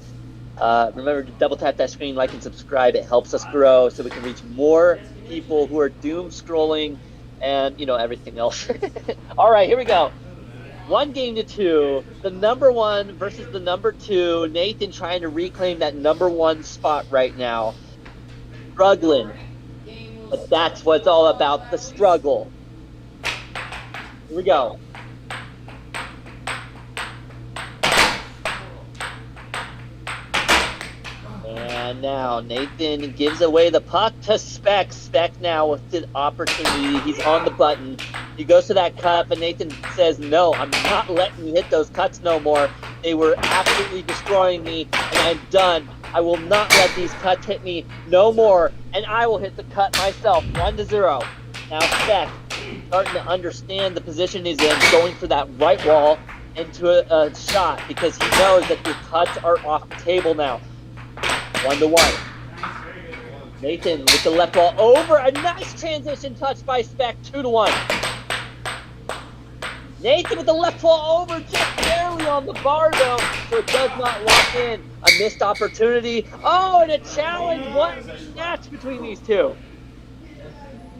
Remember to double tap that screen, like and subscribe. It helps us grow so we can reach more people who are doom scrolling and, you know, everything else. All right, here we go. 1-2. The number 1 versus the number 2. Nathan trying to reclaim that number 1 spot right now. Struggling. But that's what it's all about, the struggle. Here we go. And now Nathan gives away the puck to Spec. Spec now with the opportunity. He's on the button. He goes to that cut, but Nathan says, no, I'm not letting you hit those cuts no more. They were absolutely destroying me, and I'm done. I will not let these cuts hit me no more, and I will hit the cut myself. 1-0. Now Spec starting to understand the position he's in, going for that right wall into a shot because he knows that the cuts are off the table now. 1-1. Nathan with the left wall over. A nice transition touch by Spec. 2-1. Nathan with the left wall over, just barely on the bar though, so it does not lock in. A missed opportunity. Oh, and a challenge. What a match between these two.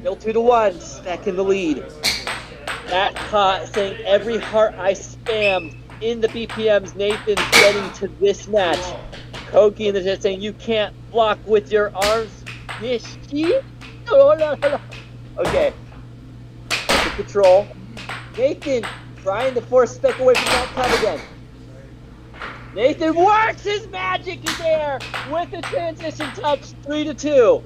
Still 2-1. Spec in the lead. That caught saying every heart I spammed in the BPMs. Nathan's getting to this match. Koki in the chat saying you can't block with your arms. Okay. Under control. Nathan trying to force Spec away from that cut again. Nathan works his magic in there with a transition touch. 3-2.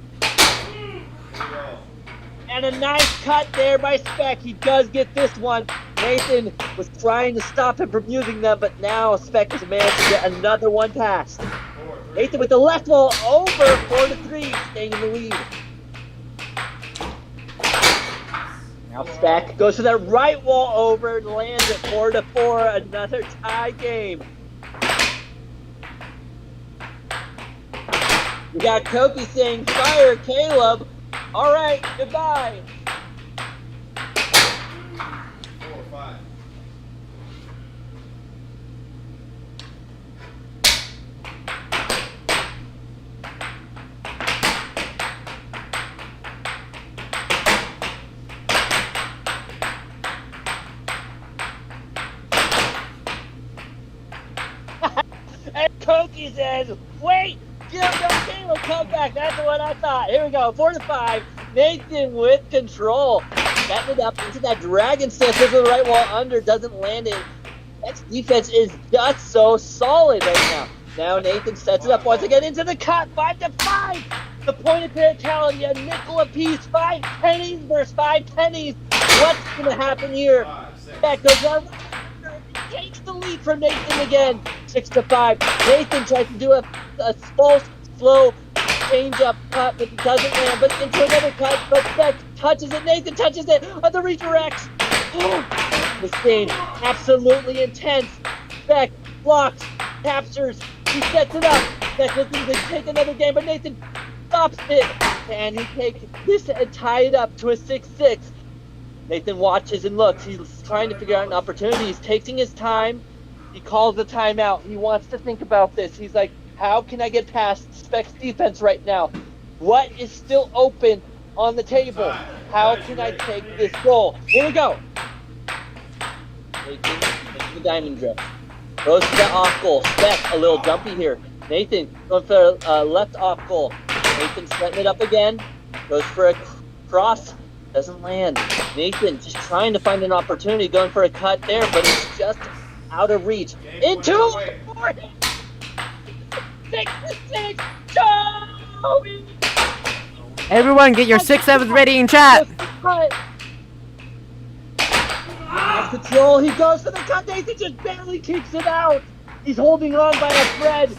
And a nice cut there by Spec. He does get this one. Nathan was trying to stop him from using them, but now Spec has managed to get another one past. Nathan with the left wall over. 4-3, staying in the lead. Now Spec goes to that right wall over and lands at 4-4. Another tie game. We got Koki saying, fire Caleb. All right, goodbye. 4-5. And Koki says, wait, give no Caleb come back. That's what I thought. Here we go, 4-5. Nathan with control. Setting it up into that dragon stance. Goes to the right wall under, doesn't land it. Next defense is just so solid right now. Now Nathan sets it up once again into the cut. 5-5. The pointed fatality, a nickel apiece. 5 pennies versus 5 pennies. What's going to happen here? That goes on. Takes the lead from Nathan again. 6-5. Nathan tries to do a false, slow change-up cut, but it doesn't land. But into another cut, but Spec touches it. Nathan touches it on the redirects. Oh, this game absolutely intense. Spec blocks, captures, he sets it up. Spec looking to take another game, but Nathan stops it. And he takes this and tie it up to a 6-6. Nathan watches and looks. He's trying to figure out an opportunity. He's taking his time. He calls the timeout. He wants to think about this. He's like, how can I get past Spec's defense right now? What is still open on the table? How can I take this goal? Here we go. Nathan, the diamond drift. Goes to the off goal. Spec, a little jumpy here. Nathan going for a left off goal. Nathan setting it up again. Goes for a cross. Doesn't land. Nathan just trying to find an opportunity. Going for a cut there, but it's just out of reach. Into it! 6-6. Joey! Everyone, get your 6-7s ready in chat. Off control, he goes for the cut. Nathan just barely keeps it out. He's holding on by a thread.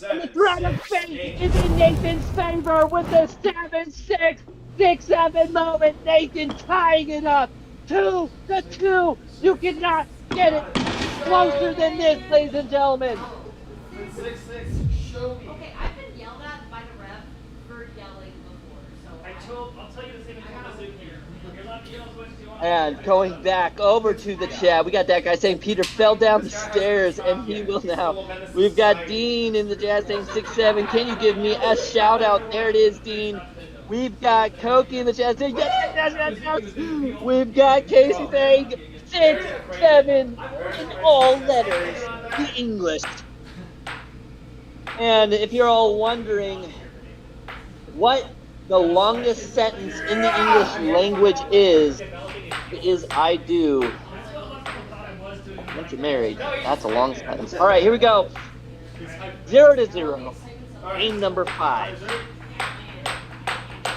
And the thread of fate is in Nathan's favor with the 7-6, 6-7 moment. Nathan tying it up. 2-2. You cannot get it closer than this, ladies and gentlemen. 6-6. Show me. Okay, I've been yelled at by the ref for yelling before, so I'll tell you the same thing as in here. You're allowed to yell as much as you want. And going back over to the chat, we got that guy saying Peter fell down the stairs and he will now. We've got Dean in the chat saying 6-7. Can you give me a shout out? There it is, Dean. We've got Koki in the chat saying yes. We've got Casey saying 6-7 in all letters, the English. And if you're all wondering what the longest sentence in the English language is I do. Once you're married, that's a long sentence. All right, here we go. 0-0. Game number 5.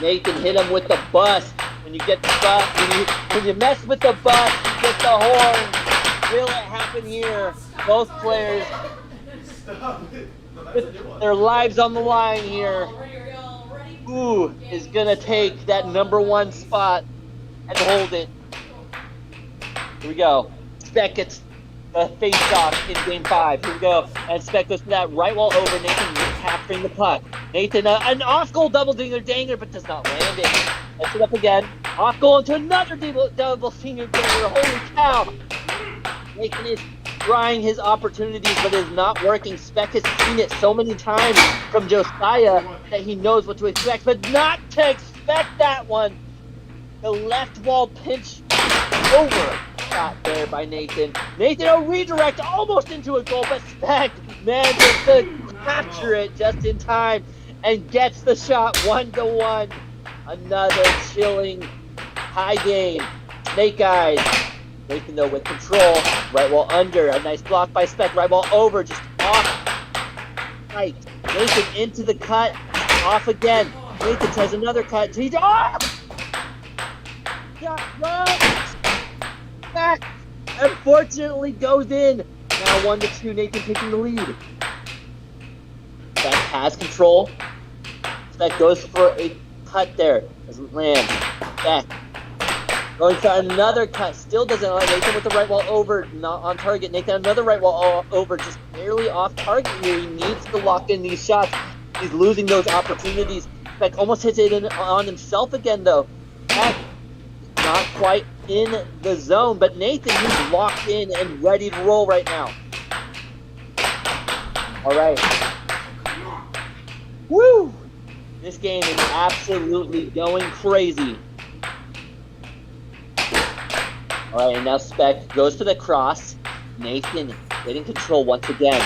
Nathan hit him with the bus. When you get the bus, when you mess with the bus, you get the horn. Will it happen here? Both players with their lives on the line here. Who is gonna take that number 1 spot and hold it? Here we go. Spec gets the face-off in game 5. Here we go. And Spec goes to that right wall over. Nathan capturing the puck. Nathan, an off-goal double-dinger, but does not land it. Let's it up again. Off-goal into another double-dinger. Holy cow. Nathan is trying his opportunities, but it is not working. Spec has seen it so many times from Josiah that he knows what to expect, but not to expect that one. The left wall pinch over shot there by Nathan. Nathan, a redirect almost into a goal, but Spec manages to capture it just in time and gets the shot 1-1. Another chilling high game. Snake Eyes. Nathan though with control, right wall under, a nice block by Spec, right wall over, just off, right. Nathan into the cut, off again. Nathan tries another cut, he's off! Shot right! Spec, unfortunately goes in. Now 1-2, Nathan taking the lead. Spec has control. Spec goes for a cut there, doesn't land. Spec. Going for another cut, still doesn't land. Nathan with the right wall over, not on target. Nathan another right wall over, just barely off target here. He needs to lock in these shots. He's losing those opportunities. Spec almost hits it on himself again though. Spec not quite in the zone, but Nathan, he's locked in and ready to roll right now. All right. Woo! This game is absolutely going crazy. All right, and now Spec goes to the cross. Nathan getting control once again.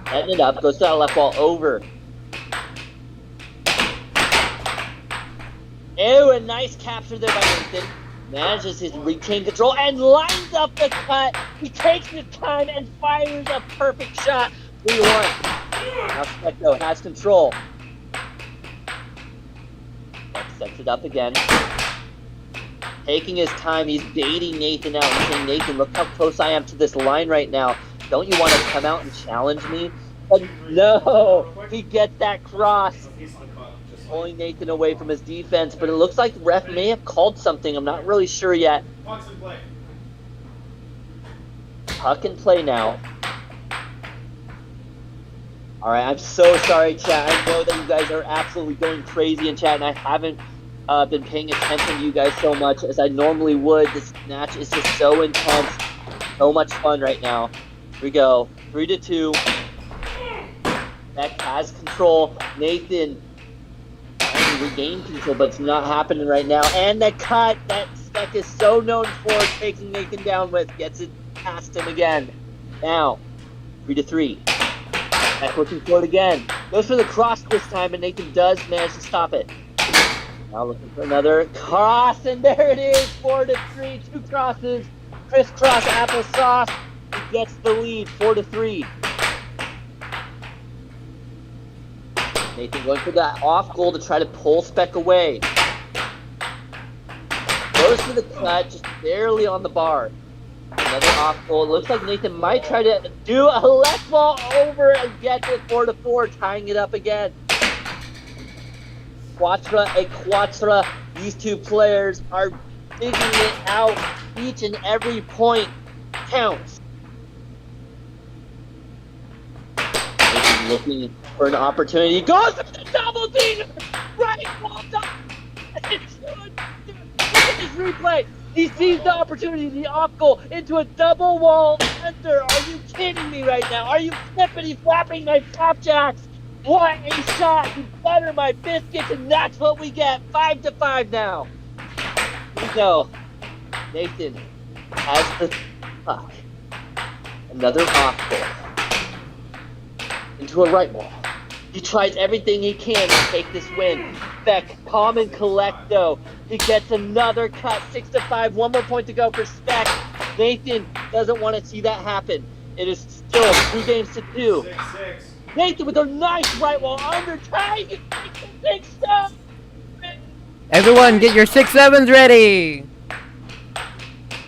Setting it up, goes to that left wall over. Ew, a nice capture there by Nathan. Manages to retain control and lines up the cut. He takes his time and fires a perfect shot. 3-1. Now Spec though has control. Sets it up again. Taking his time, he's baiting Nathan out and saying, Nathan, look how close I am to this line right now. Don't you want to come out and challenge me? But no, he gets that cross. Pulling Nathan away from his defense, but it looks like the ref may have called something. I'm not really sure yet. Puck and play now. Alright, I'm so sorry, chat. I know that you guys are absolutely going crazy in chat, and I haven't been paying attention to you guys so much as I normally would. This match is just so intense. So much fun right now. Here we go. 3-2. Beck has control. Nathan trying to regain control, but it's not happening right now. And the cut that Spec is so known for taking Nathan down with gets it past him again. Now, 3-3. Back looking for it again. Goes for the cross this time, and Nathan does manage to stop it. Now looking for another cross, and there it is, 4-3. 2 crosses, crisscross applesauce. He gets the lead, 4-3. Nathan going for that off goal to try to pull Speck away. Goes for the cut, just barely on the bar. Another off goal. It looks like Nathan might try to do a left ball over and get it 4-4, tying it up again. Quattro a quattro. These two players are digging it out. Each and every point counts. Nathan looking for an opportunity. Goes for the double dinger! Right wall top! Look at this replay! He sees the opportunity, the off goal, into a double wall center. Are you kidding me right now? Are you flippity flapping my flapjacks? What a shot! You butter my biscuits, and that's what we get. 5-5 now. Here we go. Nathan has the puck. Another off goal. Into a right wall. He tries everything he can to take this win. Speck, calm and collect though. He gets another cut, 6-5. 1 more point to go for Speck. Nathan doesn't want to see that happen. It is still 3-2. 6-6. Nathan with a nice right wall under tie. He takes the big stuff. Everyone, get your 6-7s ready.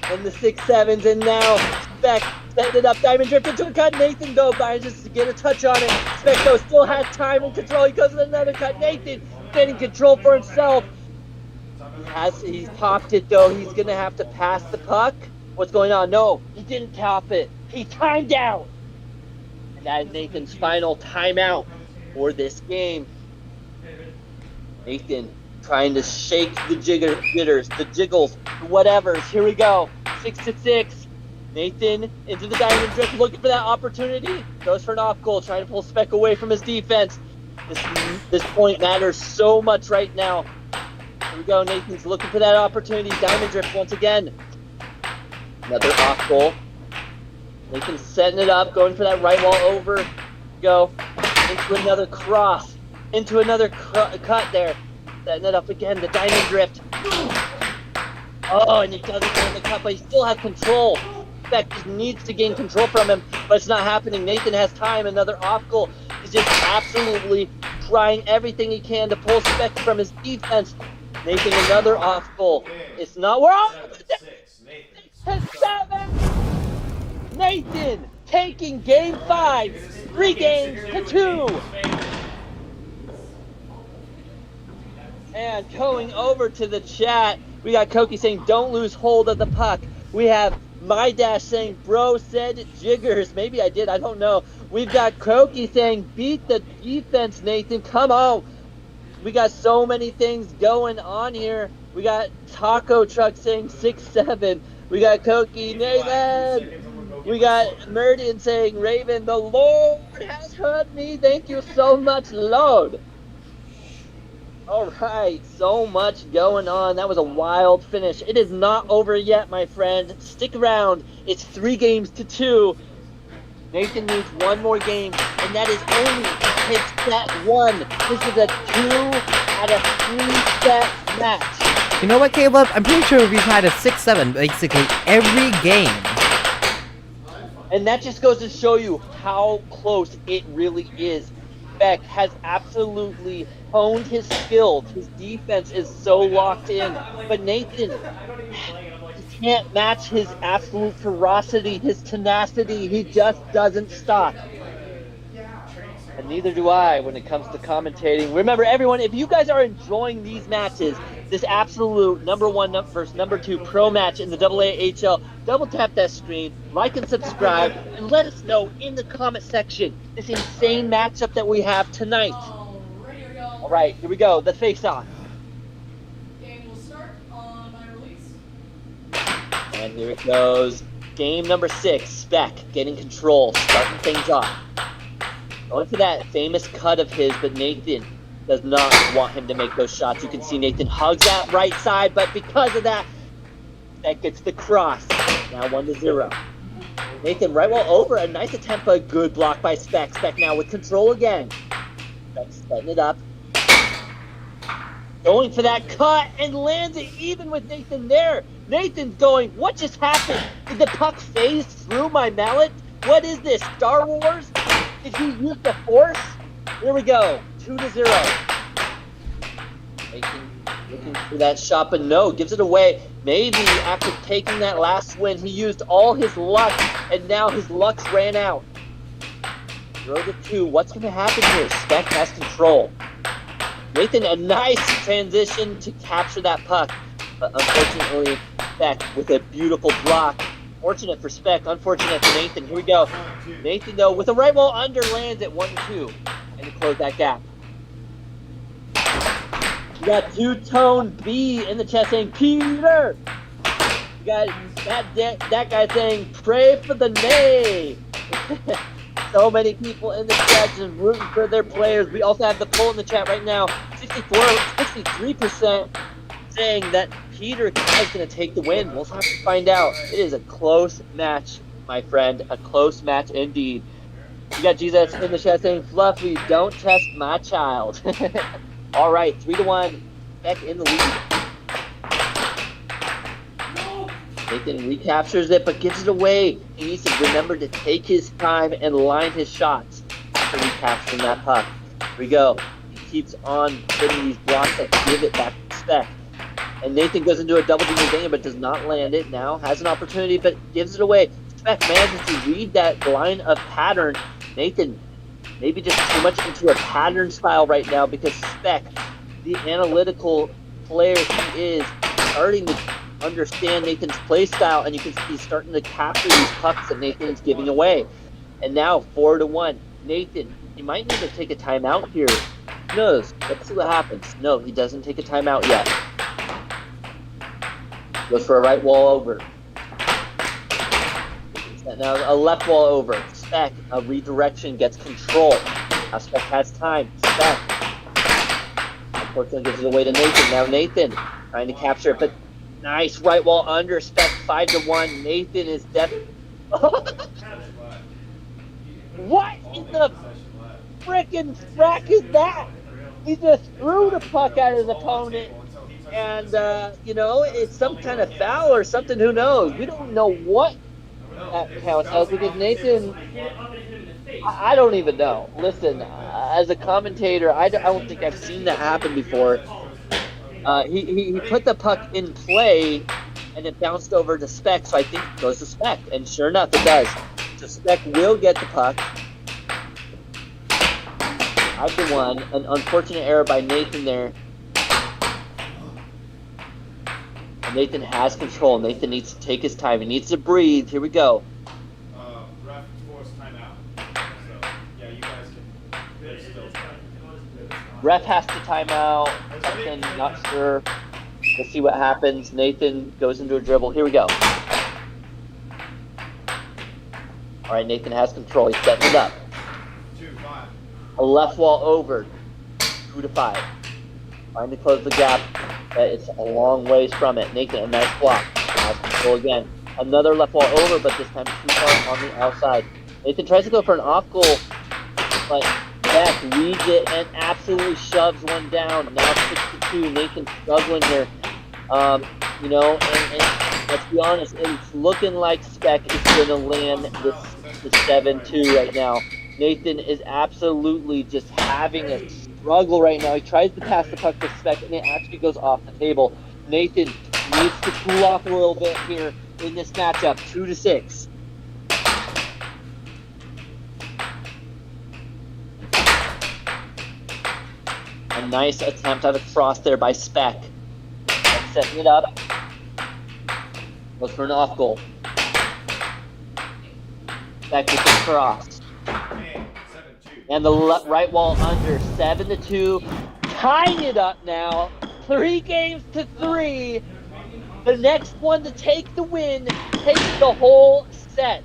And the 6-7s, and now Speck setting it up. Diamond drift into a cut. Nathan though manages to get a touch on it. Speck though still has time and control. He goes with another cut. Nathan getting control for himself. He's popped it though. He's gonna have to pass the puck. What's going on? No, he didn't top it. He timed out. And that is Nathan's final timeout for this game. Nathan trying to shake the jitters, the jiggles, the whatevers. Here we go. 6-6. Nathan into the diamond drift, looking for that opportunity. Goes for an off goal, trying to pull Speck away from his defense. This point matters so much right now. Here we go. Nathan's looking for that opportunity. Diamond drift once again. Another off goal. Nathan setting it up, going for that right wall over. Go into another cross, into another cut there. Setting it up again. The diamond drift. Oh, and he doesn't get in the cut, but he still has control. Speck just needs to gain control from him, but it's not happening. Nathan has time. Another off goal. He's just absolutely trying everything he can to pull Speck from his defense. Nathan, another off goal. It's not. We're on 6-7. Nathan taking game 5, 3-2. And going over to the chat, we got Koki saying, "Don't lose hold of the puck." We have My Dash saying, "Bro said jiggers." Maybe I did. I don't know. We've got Koki saying, "Beat the defense, Nathan. Come on." We got so many things going on here. We got Taco Truck saying 6-7. We got Koki, Nathan. We got Murdian saying, "Raven, the Lord has heard me. Thank you so much, Lord." All right, so much going on. That was a wild finish. It is not over yet, my friend. Stick around. It's 3-2. Nathan needs one more game, and that is only his set 1. This is a 2 out of 3 set match. You know what, Caleb? I'm pretty sure we've had a 6-7 basically every game. And that just goes to show you how close it really is. Beck has absolutely honed his skills. His defense is so locked in. But Nathan, he can't match his absolute ferocity, his tenacity. He just doesn't stop. And neither do I when it comes to commentating. Remember, everyone, if you guys are enjoying these matches, this absolute number 1 versus number 2 pro match in the AAHL, double tap that screen, like and subscribe, and let us know in the comment section this insane matchup that we have tonight. All right, here we go. The face-off. Game will start on my release. And here it goes. Game number 6. Speck getting control, starting things off. Going for that famous cut of his, but Nathan does not want him to make those shots. You can see Nathan hugs that right side, but because of that, that gets the cross. Now 1-0. Nathan right wall over. A nice attempt, but good block by Spec. Spec now with control again. Spec setting it up. Going for that cut and lands it even with Nathan there. Nathan's going, what just happened? Did the puck phase through my mallet? What is this, Star Wars? Did he use the Force? Here we go, 2-0. Nathan looking for that shot, but no, gives it away. Maybe after taking that last win, he used all his luck, and now his luck's ran out. 0-2, what's going to happen here? Spec has control. Nathan, a nice transition to capture that puck, but unfortunately, Spec with a beautiful block. Fortunate for Spec, unfortunate for Nathan. Here we go. Nathan, though, with a right wall under, lands at 1-2, and to close that gap. We got two-tone B in the chat saying, Peter! We got that guy saying, pray for the Nay! So many people in the chat just rooting for their players. We also have the poll in the chat right now. 63% saying that Peter is going to take the win. We'll have to find out. It is a close match, my friend. A close match indeed. We got Jesus in the chat saying, Fluffy, don't test my child. All right, 3-1. Back in the lead. Nathan recaptures it, but gives it away. He needs to remember to take his time and line his shots after recapturing that puck. Here we go. He keeps on getting these blocks that give it back to Spec. And Nathan goes into a double junior game, but does not land it. Now has an opportunity, but gives it away. Spec manages to read that line of pattern. Nathan maybe just too much into a pattern style right now because Spec, the analytical player he is, starting to understand Nathan's play style, and you can see he's starting to capture these pucks that Nathan's giving away. And now 4-1. Nathan, he might need to take a timeout here. Who knows? Let's see what happens. No, he doesn't take a timeout yet. Goes for a right wall over. Now a left wall over. Spec, a redirection, gets control. Now Spec has time. Spec. Unfortunately gives it away to Nathan. Now Nathan trying to capture it, but nice right wall under. Spec 5-1. Nathan is definitely. What in the frickin' frack is that? He just threw the puck at his opponent, and it's some kind of foul or something. Who knows? We don't know what that counts as because Nathan. I don't even know. Listen, as a commentator, I don't think I've seen that happen before. He put the puck in play, and it bounced over to Spec, so I think it goes to Spec, and sure enough, it does. So Spec will get the puck. 5-1, an unfortunate error by Nathan there. And Nathan has control. Nathan needs to take his time. He needs to breathe. Here we go. Ref forced timeout. So, yeah, you guys can. There's still time. Ref has to time out. Something, not sure. We'll see what happens. Nathan goes into a dribble. Here we go. All right, Nathan has control. He's setting it up. 2-5. A left wall over. 2-5. Trying to close the gap. It's a long ways from it. Nathan, a nice block. Has control again. Another left wall over, but this time too far on the outside. Nathan tries to go for an off goal, but Beck reads it and absolutely shoves one down. Now 6-2. Nathan struggling here. And let's be honest, it's looking like Spec is going to land this 7-2 right now. Nathan is absolutely just having a struggle right now. He tries to pass the puck to Spec, and it actually goes off the table. Nathan needs to cool off a little bit here in this matchup. 2-6. A nice attempt out of cross there by Spec. Setting it up. Goes for an off goal. Spec with the cross. And the right wall under. 7-2. Tying it up now. 3-3. The next one to take the win takes the whole set.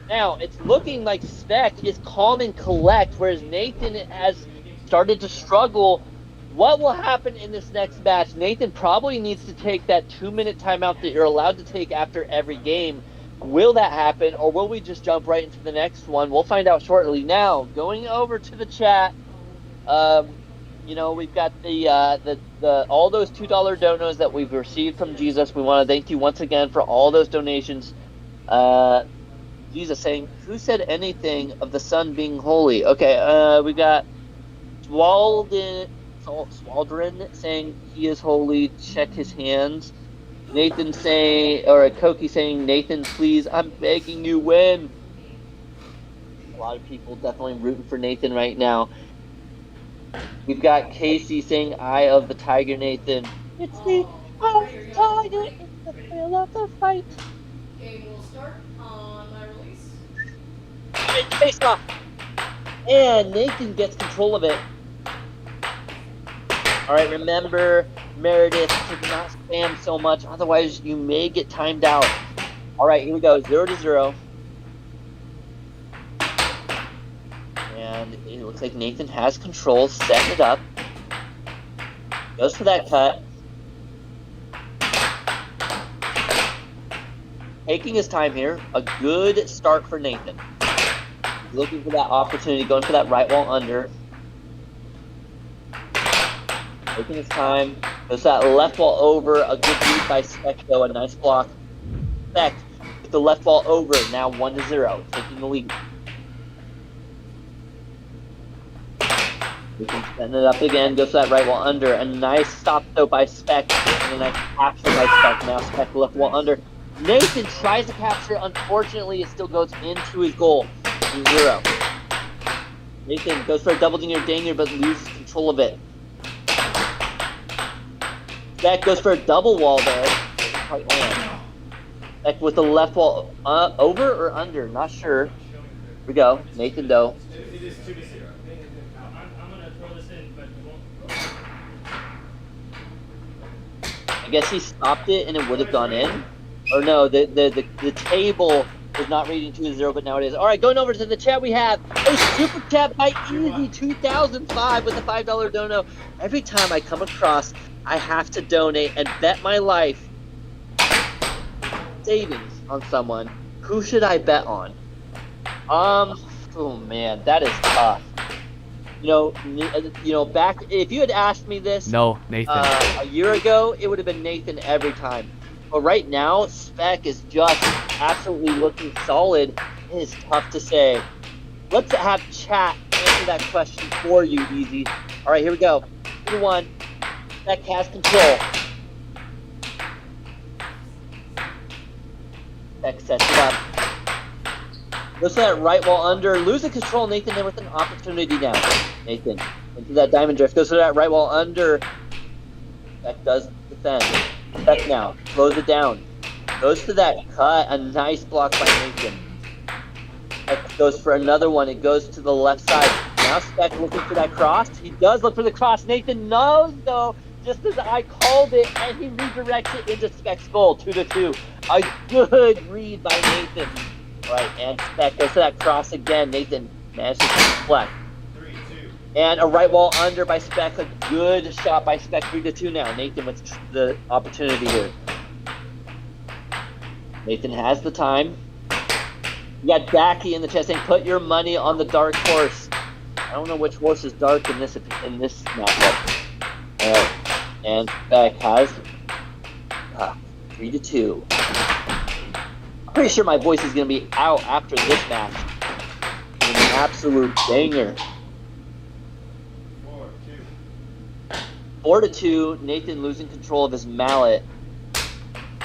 Now, it's looking like Spec is calm and collect, whereas Nathan has started to struggle. What will happen in this next match? Nathan probably needs to take that 2-minute timeout that you're allowed to take after every game. Will that happen, or will we just jump right into the next one? We'll find out shortly. Now, going over to the chat, we've got the all those $2 donos that we've received from Jesus. We want to thank you once again for all those donations. Jesus saying, "Who said anything of the Son being holy?" Okay, we got Swaldrin saying he is holy. Check his hands. Nathan saying, or Koki saying, "Nathan, please, I'm begging you, win." A lot of people definitely rooting for Nathan right now. We've got Casey saying, "Eye of the Tiger, Nathan." It's the eye of the tiger, it's the thrill of the fight. Game will start on my release. Face off. And Nathan gets control of it. All right, remember, Meredith, to not spam so much, otherwise you may get timed out. All right, here we go, 0-0. And it looks like Nathan has control, setting it up. Goes for that cut. Taking his time here, a good start for Nathan. Looking for that opportunity, going for that right wall under. Taking his time, goes that left wall over, a good lead by Spec though, a nice block. Spec with the left wall over, now 1-0, taking the lead. We can send it up again, goes to that right wall under, a nice stop though by Spec, and a nice capture by Spec, now Spec left wall under. Nathan tries to capture, unfortunately it still goes into his goal, 0. Nathan goes for a double dinger but loses control of it. Beck goes for a double wall there. Doesn't quite land. Beck with the left wall over or under? Not sure. Here we go. Nathan though. It is 2-0. I'm gonna throw this in, but I guess he stopped it and it would have gone in. Or no, the table was not reading 2-0, but now it is. All right, going over to the chat, we have a super chat by Easy 2005 with a $5 dono. Every time I come across, I have to donate and bet my life savings on someone. Who should I bet on? Oh man, that is tough. Back if you had asked me this, No, Nathan. a year ago, it would have been Nathan every time. But right now, Spec is just absolutely looking solid. It is tough to say. Let's have chat answer that question for you, Easy. All right, here we go. 2-1. Spec has control. Spec sets it up. Goes to that right wall under. Losing control. Nathan there with an opportunity now. Nathan into that diamond drift. Goes to that right wall under. Spec does defend. Spec now. Slows it down. Goes to that cut. A nice block by Nathan. Spec goes for another one. It goes to the left side. Now Spec looking for that cross. He does look for the cross. Nathan knows though. Just as I called it, and he redirects it into Spec's goal, 2-2. A good read by Nathan. All right, and Spec goes to that cross again. Nathan manages to deflect. 3-2. And a right wall under by Spec. A good shot by Spec, 3-2 now. Nathan with the opportunity here. Nathan has the time. We got Dacky in the chest saying, "Put your money on the dark horse." I don't know which horse is dark in this matchup. All right. And Spec has 3-2. I'm pretty sure my voice is going to be out after this match. An absolute banger. 4-2. Nathan losing control of his mallet.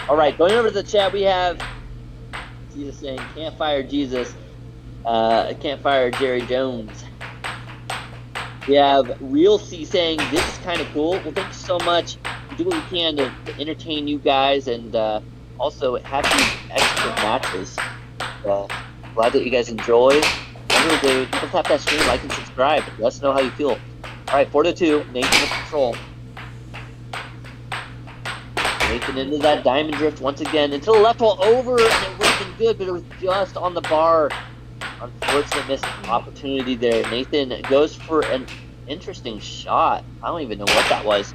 All right, going over to the chat, we have Jesus saying, "Can't fire Jesus. Can't fire Jerry Jones." We have Real C saying, "This is kind of cool." Well, thank you so much. We do what we can to entertain you guys and also have these excellent matches. Glad that you guys enjoy. Remember to tap that stream, like, and subscribe. Let us know how you feel. All right, 4-2. Nathan in control. Nathan into that diamond drift once again. Into the left wall over, and it would have been good, but it was just on the bar. Unfortunate missed opportunity there. Nathan goes for an interesting shot. I don't even know what that was.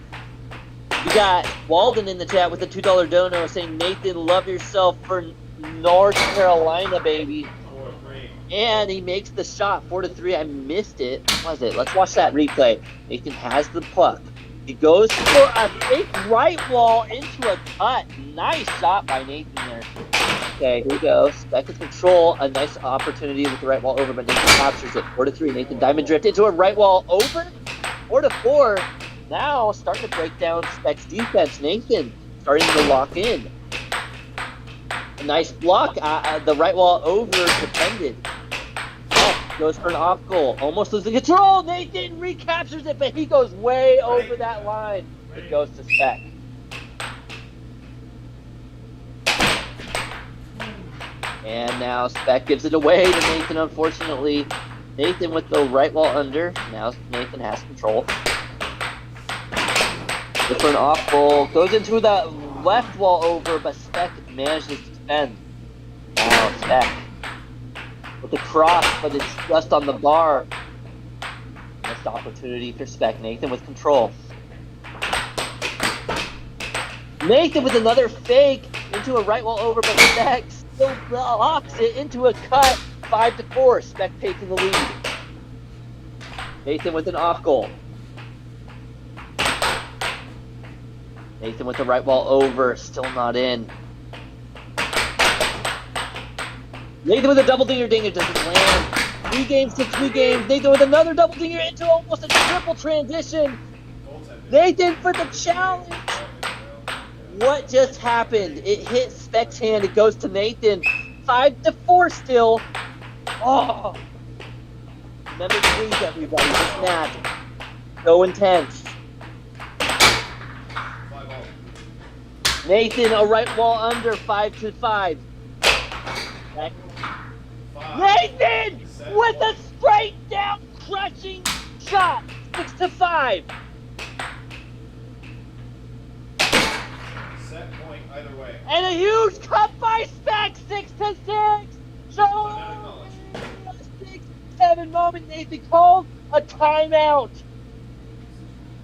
We got Walden in the chat with a $2 dono saying, "Nathan, love yourself for North Carolina, baby. And he makes the shot, 4-3. I missed it. What was it? Let's watch that replay. Nathan has the puck. He goes for a fake right wall into a cut. Nice shot by Nathan there. Okay, here we go. Spec with control. A nice opportunity with the right wall over, but Nathan captures it. 4-3. Nathan diamond drift into a right wall over. 4-4. Now starting to break down Spec's defense. Nathan starting to lock in. A nice block. The right wall over defended. Goes for an off goal. Almost losing control. Nathan recaptures it, but he goes way over that line. It goes to Spec. And now Spec gives it away to Nathan, unfortunately. Nathan with the right wall under. Now Nathan has control. Goes for an off goal. Goes into the left wall over, but Spec manages to defend. Now Spec with the cross, but it's just on the bar. Missed opportunity for Spec. Nathan with control. Nathan with another fake into a right wall over, but Spec still locks it into a cut. 5-4. Spec taking the lead. Nathan with an off goal. Nathan with the right wall over, still not in. Nathan with a double dinger doesn't land. 3 games to 2 games. Nathan with another double dinger into almost a triple transition. Nathan for the challenge. What just happened? It hit Spec's hand. It goes to Nathan. 5-4 still. Oh. Remember, please, everybody, this match. So intense. Nathan, a right wall under, 5-5. Nathan with a straight down crushing shot, 6-5. Set point either way. And a huge cut by Spec, 6-6. So 6-7 moment. Nathan called a timeout.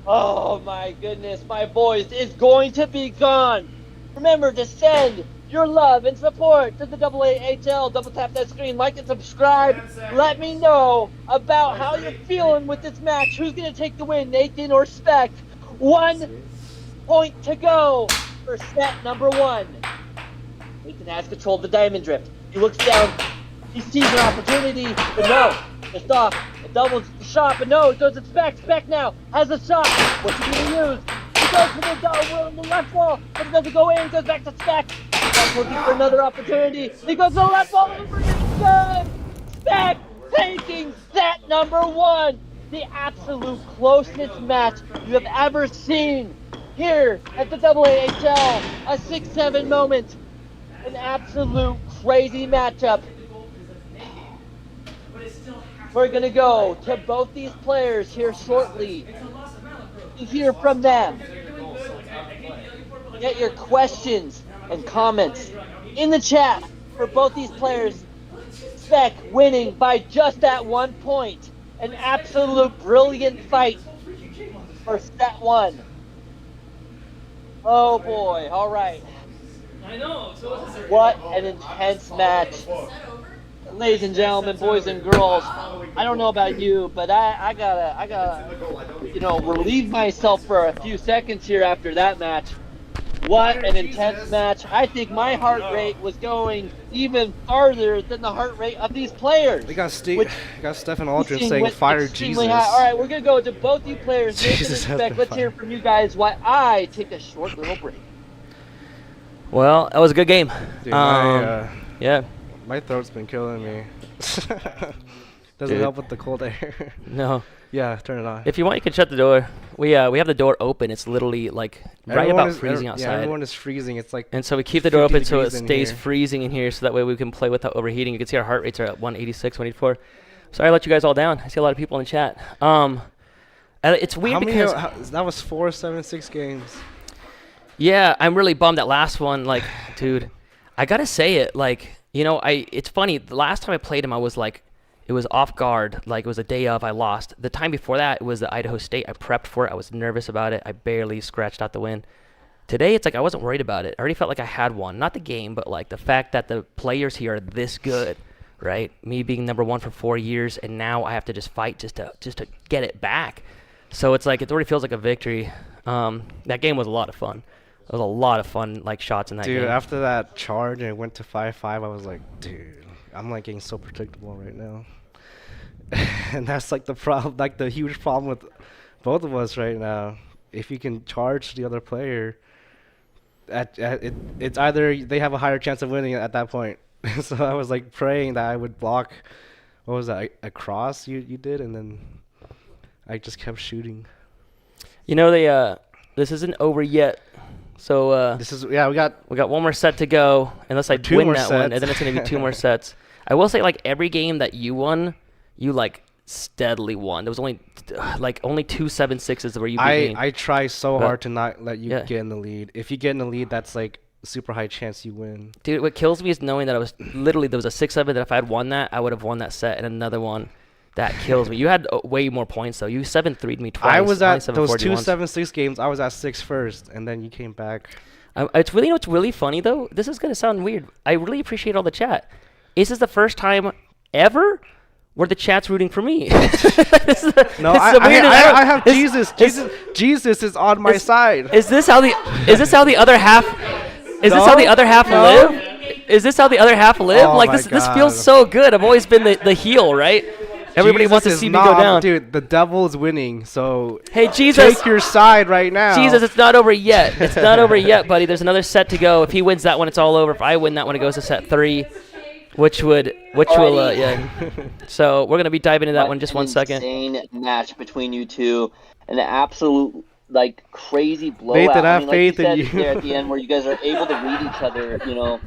Oh my goodness, my voice is going to be gone. Remember to send your love and support to the AAHL. Double tap that screen, like and subscribe. Let me know about how you're feeling with this match. Who's going to take the win, Nathan or Spec? 1 point to go for set number 1. Nathan has control of the diamond drift. He looks down. He sees an opportunity, but no. Just off. A double shot, but no. It goes to Spec. Spec now has a shot. What's he going to use? He goes for the left wall, but it doesn't go in. It goes back to Spec. Looking for another opportunity. He goes to the left ball over. It's good. Spec taking set number 1. The absolute closest match you have ever seen here at the AAHL. A 6-7 moment. An absolute crazy matchup. We're going to go to both these players here shortly to hear from them. Get your questions and comments in the chat for both these players. Spec winning by just that 1 point. An absolute brilliant fight for set 1. Oh boy, all right. What an intense match. Ladies and gentlemen, boys and girls, I don't know about you, but I gotta, relieve myself for a few seconds here after that match. What an intense match. I think my heart rate was going even farther than the heart rate of these players. We got Stephen Aldrin saying fire Jesus. All right, we're going to go to both you players. Jesus, let's hear from you guys while I take a short little break. Well, that was a good game. Dude, yeah. My throat's been killing me. Doesn't help with the cold air. No. Yeah, turn it on. If you want, you can shut the door. We have the door open. It's literally like right about freezing outside. Yeah, everyone is freezing. It's like. And so we keep the door open so it stays freezing in here, so that way we can play without overheating. You can see our heart rates are at 186, 184. Sorry I let you guys all down. I see a lot of people in the chat. It's weird because that was 4, 7, 6 games. Yeah, I'm really bummed that last one. Like, dude, I gotta say it. Like, it's funny. The last time I played him, I was like. It was off guard, like it was a day of, I lost. The time before that, it was the Idaho State. I prepped for it. I was nervous about it. I barely scratched out the win. Today, it's like I wasn't worried about it. I already felt like I had one. Not the game, but like the fact that the players here are this good, right? Me being number 1 for 4 years, and now I have to just fight just to get it back. So it's like it already feels like a victory. That game was a lot of fun. It was a lot of fun, like shots in that game. Dude, after that charge and it went to 5-5, I was like, dude, I'm like getting so predictable right now. And that's like the problem, like the huge problem with both of us right now. If you can charge the other player, it's either they have a higher chance of winning at that point. So I was like praying that I would block. What was that? A cross you did, and then I just kept shooting. You know, this isn't over yet. So this is we got one more set to go. Unless I win that one, and then it's gonna be 2 more sets. I will say, like, every game that you won, you like steadily won. There was only 2 7-6s where you beat me. I try so hard to not let you get in the lead. If you get in the lead, that's like super high chance you win. Dude, what kills me is knowing that there was a 6-7 that if I had won that, I would have won that set, and another one. That kills me. You had way more points though. You 7-3'd me twice. I was at those 2 7-6 games. I was at 6 first, and then you came back. It's really funny though. This is gonna sound weird. I really appreciate all the chat. This is the first time ever where the chat's rooting for me. I have Jesus. Jesus is on my side. Is this how the other half? Is this how the other half live? Is this how the other half live? Oh like this feels so good. I've always been the heel, right? Everybody Jesus wants to see me go down. Dude, the devil is winning, so hey, Jesus, take your side right now. Jesus, it's not over yet. It's not over yet, buddy. There's another set to go. If he wins that one, it's all over. If I win that one, it goes to set 3, which will, yeah. So we're going to be diving into that one in just 1 second. Insane match between you two. An absolute, like, crazy blowout. Nathan, I have faith in you. There at the end where you guys are able to read each other, you know.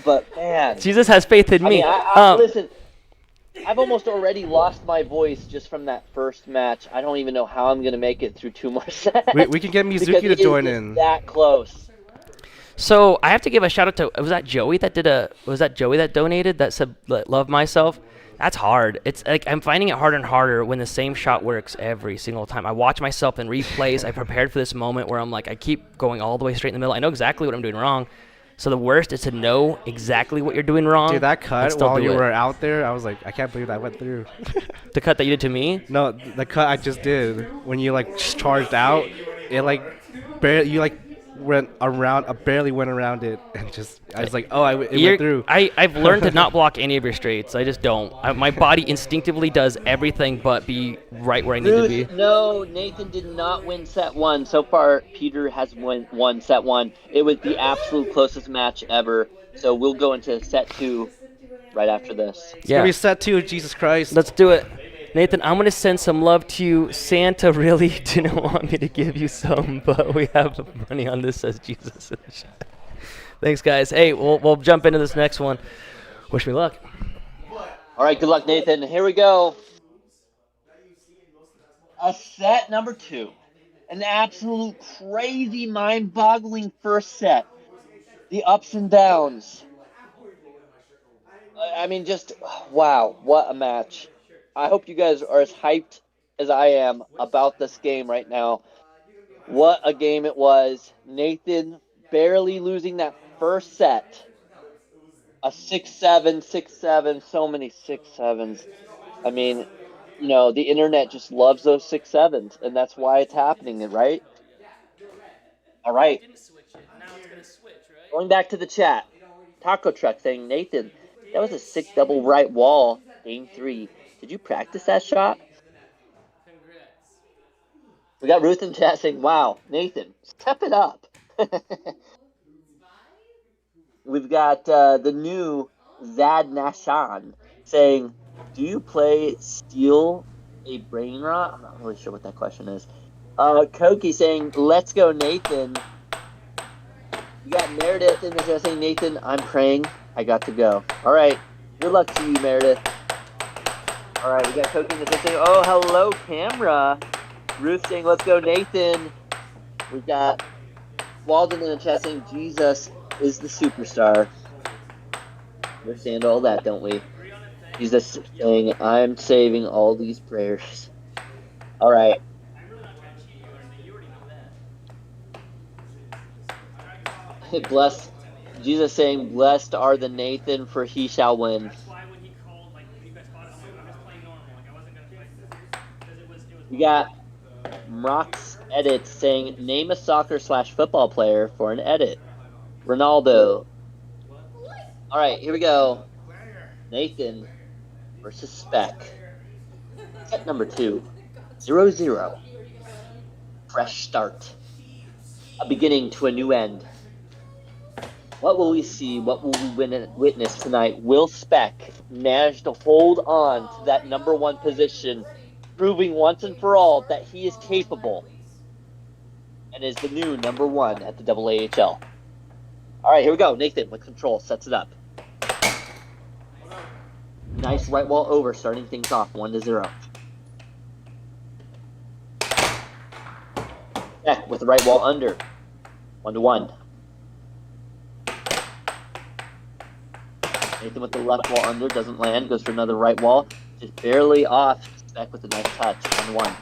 But, man. Jesus has faith in me. Listen. I've almost already lost my voice just from that first match. I don't even know how I'm going to make it through 2 more sets. We can get Mizuki to join in. That close. So I have to give a shout out to, was that Joey that donated that said love myself? That's hard. It's like I'm finding it harder and harder when the same shot works every single time. I watch myself in replays. I prepared for this moment where I'm like, I keep going all the way straight in the middle. I know exactly what I'm doing wrong. So the worst is to know exactly what you're doing wrong. Dude, that cut while you were out there, I was like, I can't believe that went through. The cut that you did to me? No, the cut I just did when you like charged out. It like barely barely went around it, and just I was like, oh, it went through. I've learned to not block any of your straights. I just don't. My body instinctively does everything but be right where I need to be. No, Nathan did not win set 1. So far, Peter has won set 1. It was the absolute closest match ever. So we'll go into set 2 right after this. It's gonna be set 2. Jesus Christ. Let's do it. Nathan, I'm going to send some love to you. Santa really didn't want me to give you some, but we have money on this, says Jesus in the chat. Thanks, guys. Hey, we'll jump into this next one. Wish me luck. All right, good luck, Nathan. Here we go. A set number 2. An absolute crazy, mind-boggling first set. The ups and downs. I mean, just, wow, what a match. I hope you guys are as hyped as I am about this game right now. What a game it was. Nathan barely losing that first set. A 6-7, 6-7, so many 6-7s. I mean, you know, the internet just loves those 6-7s, and that's why it's happening, right? All right. Going back to the chat. Taco Truck saying, Nathan, that was a sick double right wall. Game 3. Did you practice that shot? We got Ruth in chat saying, wow, Nathan, step it up. We've got the new Zad Nashan saying, do you play Steal a Brain Rot? I'm not really sure what that question is. Koki saying, let's go, Nathan. We got Meredith in the chat saying, Nathan, I'm praying. I got to go. All right. Good luck to you, Meredith. All right, we got Koki in the chat saying, oh, hello, camera. Ruth saying, let's go, Nathan. We got Walden in the chat saying, Jesus is the superstar. We understand all that, don't we? Jesus saying, I'm saving all these prayers. All right. Blessed. Jesus saying, "Blessed are the Nathan, for he shall win." That's why when he called, like, you guys caught it, I'm just playing normal. Like, I wasn't gonna play because it was. We got Rock's edit saying, "Name a soccer/football player for an edit." Ronaldo. All right, here we go. Nathan versus Spec. Set number 2. 0-0. Fresh start. A beginning to a new end. What will we see? What will we witness tonight? Will Spec manage to hold on to that number 1 position, proving once and for all that he is capable and is the new number 1 at the AAHL? All right, here we go. Nathan with control sets it up. Nice right wall over, starting things off 1-0. Spec with the right wall under, 1-1. Nathan with the left wall under, doesn't land, goes for another right wall, just barely off. Spec with a nice touch, 1-1.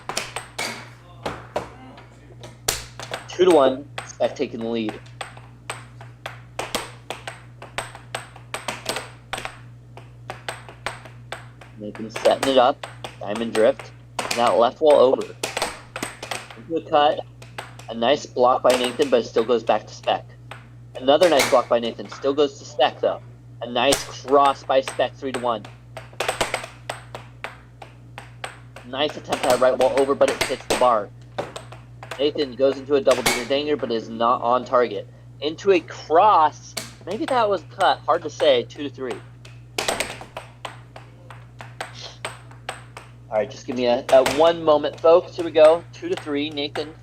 2-1, Spec taking the lead. Nathan setting it up, diamond drift, now left wall over. Into a cut, a nice block by Nathan, but it still goes back to Spec. Another nice block by Nathan, still goes to Spec though. A nice cross by Spec, 3-1. Nice attempt at a right wall over, but it hits the bar. Nathan goes into a double dinger, but is not on target. Into a cross, maybe that was cut, hard to say, 2-3. All right, just give me a 1 moment, folks. Here we go, 2-3, Nathan.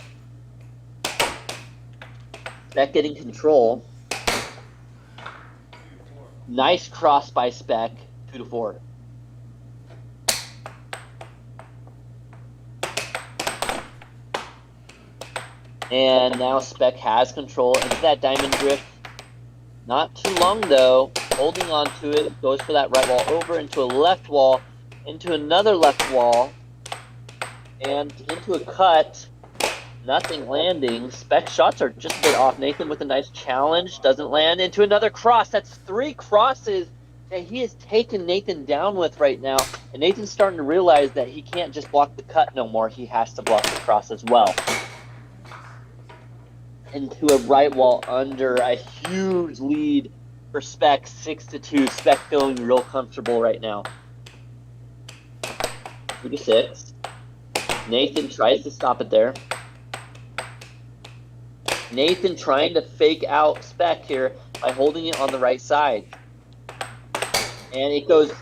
Spec getting control. Nice cross by Spec, 2-4. And now Spec has control into that diamond drift. Not too long though, holding on to it, goes for that right wall over into a left wall, into another left wall, and into a cut. Nothing landing. Spec shots are just a bit off. Nathan with a nice challenge. Doesn't land. Into another cross. That's 3 crosses that he has taken Nathan down with right now. And Nathan's starting to realize that he can't just block the cut no more. He has to block the cross as well. Into a right wall under. A huge lead for Spec. 6-2. Spec feeling real comfortable right now. 2-6. Nathan tries to stop it there. Nathan trying to fake out Spec here by holding it on the right side. And it goes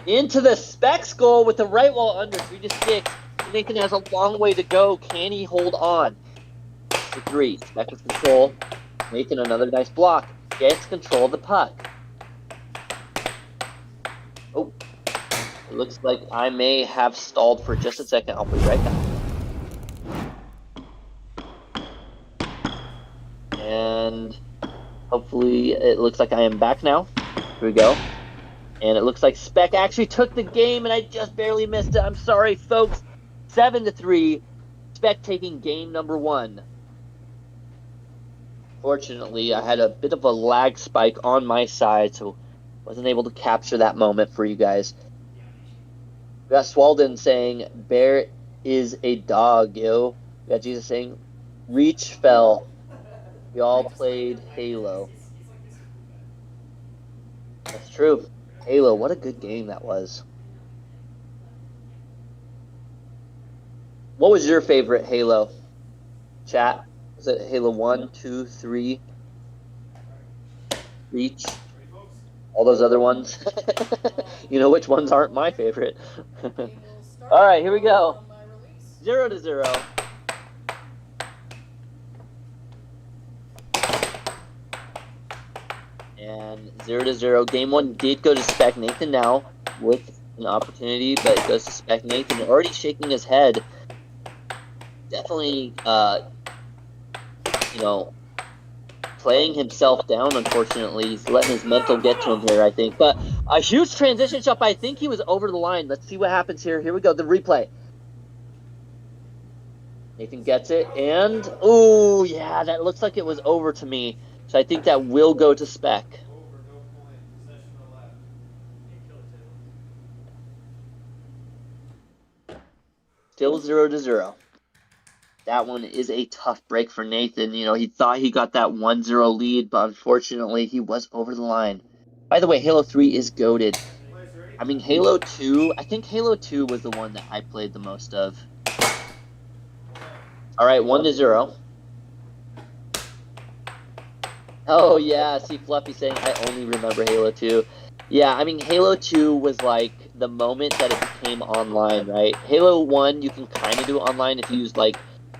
into the Spec's goal with the right wall under, 3-6. Nathan has a long way to go. Can he hold on? 3. Spec with control. Nathan another nice block. Gets control of the puck. Oh. It looks like I may have stalled for just a second. I'll be right back. And hopefully it looks like I am back now. Here we go. And it looks like Spec actually took the game and I just barely missed it. I'm sorry, folks. 7-3. Spec taking game number 1. Fortunately, I had a bit of a lag spike on my side, so wasn't able to capture that moment for you guys. We got Swalden saying, "Bear is a dog, yo." We got Jesus saying, "Reach fell." We all played Halo. That's true. Halo, what a good game that was. What was your favorite Halo? Chat? Was it Halo 1, 2, 3? Reach? All those other ones? You know which ones aren't my favorite. Alright, here we go. 0-0. And 0-0. Game 1 did go to Spec. Nathan now with an opportunity, but it goes to Spec. Nathan already shaking his head. Definitely, playing himself down, unfortunately. He's letting his mental get to him here, I think. But a huge transition shot, but I think he was over the line. Let's see what happens here. Here we go, the replay. Nathan gets it, and, oh, yeah, that looks like it was over to me. So I think that will go to Spec. Still 0-0. That one is a tough break for Nathan. You know, he thought he got that 1-0 lead, but unfortunately he was over the line. By the way, Halo 3 is goated. I mean, Halo 2, I think Halo 2 was the one that I played the most of. All right, 1-0. Oh, yeah, see Fluffy saying, I only remember Halo 2. Yeah, I mean, Halo 2 was like the moment that it became online, right? Halo 1, you can kind of do it online if you use like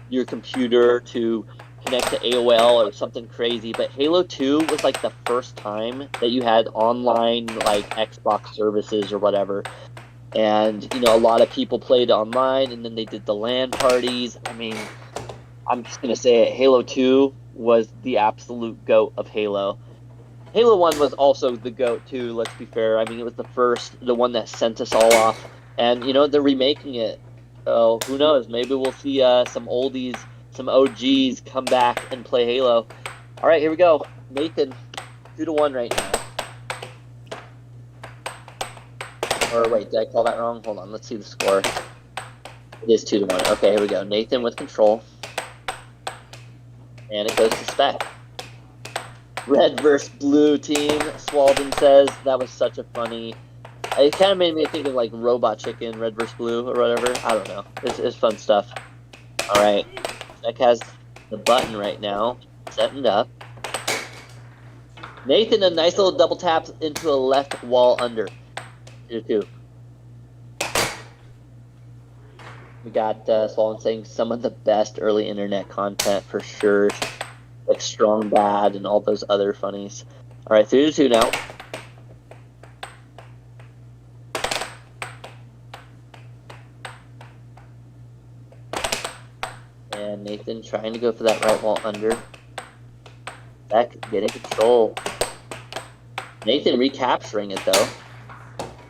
your computer to connect to AOL or something crazy, but Halo 2 was like the first time that you had online like Xbox services or whatever. And, you know, a lot of people played online, and then they did the LAN parties. I mean, I'm just going to say it. Halo 2 was the absolute GOAT of Halo. Halo 1 was also the GOAT too, let's be fair. I mean, it was the one that sent us all off. And, you know, they're remaking it. So, who knows? Maybe we'll see some oldies, some OGs come back and play Halo. All right, here we go. Nathan, 2-1 right now. Or wait, did I call that wrong? Hold on, let's see the score. It is 2-1. Okay, here we go. Nathan with control. And it goes to Spec. Red versus blue team, Swalden says. That was such a funny... It kind of made me think of like Robot Chicken, Red versus blue, or whatever. I don't know. It's fun stuff. Alright. Spec has the button right now. Setting up. Nathan, a nice little double tap into a left wall under. 2-2. We got Swollen saying some of the best early internet content for sure. Like Strong Bad and all those other funnies. Alright, 3-2 now. And Nathan trying to go for that right wall under. Beck getting control. Nathan recapturing it though.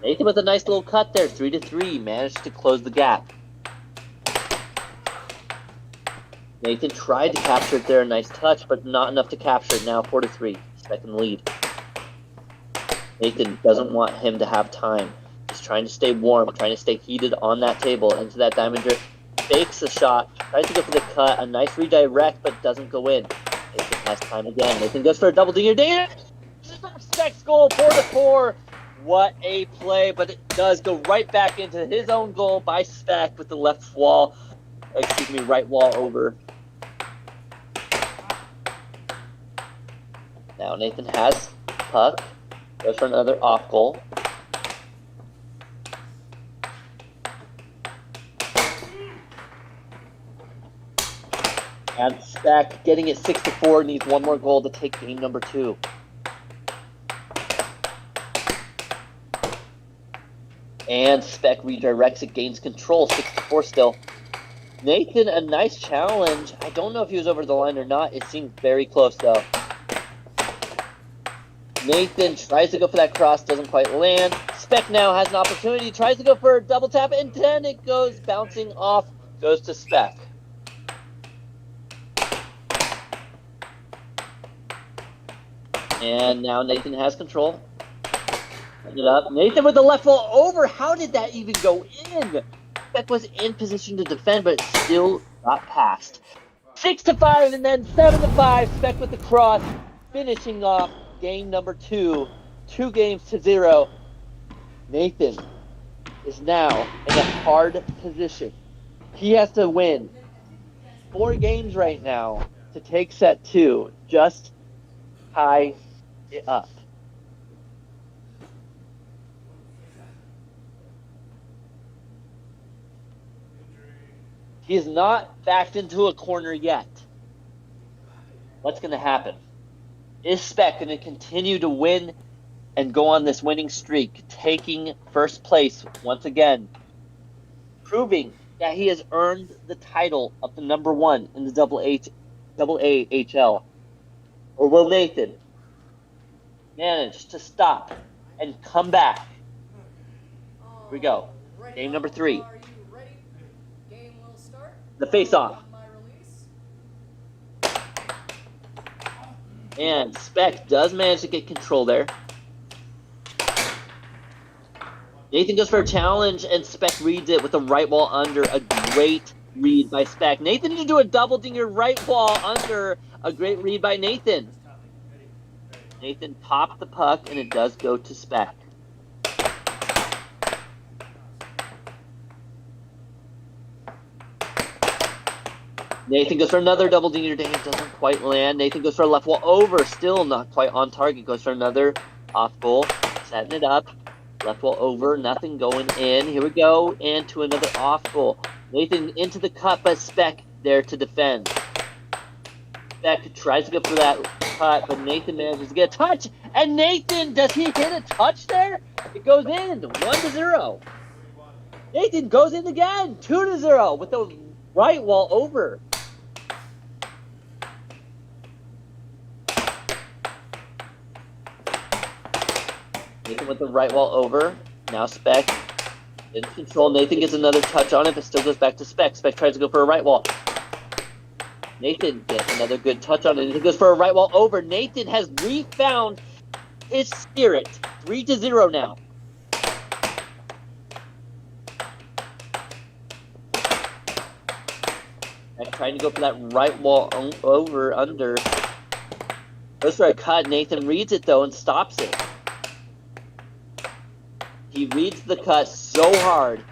Nathan with a nice little cut there, 3-3, managed to close the gap. Nathan tried to capture it there, nice touch, but not enough to capture it now, 4-3, second lead. Nathan doesn't want him to have time. He's trying to stay warm, trying to stay heated on that table, into that diamond drift. Fakes the shot, tries to go for the cut, a nice redirect, but doesn't go in. Nathan has time again. Nathan goes for a double dinger. Spec's goal, 4-4. What a play, but it does go right back into his own goal by Spec with the left wall. Excuse me, right wall over. Now Nathan has puck. Goes for another off goal. And Spec getting it 6-4, needs one more goal to take game number 2. And Spec redirects it, gains control, 6-4 still. Nathan, a nice challenge. I don't know if he was over the line or not. It seemed very close though. Nathan tries to go for that cross, doesn't quite land. Spec now has an opportunity, tries to go for a double tap, and then it goes bouncing off, goes to Spec. And now Nathan has control. It up. Nathan with the left wall over. How did that even go in? Spec was in position to defend, but it still got past. 6-5 and then 7-5. Spec with the cross, finishing off game number 2. 2-0. Nathan is now in a hard position. He has to win 4 games right now to take set 2. Just tie it up. He is not backed into a corner yet. What's going to happen? Is Spec going to continue to win and go on this winning streak, taking first place once again, proving that he has earned the title of the number 1 in the AAHL? Or will Nathan manage to stop and come back? Here we go. Game number 3. The face-off. And Spec does manage to get control there. Nathan goes for a challenge, and Spec reads it with a right wall under. A great read by Spec. Nathan needs to do a double dinger right wall under. A great read by Nathan. Nathan popped the puck, and it does go to Spec. Nathan goes for another double dinger. Dang, it doesn't quite land. Nathan goes for a left wall over. Still not quite on target. Goes for another off goal. Setting it up. Left wall over. Nothing going in. Here we go. And to another off goal. Nathan into the cut, but Spec there to defend. Spec tries to go for that cut, but Nathan manages to get a touch. And Nathan, does he hit a touch there? It goes in. 1-0. Nathan goes in again. 2-0 with the right wall over. Nathan with the right wall over. Now Spec in control. Nathan gets another touch on it, but still goes back to Spec. Spec tries to go for a right wall. Nathan gets another good touch on it. He goes for a right wall over. Nathan has refound his spirit. 3-0 now. Spec trying to go for that right wall over, under. Goes for a cut. Nathan reads it, though, and stops it. He reads the cut so hard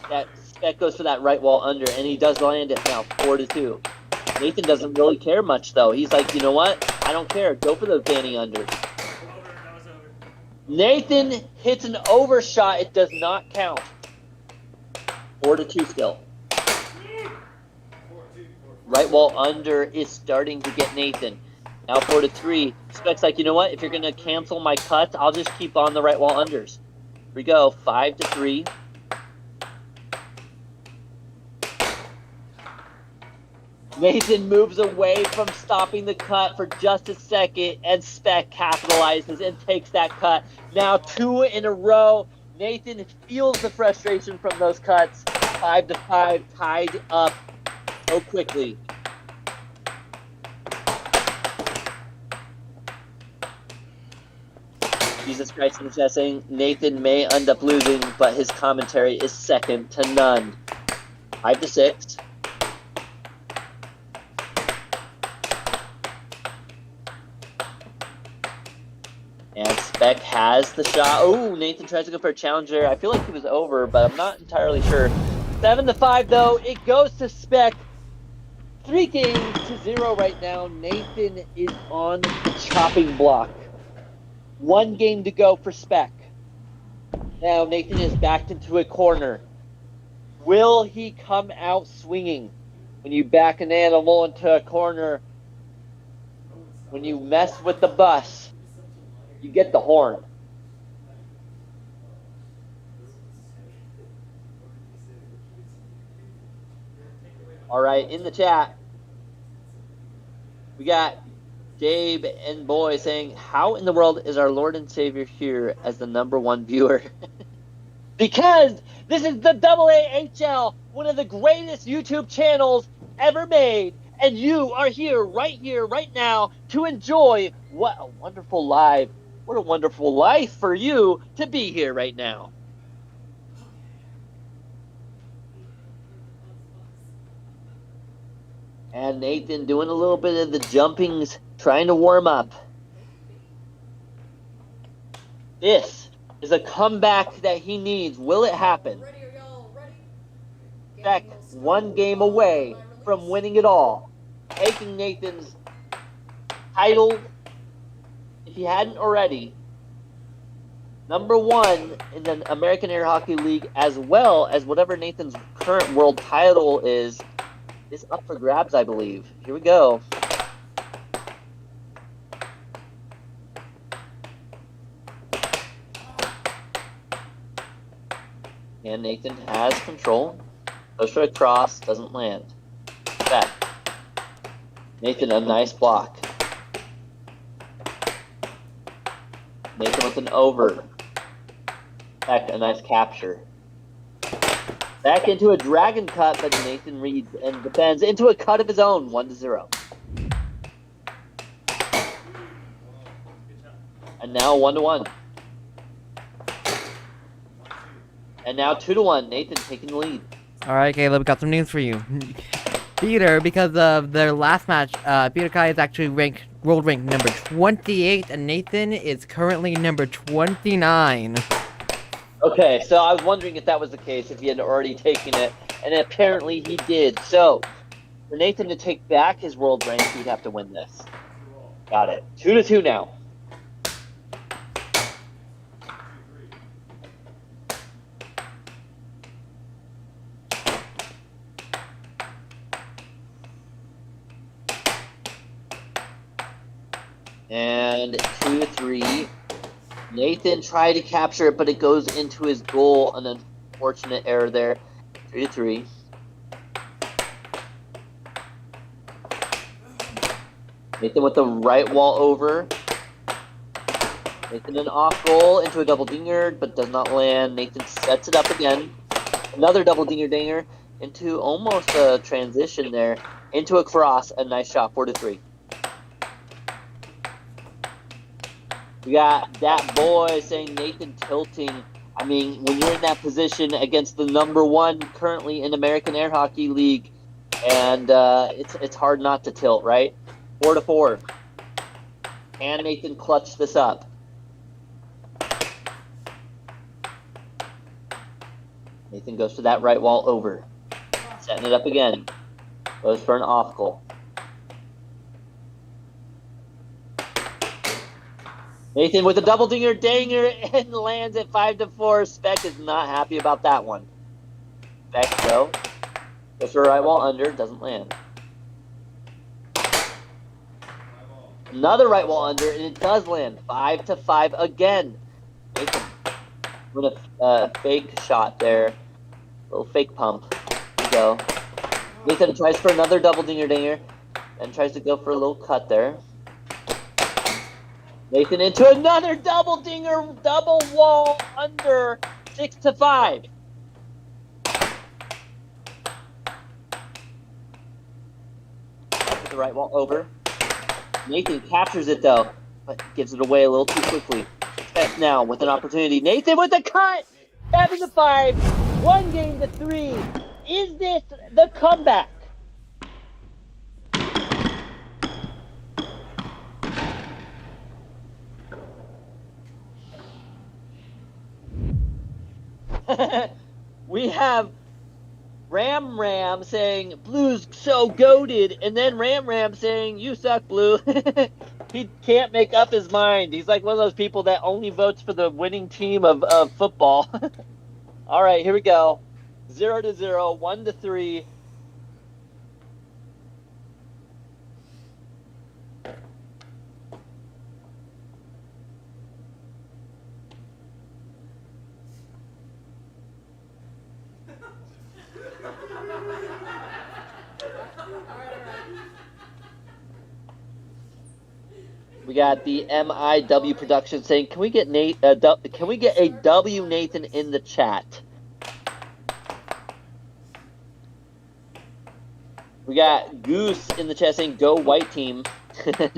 that Spec goes for that right wall under, and he does land it now, 4-2. Nathan doesn't really care much, though. He's like, you know what? I don't care. Go for the fanny under. Nathan hits an overshot. It does not count. 4-2 still. Right wall under is starting to get Nathan. Now 4-3. Spec's like, you know what? If you're going to cancel my cut, I'll just keep on the right wall unders. Here we go, 5-3. Nathan moves away from stopping the cut for just a second, and Spec capitalizes and takes that cut. Now 2 in a row. Nathan feels the frustration from those cuts. 5-5, tied up so quickly. Jesus Christ in chat saying Nathan may end up losing, but his commentary is second to none. 5-6. And Spec has the shot. Oh, Nathan tries to go for a challenger. I feel like he was over, but I'm not entirely sure. 7-5 though. It goes to Spec. 3-0 right now. Nathan is on the chopping block. 1 game to go for Spec. Now Nathan is backed into a corner. Will he come out swinging? When you back an animal into a corner, when you mess with the bus, you get the horn. All right, in the chat, we got Gabe and Boy saying, how in the world is our Lord and Savior here as the #1 viewer? Because this is the AAHL, one of the greatest YouTube channels ever made, and you are here right now to enjoy what a wonderful life, what a wonderful life for you to be here right now. And Nathan doing a little bit of the jumpings, trying to warm up. This is a comeback that he needs. Will it happen? Spec 1 game away from winning it all. Taking Nathan's title, if he hadn't already, #1 in the American Air Hockey League, as well as whatever Nathan's current world title is up for grabs, I believe. Here we go. And Nathan has control. Goes for a cross, doesn't land. Back. Nathan, a nice block. Nathan with an over. Back, a nice capture. Back into a dragon cut, but Nathan reads and defends into a cut of his own, 1-0. And now 1-1. And now 2-1. Nathan taking the lead. All right, Caleb, got some news for you. Peter, because of their last match, Peter Kai is actually world ranked number 28, and Nathan is currently number 29. Okay, so I was wondering if that was the case, if he had already taken it, and apparently he did. So, for Nathan to take back his world rank, he'd have to win this. Got it. 2-2 now. And 2-3. Nathan tried to capture it, but it goes into his goal. An unfortunate error there. 3-3. Nathan with the right wall over. Nathan an off goal into a double dinger, but does not land. Nathan sets it up again. Another double dinger into almost a transition there. Into a cross. A nice shot. 4-3. We got that boy saying Nathan tilting. I mean, when you're in that position against the number one currently in American Air Hockey League, and it's hard not to tilt, right? 4-4. Can Nathan clutch this up? Nathan goes for that right wall over. Setting it up again. Goes for an off goal. Nathan with a double dinger and lands at 5-4. Speck is not happy about that one. Speck though goes for a right wall under, doesn't land. Another right wall under, and it does land. 5-5 again. Nathan with a fake shot there, little fake pump. There you go. Nathan tries for another double dinger, and tries to go for a little cut there. Nathan into another double dinger, double wall under, 6-5. The right wall over. Nathan captures it though, but gives it away a little too quickly. Speck now with an opportunity. Nathan with a cut! 7-5, 1-3. Is this the comeback? We have Ram saying Blue's so goated, and then Ram saying you suck, Blue. He can't make up his mind. He's like one of those people that only votes for the winning team of football. All right, here we go. 0-0, 1-3. We got the MIW production saying, "Can we get can we get a W Nathan in the chat?" We got Goose in the chat saying, "Go White Team." You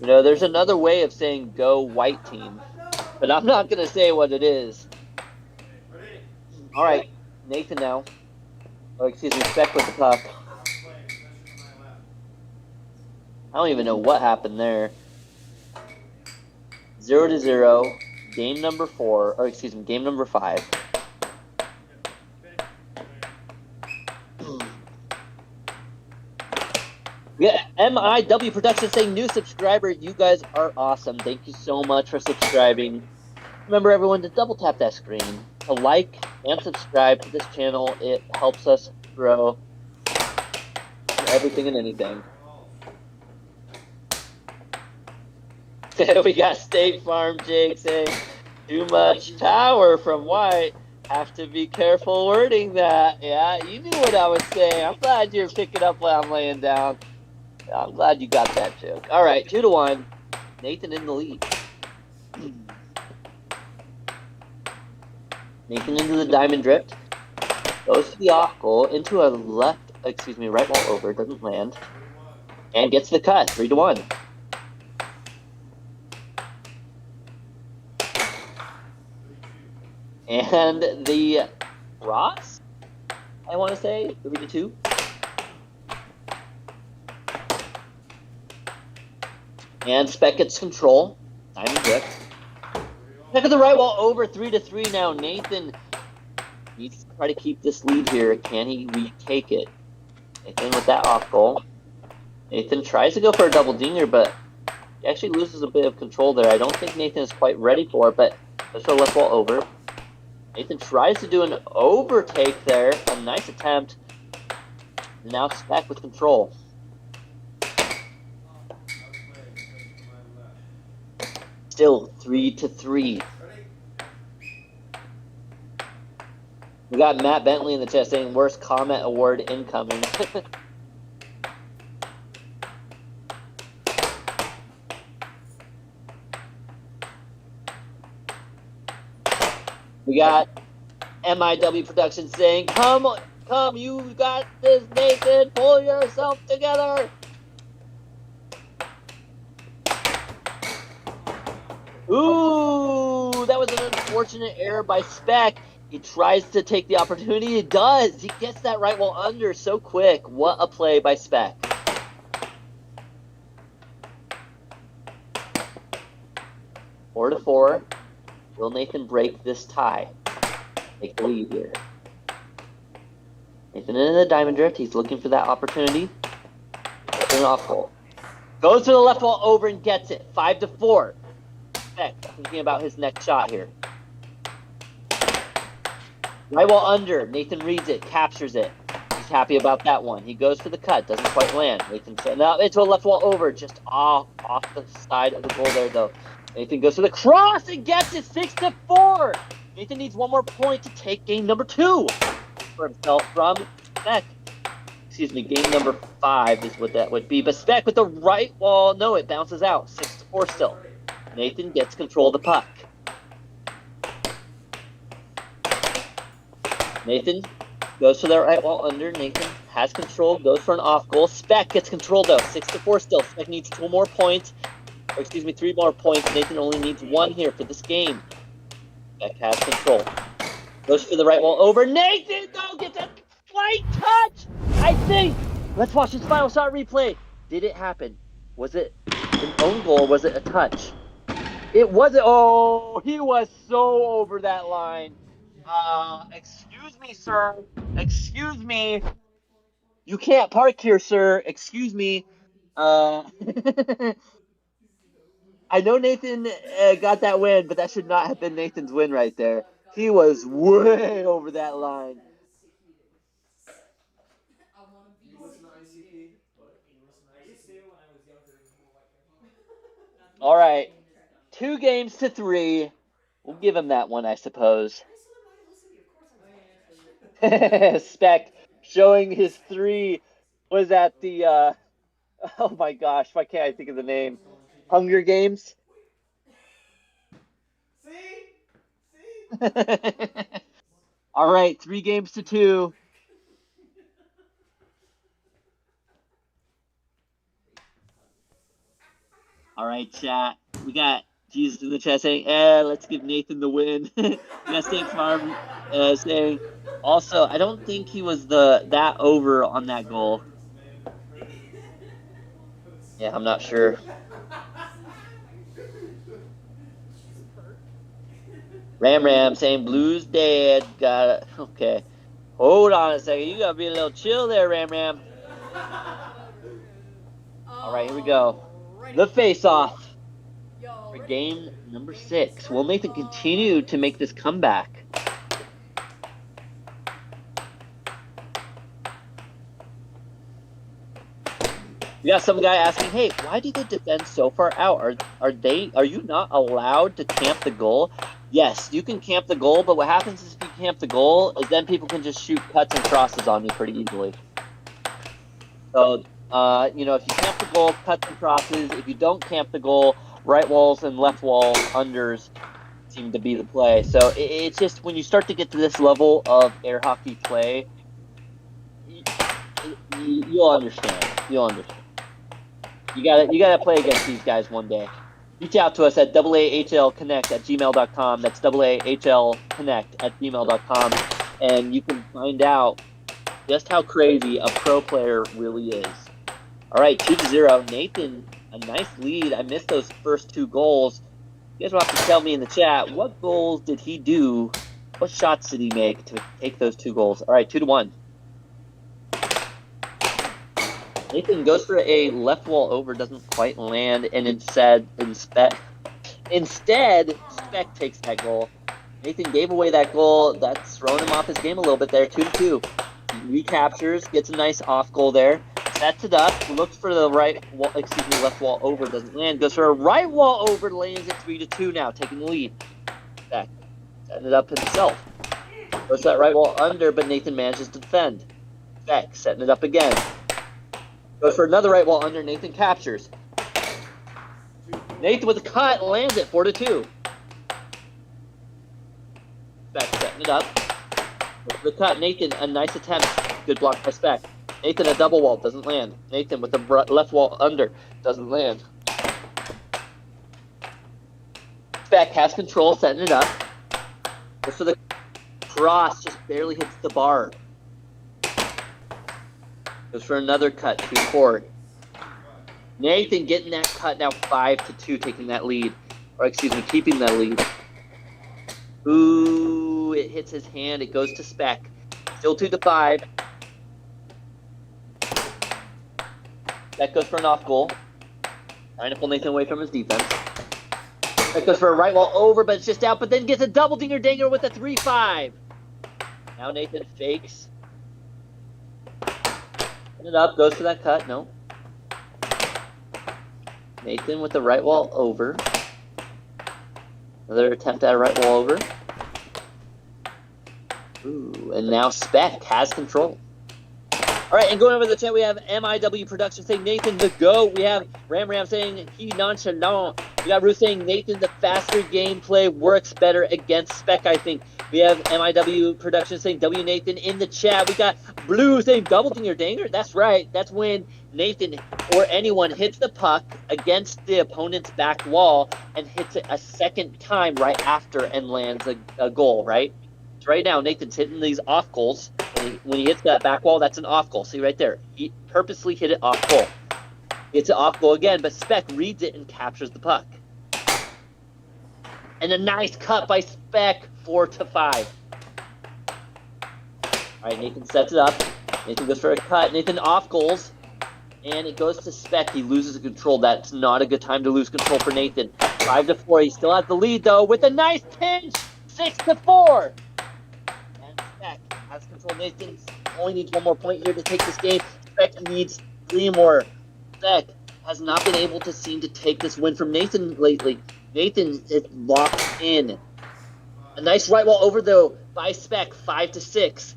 know, there's another way of saying "Go White Team," but I'm not gonna say what it is. All right, Nathan now. Oh, excuse me, Speck with the puck. I don't even know what happened there. 0-0, game number 4, or excuse me, game number 5. Yeah, MIW Production saying, "New subscriber, you guys are awesome. Thank you so much for subscribing. Remember everyone to double tap that screen, to like and subscribe to this channel. It helps us grow everything and anything." We got State Farm Jake saying, "Too much power from White. Have to be careful wording that." Yeah, you knew what I was saying. I'm glad you're picking up what I'm laying down. I'm glad you got that joke. All right, 2-1. Nathan in the lead. Nathan into the diamond drift. Goes to the off goal, into a right wall over, doesn't land. And gets the cut, 3-1. And the Ross, I want to say, 3-2. And Spec gets control. Diamond grip. Spec at the right wall over, 3-3 now. Nathan needs to try to keep this lead here. Can he retake it? Nathan with that off goal. Nathan tries to go for a double dinger, but he actually loses a bit of control there. I don't think Nathan is quite ready for it, but goes for a left wall over. Nathan tries to do an overtake there. A nice attempt. Now Spec with control. Still 3-3. We got Matt Bentley in the chat saying worst comment award incoming. We got MIW Production saying, come, you got this, Nathan, pull yourself together. Ooh, that was an unfortunate error by Spec. He tries to take the opportunity. He does. He gets that right wall under so quick. What a play by Spec. Four to 4. Will Nathan break this tie? Take the lead here. Nathan in the diamond drift. He's looking for that opportunity. An off goal. Goes to the left wall over and gets it. 5 to 4. Spec thinking about his next shot here. Right wall under. Nathan reads it, captures it. He's happy about that one. He goes for the cut, doesn't quite land. Nathan now into a left wall over, just off the side of the goal there though. Nathan goes for the cross and gets it. 6 to 4. Nathan needs one more point to take game number 2 for himself from Spec. Excuse me, game number 5 is what that would be. But Spec with the right wall, no, it bounces out. 6 to 4 still. Nathan gets control of the puck. Nathan goes for the right wall under. Nathan has control, goes for an off goal. Spec gets control though. 6 to 4 still. Spec needs 2 more points. Or excuse me, 3 more points. Nathan only needs 1 here for this game. Spec has control. Goes for the right wall over. Nathan though gets a slight touch. I think. Let's watch this final shot replay. Did it happen? Was it an own goal or was it a touch? It wasn't. Oh, he was so over that line. Excuse me, sir. Excuse me. You can't park here, sir. Excuse me. I know Nathan got that win, but that should not have been Nathan's win right there. He was way over that line. All right. 2 games to 3. We'll give him that one, I suppose. Spec showing his 3 was at the oh my gosh, why can't I think of the name? Hunger Games. All right, 3 games to 2. All right, chat. We got Jesus in the chat saying, let's give Nathan the win. We got State Farm saying, also, I don't think he was that over on that goal. Yeah, I'm not sure. Ram saying Blues dead. Got it. Okay. Hold on a second. You gotta be a little chill there, Ram. All right, here we go. The face-off for game number 6. Will Nathan continue to make this comeback? We got some guy asking, hey, why do they defend so far out? Are you not allowed to camp the goal? Yes, you can camp the goal, but what happens is if you camp the goal is then people can just shoot cuts and crosses on you pretty easily. So, if you camp the goal, cuts and crosses. If you don't camp the goal, right walls and left wall unders seem to be the play. So it's just when you start to get to this level of air hockey play, you'll understand. You'll understand. You gotta play against these guys one day. Reach out to us at AAHLconnect@gmail.com. That's AAHLconnect@gmail.com, and you can find out just how crazy a pro player really is. All right, 2-0. Nathan, a nice lead. I missed those first 2 goals. You guys will have to tell me in the chat, what goals did he do? What shots did he make to take those 2 goals? All right, 2-1. Nathan goes for a left wall over, doesn't quite land, and instead Spec takes that goal. Nathan gave away that goal. That's thrown him off his game a little bit there. 2-2. Recaptures, gets a nice off goal there. Sets it up, looks for the left wall over, doesn't land. Goes for a right wall over, lands it 3-2 now, taking the lead. Back, setting it up himself. Goes for that right wall under, but Nathan manages to defend. Back, setting it up again. Goes for another right wall under, Nathan captures. Nathan with a cut, lands it 4-2. Back, setting it up. Goes for the cut, Nathan, a nice attempt. Good block by Spec. Nathan, a double wall, doesn't land. Nathan with the left wall under, doesn't land. Spec has control, setting it up. Goes for the cross, just barely hits the bar. Goes for another cut, 2-4. Nathan getting that cut now, 5-2, taking that lead. Or excuse me, keeping that lead. Ooh, it hits his hand. It goes to Spec. Still 2-5. That goes for an off goal. Trying to pull Nathan away from his defense. That goes for a right wall over, but it's just out. But then gets a double dinger with a 3-5. Now Nathan fakes. It up, goes for that cut, no. Nathan with the right wall over. Another attempt at a right wall over. Ooh, and now Spec has control. All right, and going over the chat, we have MIW Production saying Nathan the GOAT. We have Ram saying he nonchalant. We got Ruth saying Nathan the faster gameplay works better against Spec, I think. We have MIW Production saying W Nathan in the chat. We got Blue saying double dinger danger. That's right. That's when Nathan or anyone hits the puck against the opponent's back wall and hits it a second time right after and lands a goal, right? So right now, Nathan's hitting these off goals. When he hits that back wall, that's an off goal. See right there. He purposely hit it off goal. It's an off goal again, but Spec reads it and captures the puck. And a nice cut by Spec, 4-5. All right, Nathan sets it up. Nathan goes for a cut. Nathan off goals. And it goes to Spec. He loses control. That's not a good time to lose control for Nathan. 5-4. He still has the lead, though, with a nice pinch. 6-4. And Spec has control. Nathan only needs one more point here to take this game. Spec needs 3 more. Spec has not been able to seem to take this win from Nathan lately. Nathan is locked in. A nice right wall over, though, by Spec, 5-6.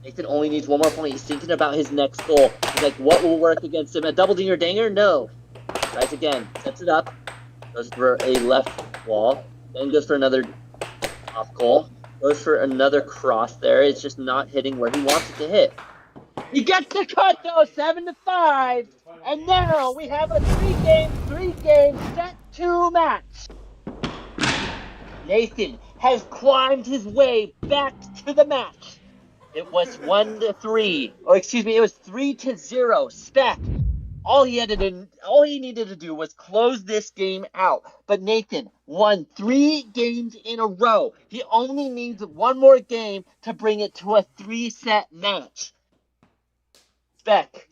Nathan only needs one more point. He's thinking about his next goal. He's like, what will work against him? A double dinger danger? No. Tries again. Sets it up. Goes for a left wall. Then goes for another off goal. Goes for another cross there. It's just not hitting where he wants it to hit. He gets the cut, though, 7-5. And now we have a three-game set 2 match. Nathan has climbed his way back to the match. It was 1-3, or excuse me, it was 3-0. Spec. All he needed to do was close this game out. But Nathan won 3 games in a row. He only needs one more game to bring it to a 3-set match. Spec,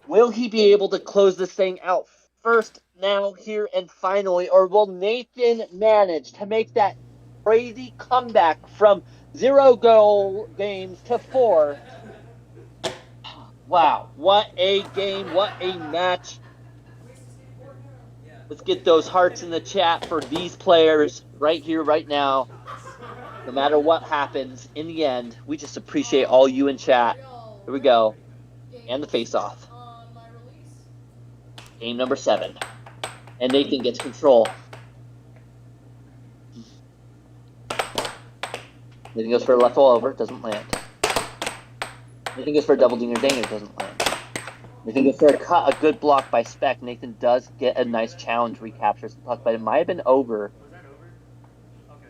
will he be able to close this thing out first, now, here, and finally, or will Nathan manage to make that crazy comeback from 0 goal games to 4? Wow, what a game, what a match. Let's get those hearts in the chat for these players right here, right now. No matter what happens, in the end, we just appreciate all you in chat. Here we go. And the face-off. Game number 7. And Nathan gets control. Nathan goes for a left wall over, doesn't land. Nathan goes for a double dinger danger, doesn't land. Nathan goes for a cut, a good block by Spec. Nathan does get a nice challenge, recaptures the puck, but it might have been over. Was that over? Okay.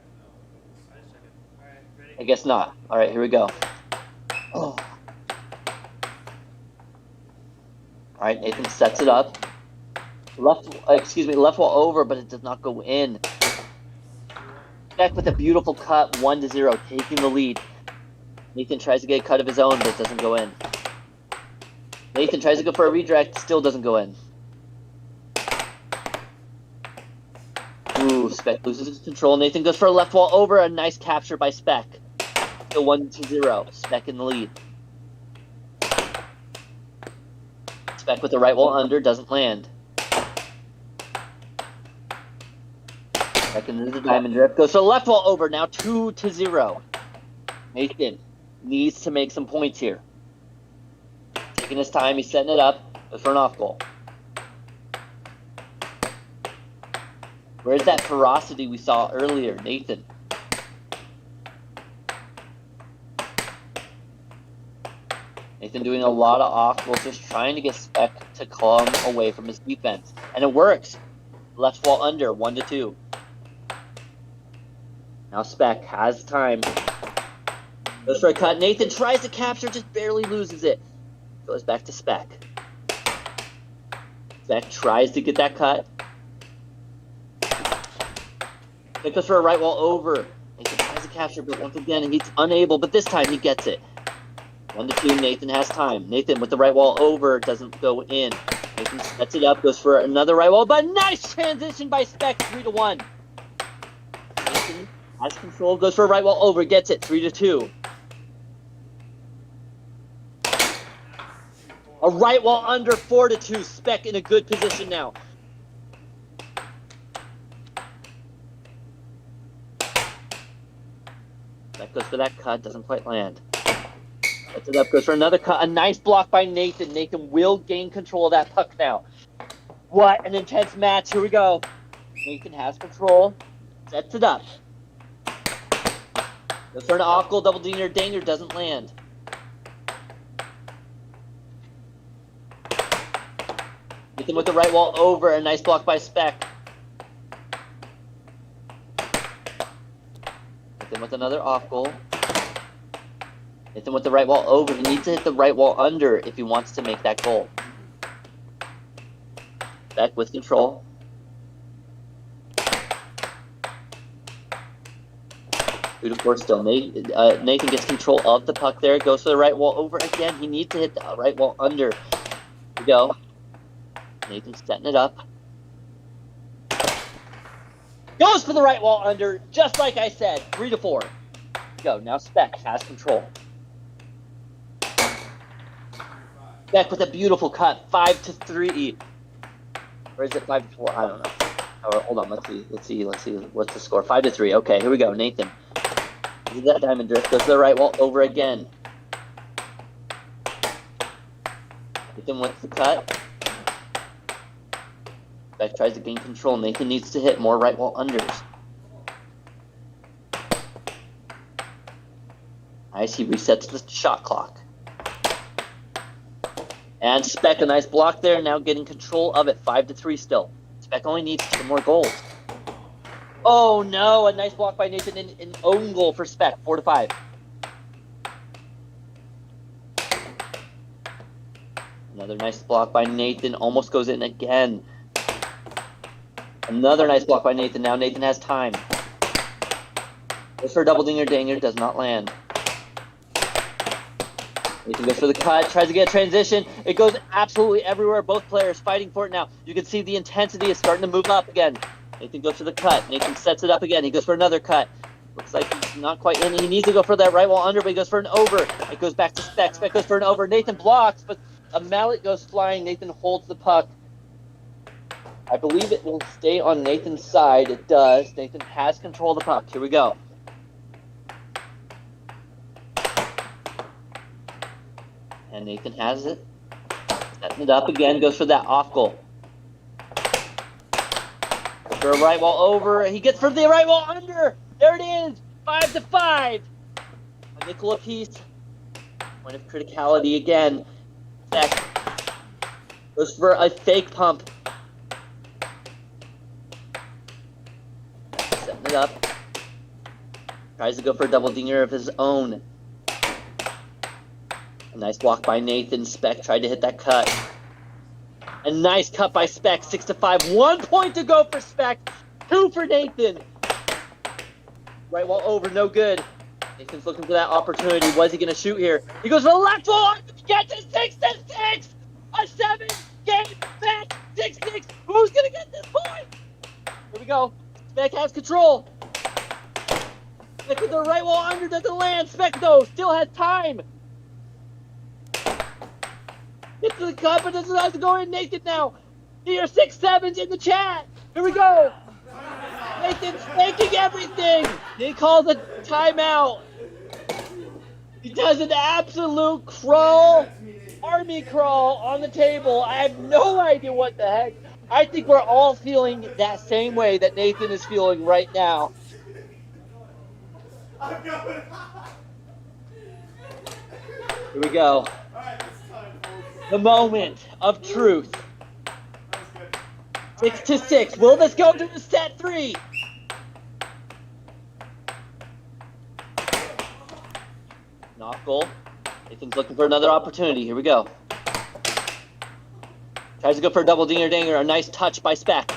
I just check it. Alright, ready? I guess not. Alright, here we go. Oh. Alright, Nathan sets it up. Left wall over, but it does not go in. Spec with a beautiful cut, 1-0, taking the lead. Nathan tries to get a cut of his own, but it doesn't go in. Nathan tries to go for a redirect, still doesn't go in. Ooh, Spec loses his control. Nathan goes for a left wall over, a nice capture by Spec. Still 1-0, Spec in the lead. Spec with the right wall under, doesn't land. Spec into the diamond drift, goes for a left wall over, now 2-0. Nathan needs to make some points here. Taking his time, he's setting it up, goes for an off goal. Where's that ferocity we saw earlier, Nathan? Nathan doing a lot of off goals, just trying to get Spec to come away from his defense. And it works. Left wall under, 1-2. Now Spec has time. Goes for a cut. Nathan tries to capture, just barely loses it. Goes back to Spec. Spec tries to get that cut. Spec goes for a right wall over. Nathan tries to capture, but once again, he's unable, but this time he gets it. 1-2, Nathan has time. Nathan with the right wall over, doesn't go in. Nathan sets it up, goes for another right wall, but nice transition by Spec, 3-1. Nathan has control, goes for a right wall over, gets it, 3-2. A right wall under, 4-2. Spec in a good position now. Spec goes for that cut, doesn't quite land. Sets it up, goes for another cut. A nice block by Nathan. Nathan will gain control of that puck now. What an intense match. Here we go. Nathan has control. Sets it up. Goes for an off goal, double dinger. Danger doesn't land. Nathan with the right wall over. A nice block by Spec. Nathan with another off goal. Nathan with the right wall over. He needs to hit the right wall under if he wants to make that goal. Spec with control. Good, of course, still. Nathan gets control of the puck there. Goes for the right wall over again. He needs to hit the right wall under. Here we go. Nathan's setting it up. Goes for the right wall under, just like I said. 3-4. Go. Now Spec has control. Spec with a beautiful cut. 5-3. Or is it 5-4? I don't know. Oh, hold on. Let's see. What's the score? 5-3. Okay, here we go. Nathan. This is that diamond drift. Goes to the right wall over again. Nathan with the cut. Spec tries to gain control. Nathan needs to hit more right wall unders. Nice, he resets the shot clock. And Spec, a nice block there, now getting control of it. 5-3 still. Spec only needs 2 more goals. Oh no, a nice block by Nathan, an own goal for Spec. 4-5. Another nice block by Nathan, almost goes in again. Another nice block by Nathan. Now Nathan has time. Goes for a double dinger. Danger does not land. Nathan goes for the cut. Tries to get a transition. It goes absolutely everywhere. Both players fighting for it now. You can see the intensity is starting to move up again. Nathan goes for the cut. Nathan sets it up again. He goes for another cut. Looks like he's not quite in. He needs to go for that right wall under, but he goes for an over. It goes back to Spec. Spec goes for an over. Nathan blocks, but a mallet goes flying. Nathan holds the puck. I believe it will stay on Nathan's side. It does. Nathan has control of the puck. Here we go. And Nathan has it. Setting it up again. Goes for that off goal. Goes for a right wall over. He gets for the right wall under. There it is. 5-5. A nickel apiece. Point of criticality again. Spec Goes for a fake pump. Setting it up. Tries to go for a double dinger of his own. A nice block by Nathan. Spec tried to hit that cut. A nice cut by Spec. 6-5. 1 point to go for Spec. 2 for Nathan. Right wall over. No good. Nathan's looking for that opportunity. Was he going to shoot here? He goes for the left wall. Gets it. 6-6. A 7-game match. 6-6. Who's going to get this point? Here we go. Spec has control. Spec with the right wall under, doesn't land. Spec though still has time. Gets to the cup, but doesn't have to go in. Nathan now. Here, 6-7's in the chat. Here we go. Nathan's making everything. He calls a timeout. He does an absolute crawl, army crawl on the table. I have no idea what the heck. I think we're all feeling that same way that Nathan is feeling right now. Here we go. The moment of truth. 6-6. Will this go to the set 3? Not goal. Nathan's looking for another opportunity. Here we go. Tries to go for a double dinger. A nice touch by Spec.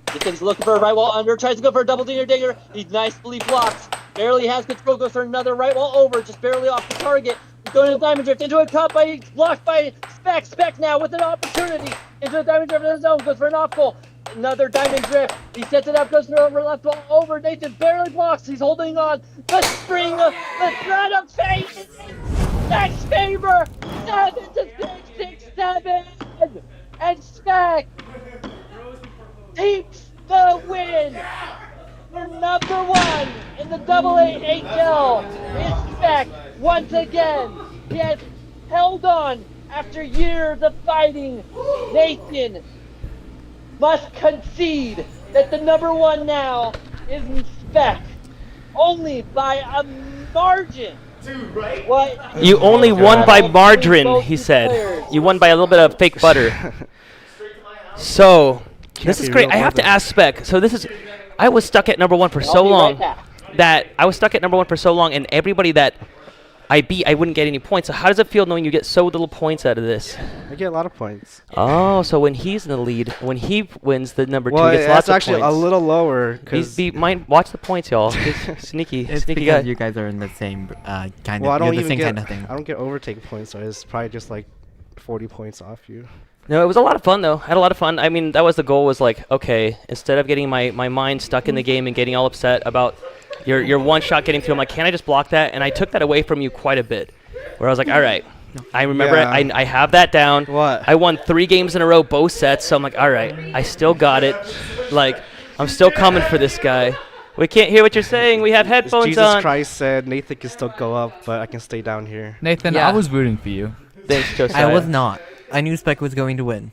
Nathan's looking for a right wall under. Tries to go for a double dinger. He nicely blocks. Barely has control. Goes for another right wall over. Just barely off the target. He's going to the diamond drift. Into a cut by blocked by Spec. Spec now with an opportunity. Into a diamond drift in the zone. Goes for an off goal. Another diamond drift. He sets it up. Goes for a left wall over. Nathan barely blocks. He's holding on. The string of the thread of fate is in Spec's favor. 7-6. 6-7. And Spec keeps the win. For number 1 in the AAHL is Spec once again. He has held on after years of fighting. Nathan must concede that the number 1 now is Spec. Only by a margin. Dude, right? What? You only won by margarine, he said. You won by a little bit of fake butter. So, this is great. I have to ask Spec. So this is, I was stuck at number 1 for so long and everybody that I beat, I wouldn't get any points. So how does it feel knowing you get so little points out of this? I get a lot of points. Oh, so when he's in the lead, when he wins the number 2, well, he gets lots of points. Well, it's actually a little lower. Watch the points, y'all. Sneaky It's guy. because you guys are in the same kind of. I don't you're the even same get. kind of thing. I don't get overtake points, so it's probably just like 40 points off you. No, it was a lot of fun though. I had a lot of fun. I mean, that was the goal. Was like, okay, instead of getting my mind stuck in the game and getting all upset about your one shot getting through, I'm like, can I just block that? And I took that away from you quite a bit. Where I was like, all right, I remember it. I have that down. What? I won 3 games in a row, both sets. So I'm like, all right, I still got it. Like, I'm still coming for this guy. We can't hear what you're saying. We have headphones Jesus on. Christ said Nathan can still go up, but I can stay down here. Nathan, Yeah. I was rooting for you. Thanks, Josiah. I was not. I knew Spec was going to win.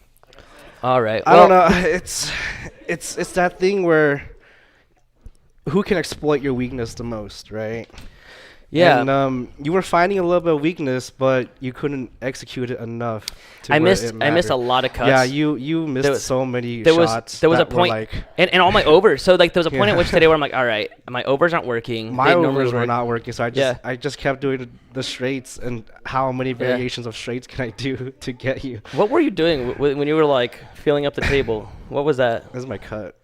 All right. I don't know. It's that thing where who can exploit your weakness the most, right? Yeah. And you were finding a little bit of weakness, but you couldn't execute it enough. I missed a lot of cuts. Yeah, you missed so many shots. There was a that were point, like and all my overs. So like there was a point at which today where I'm like, all right, my overs aren't working. my They normally overs were work. not working, so I just kept doing the straights. And how many variations of straights can I do to get you? What were you doing when you were like filling up the table? What was that? This is my cut.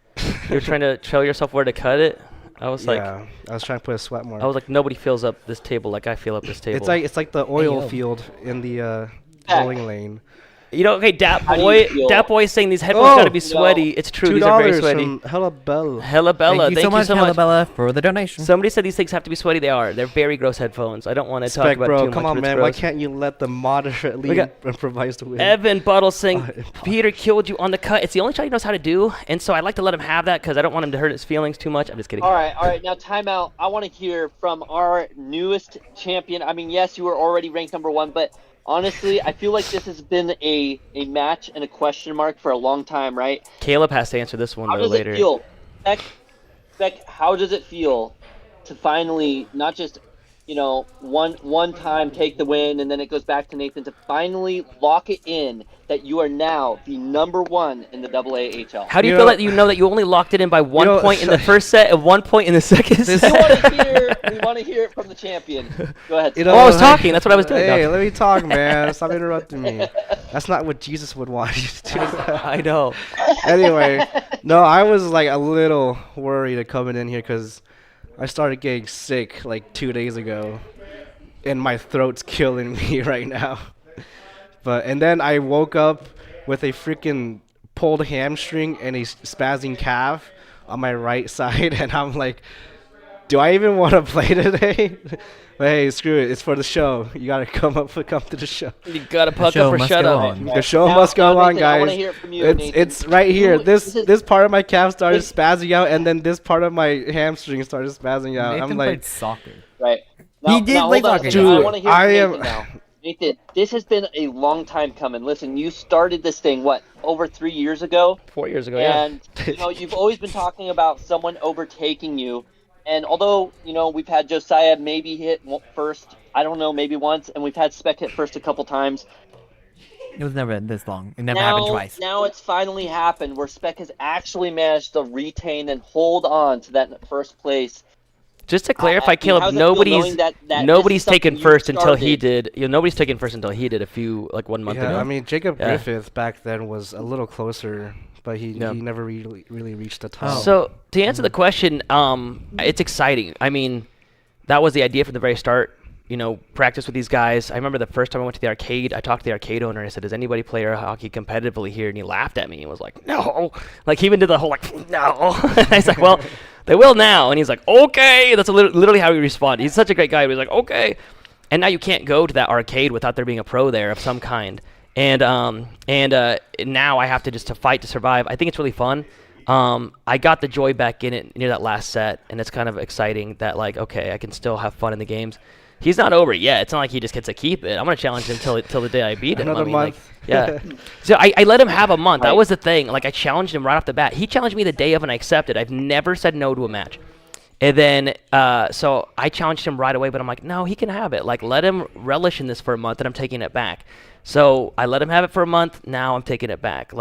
You were trying to show yourself where to cut it. I was like, I was trying to put a sweat mark. I was like, nobody fills up this table like I fill up this table. It's like the oil field in the bowling lane. You know, okay, Dat How do you feel? Boy is saying these headphones gotta be sweaty. It's true, these are very $2 sweaty. from Hella Bella. Hella Bella, Thank you so much, Bella, for the donation. Somebody said these things have to be sweaty. They are. They're very gross headphones. I don't want to talk Spec, about bro, it too come much. on, but it's man. Why gross. can't you let them moderately improvise the win? Evan Buttle saying Peter killed you on the cut. It's the only shot he knows how to do, and so I like to let him have that because I don't want him to hurt his feelings too much. I'm just kidding. All right. Now, timeout. I want to hear from our newest champion. I mean, yes, you were already ranked number 1, but honestly, I feel like this has been a match and a question mark for a long time, right? Caleb has to answer this one How though does later. it feel? Spec, how does it feel to finally not just one time take the win, and then it goes back to Nathan to finally lock it in that you are now the number 1 in the AAHL. How do you feel that you know that you only locked it in by 1 point in the first set and 1 point in the second set? We want to hear it from the champion. Go ahead. I was talking. That's what I was doing. Hey, let me talk, man. Stop interrupting me. That's not what Jesus would want you to do. I know. Anyway, no, I was like a little worried coming in here because I started getting sick like 2 days ago, and my throat's killing me right now. And then I woke up with a freaking pulled hamstring and a spazzing calf on my right side, and I'm like, do I even want to play today? But hey, screw it. It's for the show. You gotta come to the show. You gotta puck up or shut up. The show must go on, Nathan, guys. I want to hear it from you, It's right here. This part of my calf started spazzing out, and then this part of my hamstring started spazzing out. Nathan I'm like, played soccer. Right. He did play soccer. Dude, I want to hear from I Nathan am. now. Nathan, this has been a long time coming. Listen, you started this thing, over 3 years ago? 4 years ago, and, you've always been talking about someone overtaking you. And although, we've had Josiah maybe hit first, I don't know, maybe once, and we've had Spec hit first a couple times. It was never this long. It never happened twice. Now it's finally happened where Spec has actually managed to retain and hold on to that first place. Just to clarify, Caleb, nobody's taken first until he did. Nobody's taken first until he did a few 1 month ago. I mean, Jacob Griffith back then was a little closer, but he never really reached the top. So to answer the question, it's exciting. I mean, that was the idea from the very start. Practice with these guys. I remember the first time I went to the arcade, I talked to the arcade owner. I said, does anybody play air hockey competitively here? And he laughed at me and was like, no. Like, he even did the whole, no. I was like, well, they will now. And he's like, okay. That's literally how he responded. He's such a great guy. He was like, okay. And now you can't go to that arcade without there being a pro there of some kind. And now I have to just fight to survive. I think it's really fun. I got the joy back in it near that last set, and it's kind of exciting that, okay, I can still have fun in the games. He's not over yet. It's not like he just gets to keep it. I'm going to challenge him till the day I beat him. Another month. Yeah. So I let him have a month. That was the thing. I challenged him right off the bat. He challenged me the day of, and I accepted. I've never said no to a match. And then, so I challenged him right away, but I'm like, no, he can have it. Let him relish in this for a month, and I'm taking it back. So I let him have it for a month. Now I'm taking it back.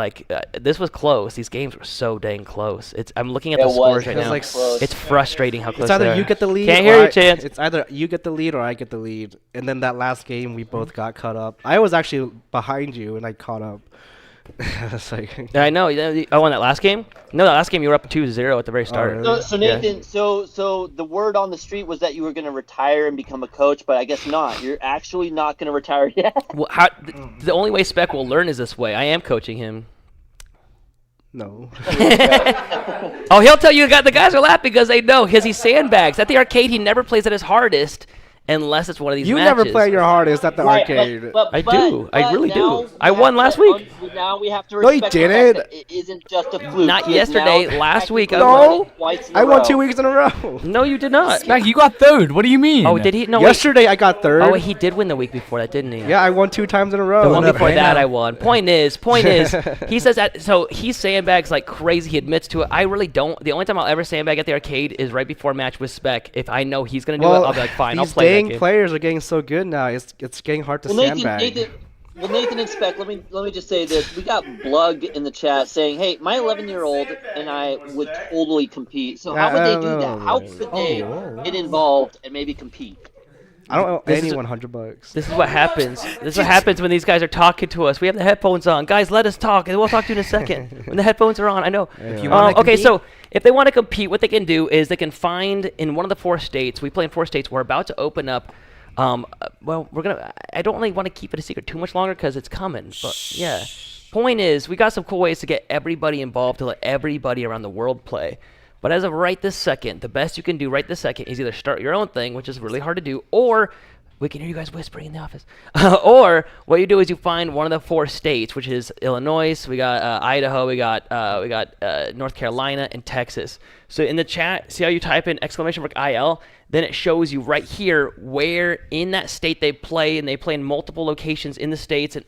This was close. These games were so dang close. I'm looking at the scores right now. It's frustrating how close it's either they are. You get the lead. Can't hear you, Chance. It's either you get the lead or I get the lead. And then that last game, we both got caught up. I was actually behind you, and I caught up. I know. Oh, on that last game? No, that last game you were up 2-0 at the very start. really? So Nathan, so the word on the street was that you were going to retire and become a coach, but I guess not. You're actually not going to retire yet. Well, the only way Spec will learn is this way. I am coaching him. No. Oh, he'll tell you the guys are laughing because they know he sandbags. At the arcade, he never plays at his hardest. Unless it's one of these matches. You never play your hardest at the arcade. I do. I really do. I won last week. Now we have to No, you respect the fact didn't. that it isn't just a fluke. Not He is yesterday. now Last week. No. twice in a I won row. 2 weeks in a row. No, you did not. Spec, you got third. What do you mean? Oh, did he? No. Yesterday I got third. Oh, he did win the week before that, didn't he? Yeah, I won 2 times in a The row. one before that, I won. Point is, he says that. So he sandbags like crazy. He admits to it. I really don't. The only time I'll ever sandbag at the arcade is right before a match with Spec. If I know he's gonna do it, I'll be like, fine, I'll play that game. These dang players are getting so good now. It's getting hard to sandbag. Nathan and Spec, let me just say this. We got Blug in the chat saying, "Hey, my 11-year-old and I would totally compete." So how would they do that? How could they get involved and maybe compete? I don't owe anyone $100. This is what happens. This is what happens when these guys are talking to us. We have the headphones on. Guys, let us talk, and we'll talk to you in a second. When the headphones are on, I know. If you wanna Okay, compete- so if they want to compete, what they can do is they can find in one of the 4 states. We play in 4 states. We're about to open up. Well, I don't really want to keep it a secret too much longer because it's coming. But yeah, point is, we got some cool ways to get everybody involved to let everybody around the world play. But as of right this second, the best you can do right this second is either start your own thing, which is really hard to do, or we can hear you guys whispering in the office. Or what you do is you find one of the 4 states, which is Illinois. We got Idaho. We got North Carolina and Texas. So in the chat, see how you type in !IL? Then it shows you right here where in that state they play, and they play in multiple locations in the states. And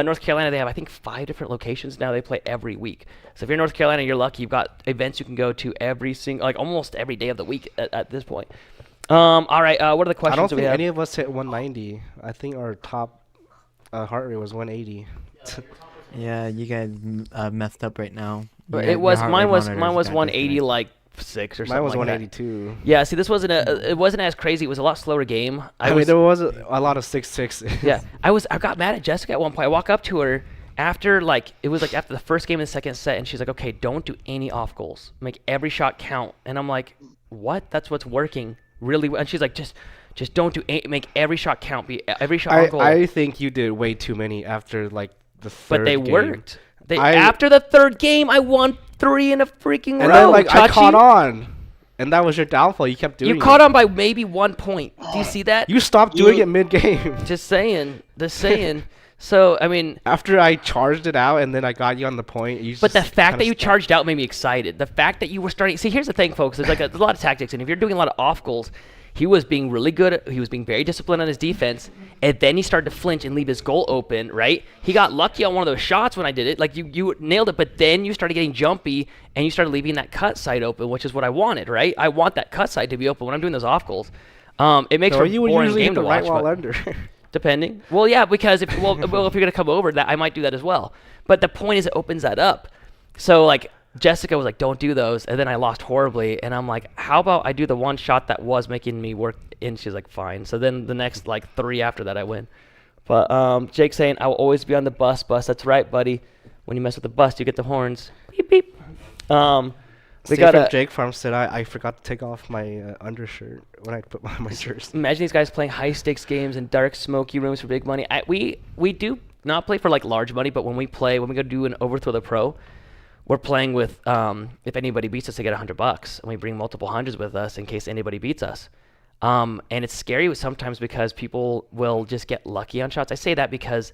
North Carolina, they have I think 5 different locations now. They play every week. So if you're in North Carolina, you're lucky. You've got events you can go to every single, almost every day of the week at this point. All right. What are the I questions don't that we think have? any of us hit 190. I think our top heart rate was 180. Yeah, you guys messed up right now. It was mine was 180 like 6 or something. Mine was like 182. Yeah, see, this wasn't it wasn't as crazy. It was a lot slower game. I mean, there was a lot of 6-6. Yeah, I got mad at Jessica at one point. I walk up to her after after the first game of the second set, and she's like, "Okay, don't do any off goals. Make every shot count." And I'm like, "What? That's what's working really well." And she's like, "Just don't do make every shot count. Be every shot on goal." I think you did way too many after like the third. But they game. worked. After the third game, I won 3 in a freaking row. And then like I Chachi. caught on, and that was your downfall. You kept doing it. You caught on by maybe 1 point. Do you see that? You stopped doing it mid-game. Just saying. So, I mean... After I charged it out and then I got you on the point, you But the fact that you charged out made me excited. The fact that you were starting... See, here's the thing, folks. There's a lot of tactics, and if you're doing a lot of off goals, he was being really good. He was being very disciplined on his defense, and then he started to flinch and leave his goal open, right? He got lucky on one of those shots when I did it. Like, you nailed it, but then you started getting jumpy, and you started leaving that cut side open, which is what I wanted, right? I want that cut side to be open when I'm doing those off goals. It makes for a boring game to watch. Right wall under. Depending. Well, yeah, because if you're gonna come over, that I might do that as well. But the point is, it opens that up. So like Jessica was like, "Don't do those," and then I lost horribly, and I'm like, "How about I do the one shot that was making me work?" And she's like, "Fine." So then the next like 3 after that, I win. But Jake's saying, "I will always be on the bus." That's right, buddy. When you mess with the bus, you get the horns. Beep beep. We got from Jake Farm said I forgot to take off my undershirt when I put my jersey. Imagine these guys playing high stakes games in dark, smoky rooms for big money. We do not play for like large money, but when we go do an Overthrow the Pro, we're playing with if anybody beats us, they get $100, and we bring multiple hundreds with us in case anybody beats us. And it's scary sometimes because people will just get lucky on shots. I say that because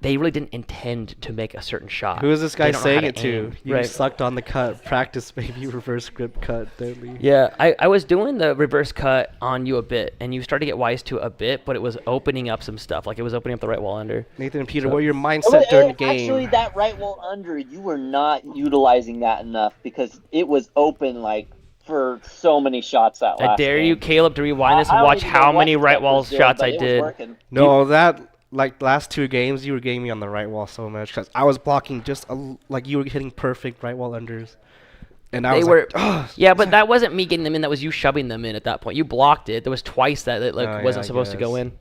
they really didn't intend to make a certain shot. Who is this guy saying it to? Aim. You right. sucked on the cut. Practice maybe reverse grip cut. Deadly. Yeah, I was doing the reverse cut on you a bit, and you started to get wise to it a bit, but it was opening up some stuff. Like it was opening up the right wall under. Nathan and Peter, what are your mindset during the game? Actually, that right wall under, you were not utilizing that enough because it was open like for so many shots that last I dare game. you, Caleb, to rewind this and watch how many right wall shots I did. No, that... Like last 2 games, you were getting me on the right wall so much because I was blocking like you were hitting perfect right wall unders, and I was like, oh, yeah, but that wasn't me getting them in. That was you shoving them in at that point. You blocked it. There was twice that it wasn't supposed to go in.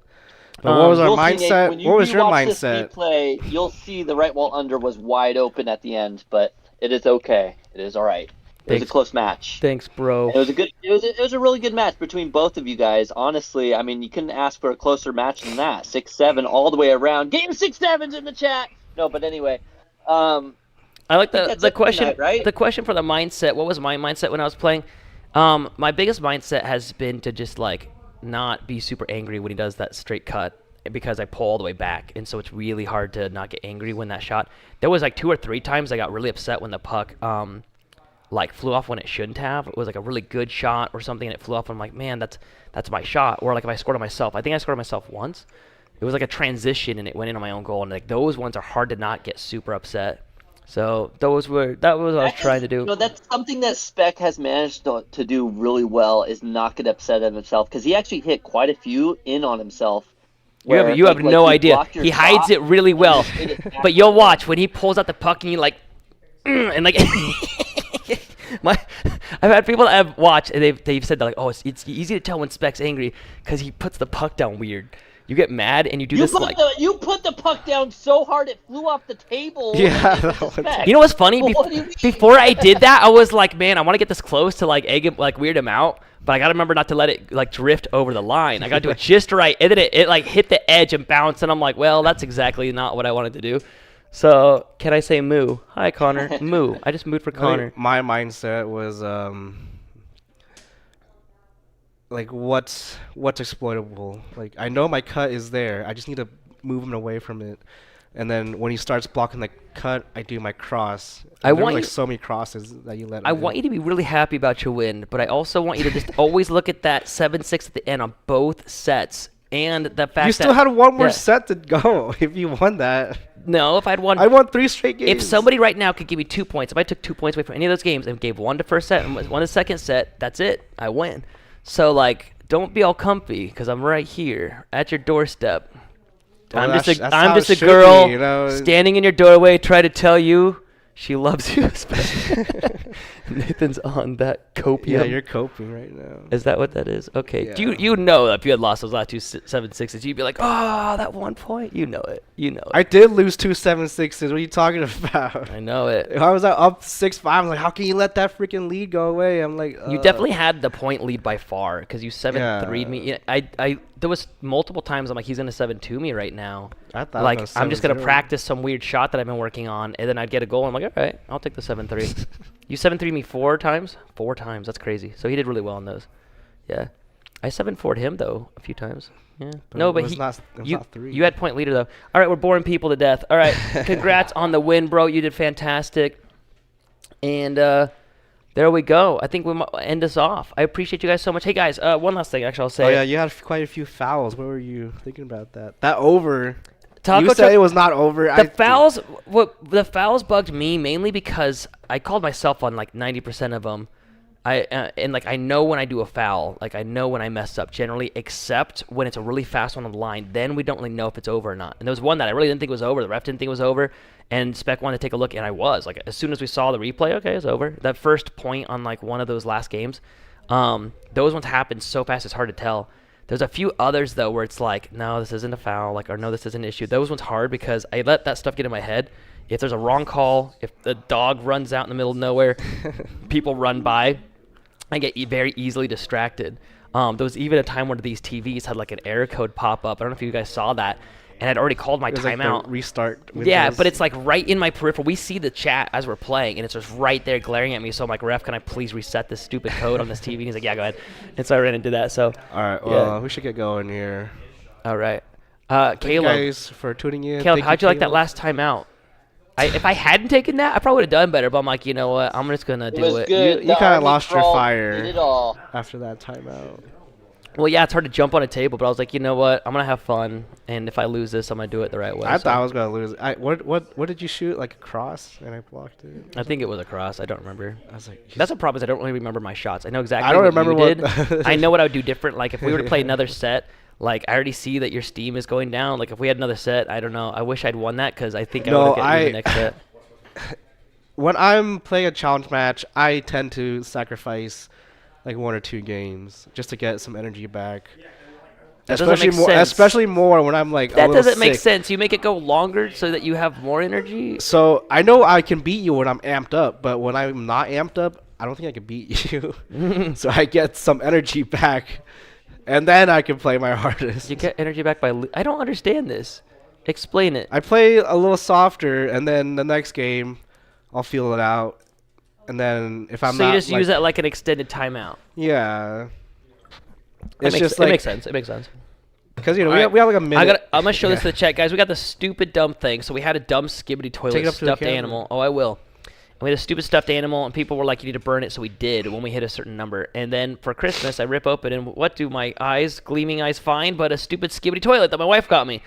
But what was our mindset? What was your mindset? Replay, you'll see the right wall under was wide open at the end, but it is okay. It is all right. It was a close match. Thanks, bro. It was a good. It was a really good match between both of you guys. Honestly, I mean, you couldn't ask for a closer match than that. 6-7 all the way around. Game 6-7's in the chat. No, but anyway, I like the question. Tonight, right? The question for the mindset. What was my mindset when I was playing? My biggest mindset has been to just like not be super angry when he does that straight cut because I pull all the way back, and so it's really hard to not get angry when that shot. There was like 2 or 3 times I got really upset when the puck like flew off when it shouldn't have. It was like a really good shot or something, and it flew off. And I'm like, man, that's my shot. Or like if I scored on myself, I think I scored on myself once. It was like a transition, and it went in on my own goal. And like those ones are hard to not get super upset. So that was what I was trying to do. That's something that Spec has managed to do really well is not get upset at himself because he actually hit quite a few in on himself. You have no idea. He hides it really well. But you'll watch when he pulls out the puck and you like, and like. I've had people that have watched and they've said that like, oh, it's easy to tell when Spec's angry because he puts the puck down weird. You get mad and you do this like you put the puck down so hard it flew off the table. Yeah, you know what's funny? Before I did that, I was like, man, I want to get this close to like egg him, like weird him out, but I gotta remember not to let it like drift over the line. I gotta do it just right, and then it like hit the edge and bounced, and I'm like, well, that's exactly not what I wanted to do. So, can I say moo? Hi, Connor. Moo. I just mooed for Connor. My mindset was, like, what's exploitable? Like, I know my cut is there. I just need to move him away from it. And then when he starts blocking the cut, I do my cross. There were like so many crosses that you let him want you to be really happy about your win, but I also want you to just always look at that 7-6 at the end on both sets. And the fact you still had one more set to go if you won that. No, if I'd won... I won 3 straight games. If somebody right now could give me 2 points, if I took 2 points away from any of those games and gave 1 to first set and 1 to second set, that's it. I win. So, like, don't be all comfy, because I'm right here at your doorstep. Well, I'm that's just how it a should girl be, you know? standing in your doorway, try to tell you she loves you. Nathan's on that copium. Yeah, you're coping right now. Is that what that is? Okay. Yeah. Do you know that if you had lost those last 2 7-6s, you'd be like, oh, that 1 point. You know it. You know it. I did lose 2 7-6s. What are you talking about? I know it. I was up 6-5. I'm like, how can you let that freaking lead go away? I'm like, You definitely had the point lead by far because you 7-3'd me. Yeah, there was multiple times I'm like, he's gonna 7-2 me right now. I thought like I was I'm just gonna 7-0. practice some weird shot that I've been working on, and then I'd get a goal. And I'm like, all right, I'll take the 7-3. You 7-3 me 4 times? 4 times. That's crazy. So he did really well on those. Yeah, I 7-4'd him though a few times. Yeah. No, but it was not 3. you had point leader though. All right, we're boring people to death. All right, congrats on the win, bro. You did fantastic. And there we go. I think we might end this off. I appreciate you guys so much. Hey guys, one last thing actually I'll say. Oh yeah, you had quite a few fouls. What were you thinking about that? That over. Taco you said it was not over. The fouls bugged me mainly because I called myself on like 90% of them. And like I know when I do a foul, like I know when I mess up generally, except when it's a really fast one on the line. Then we don't really know if it's over or not. And there was one that I really didn't think was over. The ref didn't think it was over, and Spec wanted to take a look, and I was like, as soon as we saw the replay, okay, it's over. That first point on like one of those last games, those ones happened so fast it's hard to tell. There's a few others though where it's like, no, this isn't a foul, like, or no, this isn't an issue. Those ones hard because I let that stuff get in my head. If there's a wrong call, if the dog runs out in the middle of nowhere, people run by, I get very easily distracted. There was even a time where these TVs had like an error code pop up. I don't know if you guys saw that. And I'd already called my timeout. Like the restart. Yeah, but it's like right in my peripheral. We see the chat as we're playing, and it's just right there glaring at me. So I'm like, ref, can I please reset this stupid code on this TV? And he's like, yeah, go ahead. And so I ran and did that. So. All right, well, we should get going here. All right. Thank Caleb. you guys for tuning in. Caleb, how'd you like that last timeout? If I hadn't taken that, I probably would have done better. But I'm like, you know what? I'm just gonna do it. Good. You kind of lost your fire did it all. after that timeout. Well, yeah, it's hard to jump on a table, but I was like, you know what? I'm gonna have fun, and if I lose this, I'm gonna do it the right way. I thought I was gonna lose. What did you shoot? Like a cross, and I blocked it. I think it was a cross. I don't remember. I was like, that's the problem is I don't really remember my shots. I know exactly. I don't what remember you what. did. I know what I would do different. Like if we were to play another set, like I already see that your steam is going down. Like if we had another set, I don't know. I wish I'd won that because I think I would have gotten the next set. When I'm playing a challenge match, I tend to sacrifice like 1 or 2 games just to get some energy back. Especially more when I'm like that a doesn't make sick. sense. You make it go longer so that you have more energy. So I know I can beat you when I'm amped up, but when I'm not amped up, I don't think I can beat you. So I get some energy back, and then I can play my hardest. You get energy back by. I don't understand this. Explain it. I play a little softer, and then the next game, I'll feel it out, and then if I'm so not, you just use that like an extended timeout. Yeah. It makes sense. It makes sense. Because we have like a minute. I'm gonna show this to the chat, guys. We got the stupid dumb thing. So we had a dumb skibbity toilet stuffed animal. Oh, I will. And we had a stupid stuffed animal, and people were like, "You need to burn it." So we did when we hit a certain number. And then for Christmas, I rip open, and what do my gleaming eyes find? But a stupid skibbity toilet that my wife got me.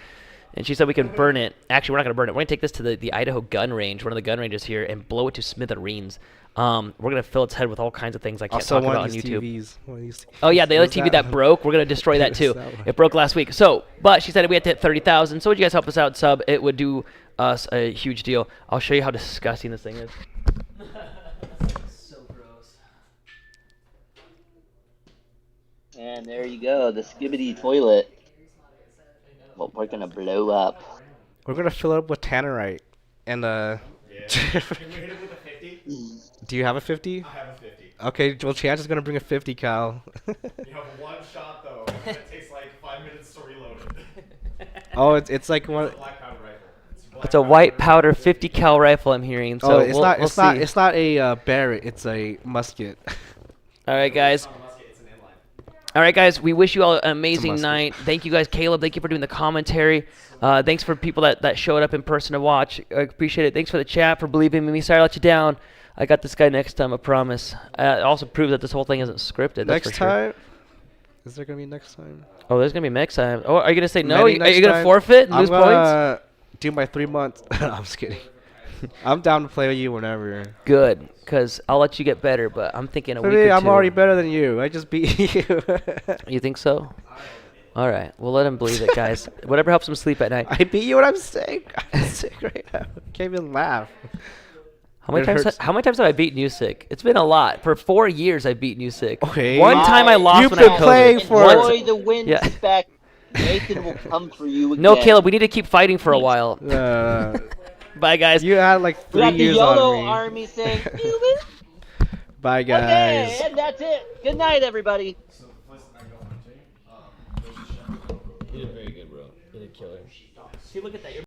And she said we can burn it. Actually, we're not gonna burn it. We're gonna take this to the Idaho gun range, one of the gun ranges here, and blow it to smithereens. We're gonna fill its head with all kinds of things I can't talk about on YouTube. Oh yeah, the other TV that broke, we're gonna destroy that too. It broke last week. So, but she said we had to hit 30,000. So would you guys help us out? Sub, it would do us a huge deal. I'll show you how disgusting this thing is. So gross. And there you go, the skibbity toilet. Well, we're gonna blow up. We're gonna fill it up with tannerite, and Yeah. Can we hit it with a 50? Do you have a 50? I have a 50. Okay, well, Chance is gonna bring a 50 cal. You have one shot though, and it takes like 5 minutes to reload it. Oh, it's like one. It's a black powder rifle. It's a white powder 50 cal rifle. I'm hearing. So it's not a Barrett. It's a musket. All right, guys. All right, guys, we wish you all an amazing night. Thank you, guys. Caleb, thank you for doing the commentary. Thanks for people that showed up in person to watch. I appreciate it. Thanks for the chat, for believing in me. Sorry I let you down. I got this guy next time, I promise. It also proves that this whole thing isn't scripted. That's Next for sure. time? Is there going to be next time? Oh, there's going to be next time. Oh, are you going to say no? Are Maybe you going to time. forfeit and lose I'm points? gonna do my 3 months. I'm just kidding. I'm down to play with you whenever. Good, because I'll let you get better, but I'm thinking a week or two. I'm already better than you. I just beat you. You think so? All right, we'll let him believe it, guys. Whatever helps him sleep at night. I beat you when I'm sick. I'm sick right now. Can't even laugh. How many times have I beaten you sick? It's been a lot. For 4 years, I've beaten you sick. Okay. One time I lost You've when been I playing COVID. for- Enjoy the win, Yeah. Spec. Nathan will come for you again. No, Caleb, we need to keep fighting for a while. Bye, guys. You had like We 3 got the years YOLO on me. army saying, Bye, okay, guys. and that's it. Good night, everybody. You did very good, bro. You did killer. See, look at that.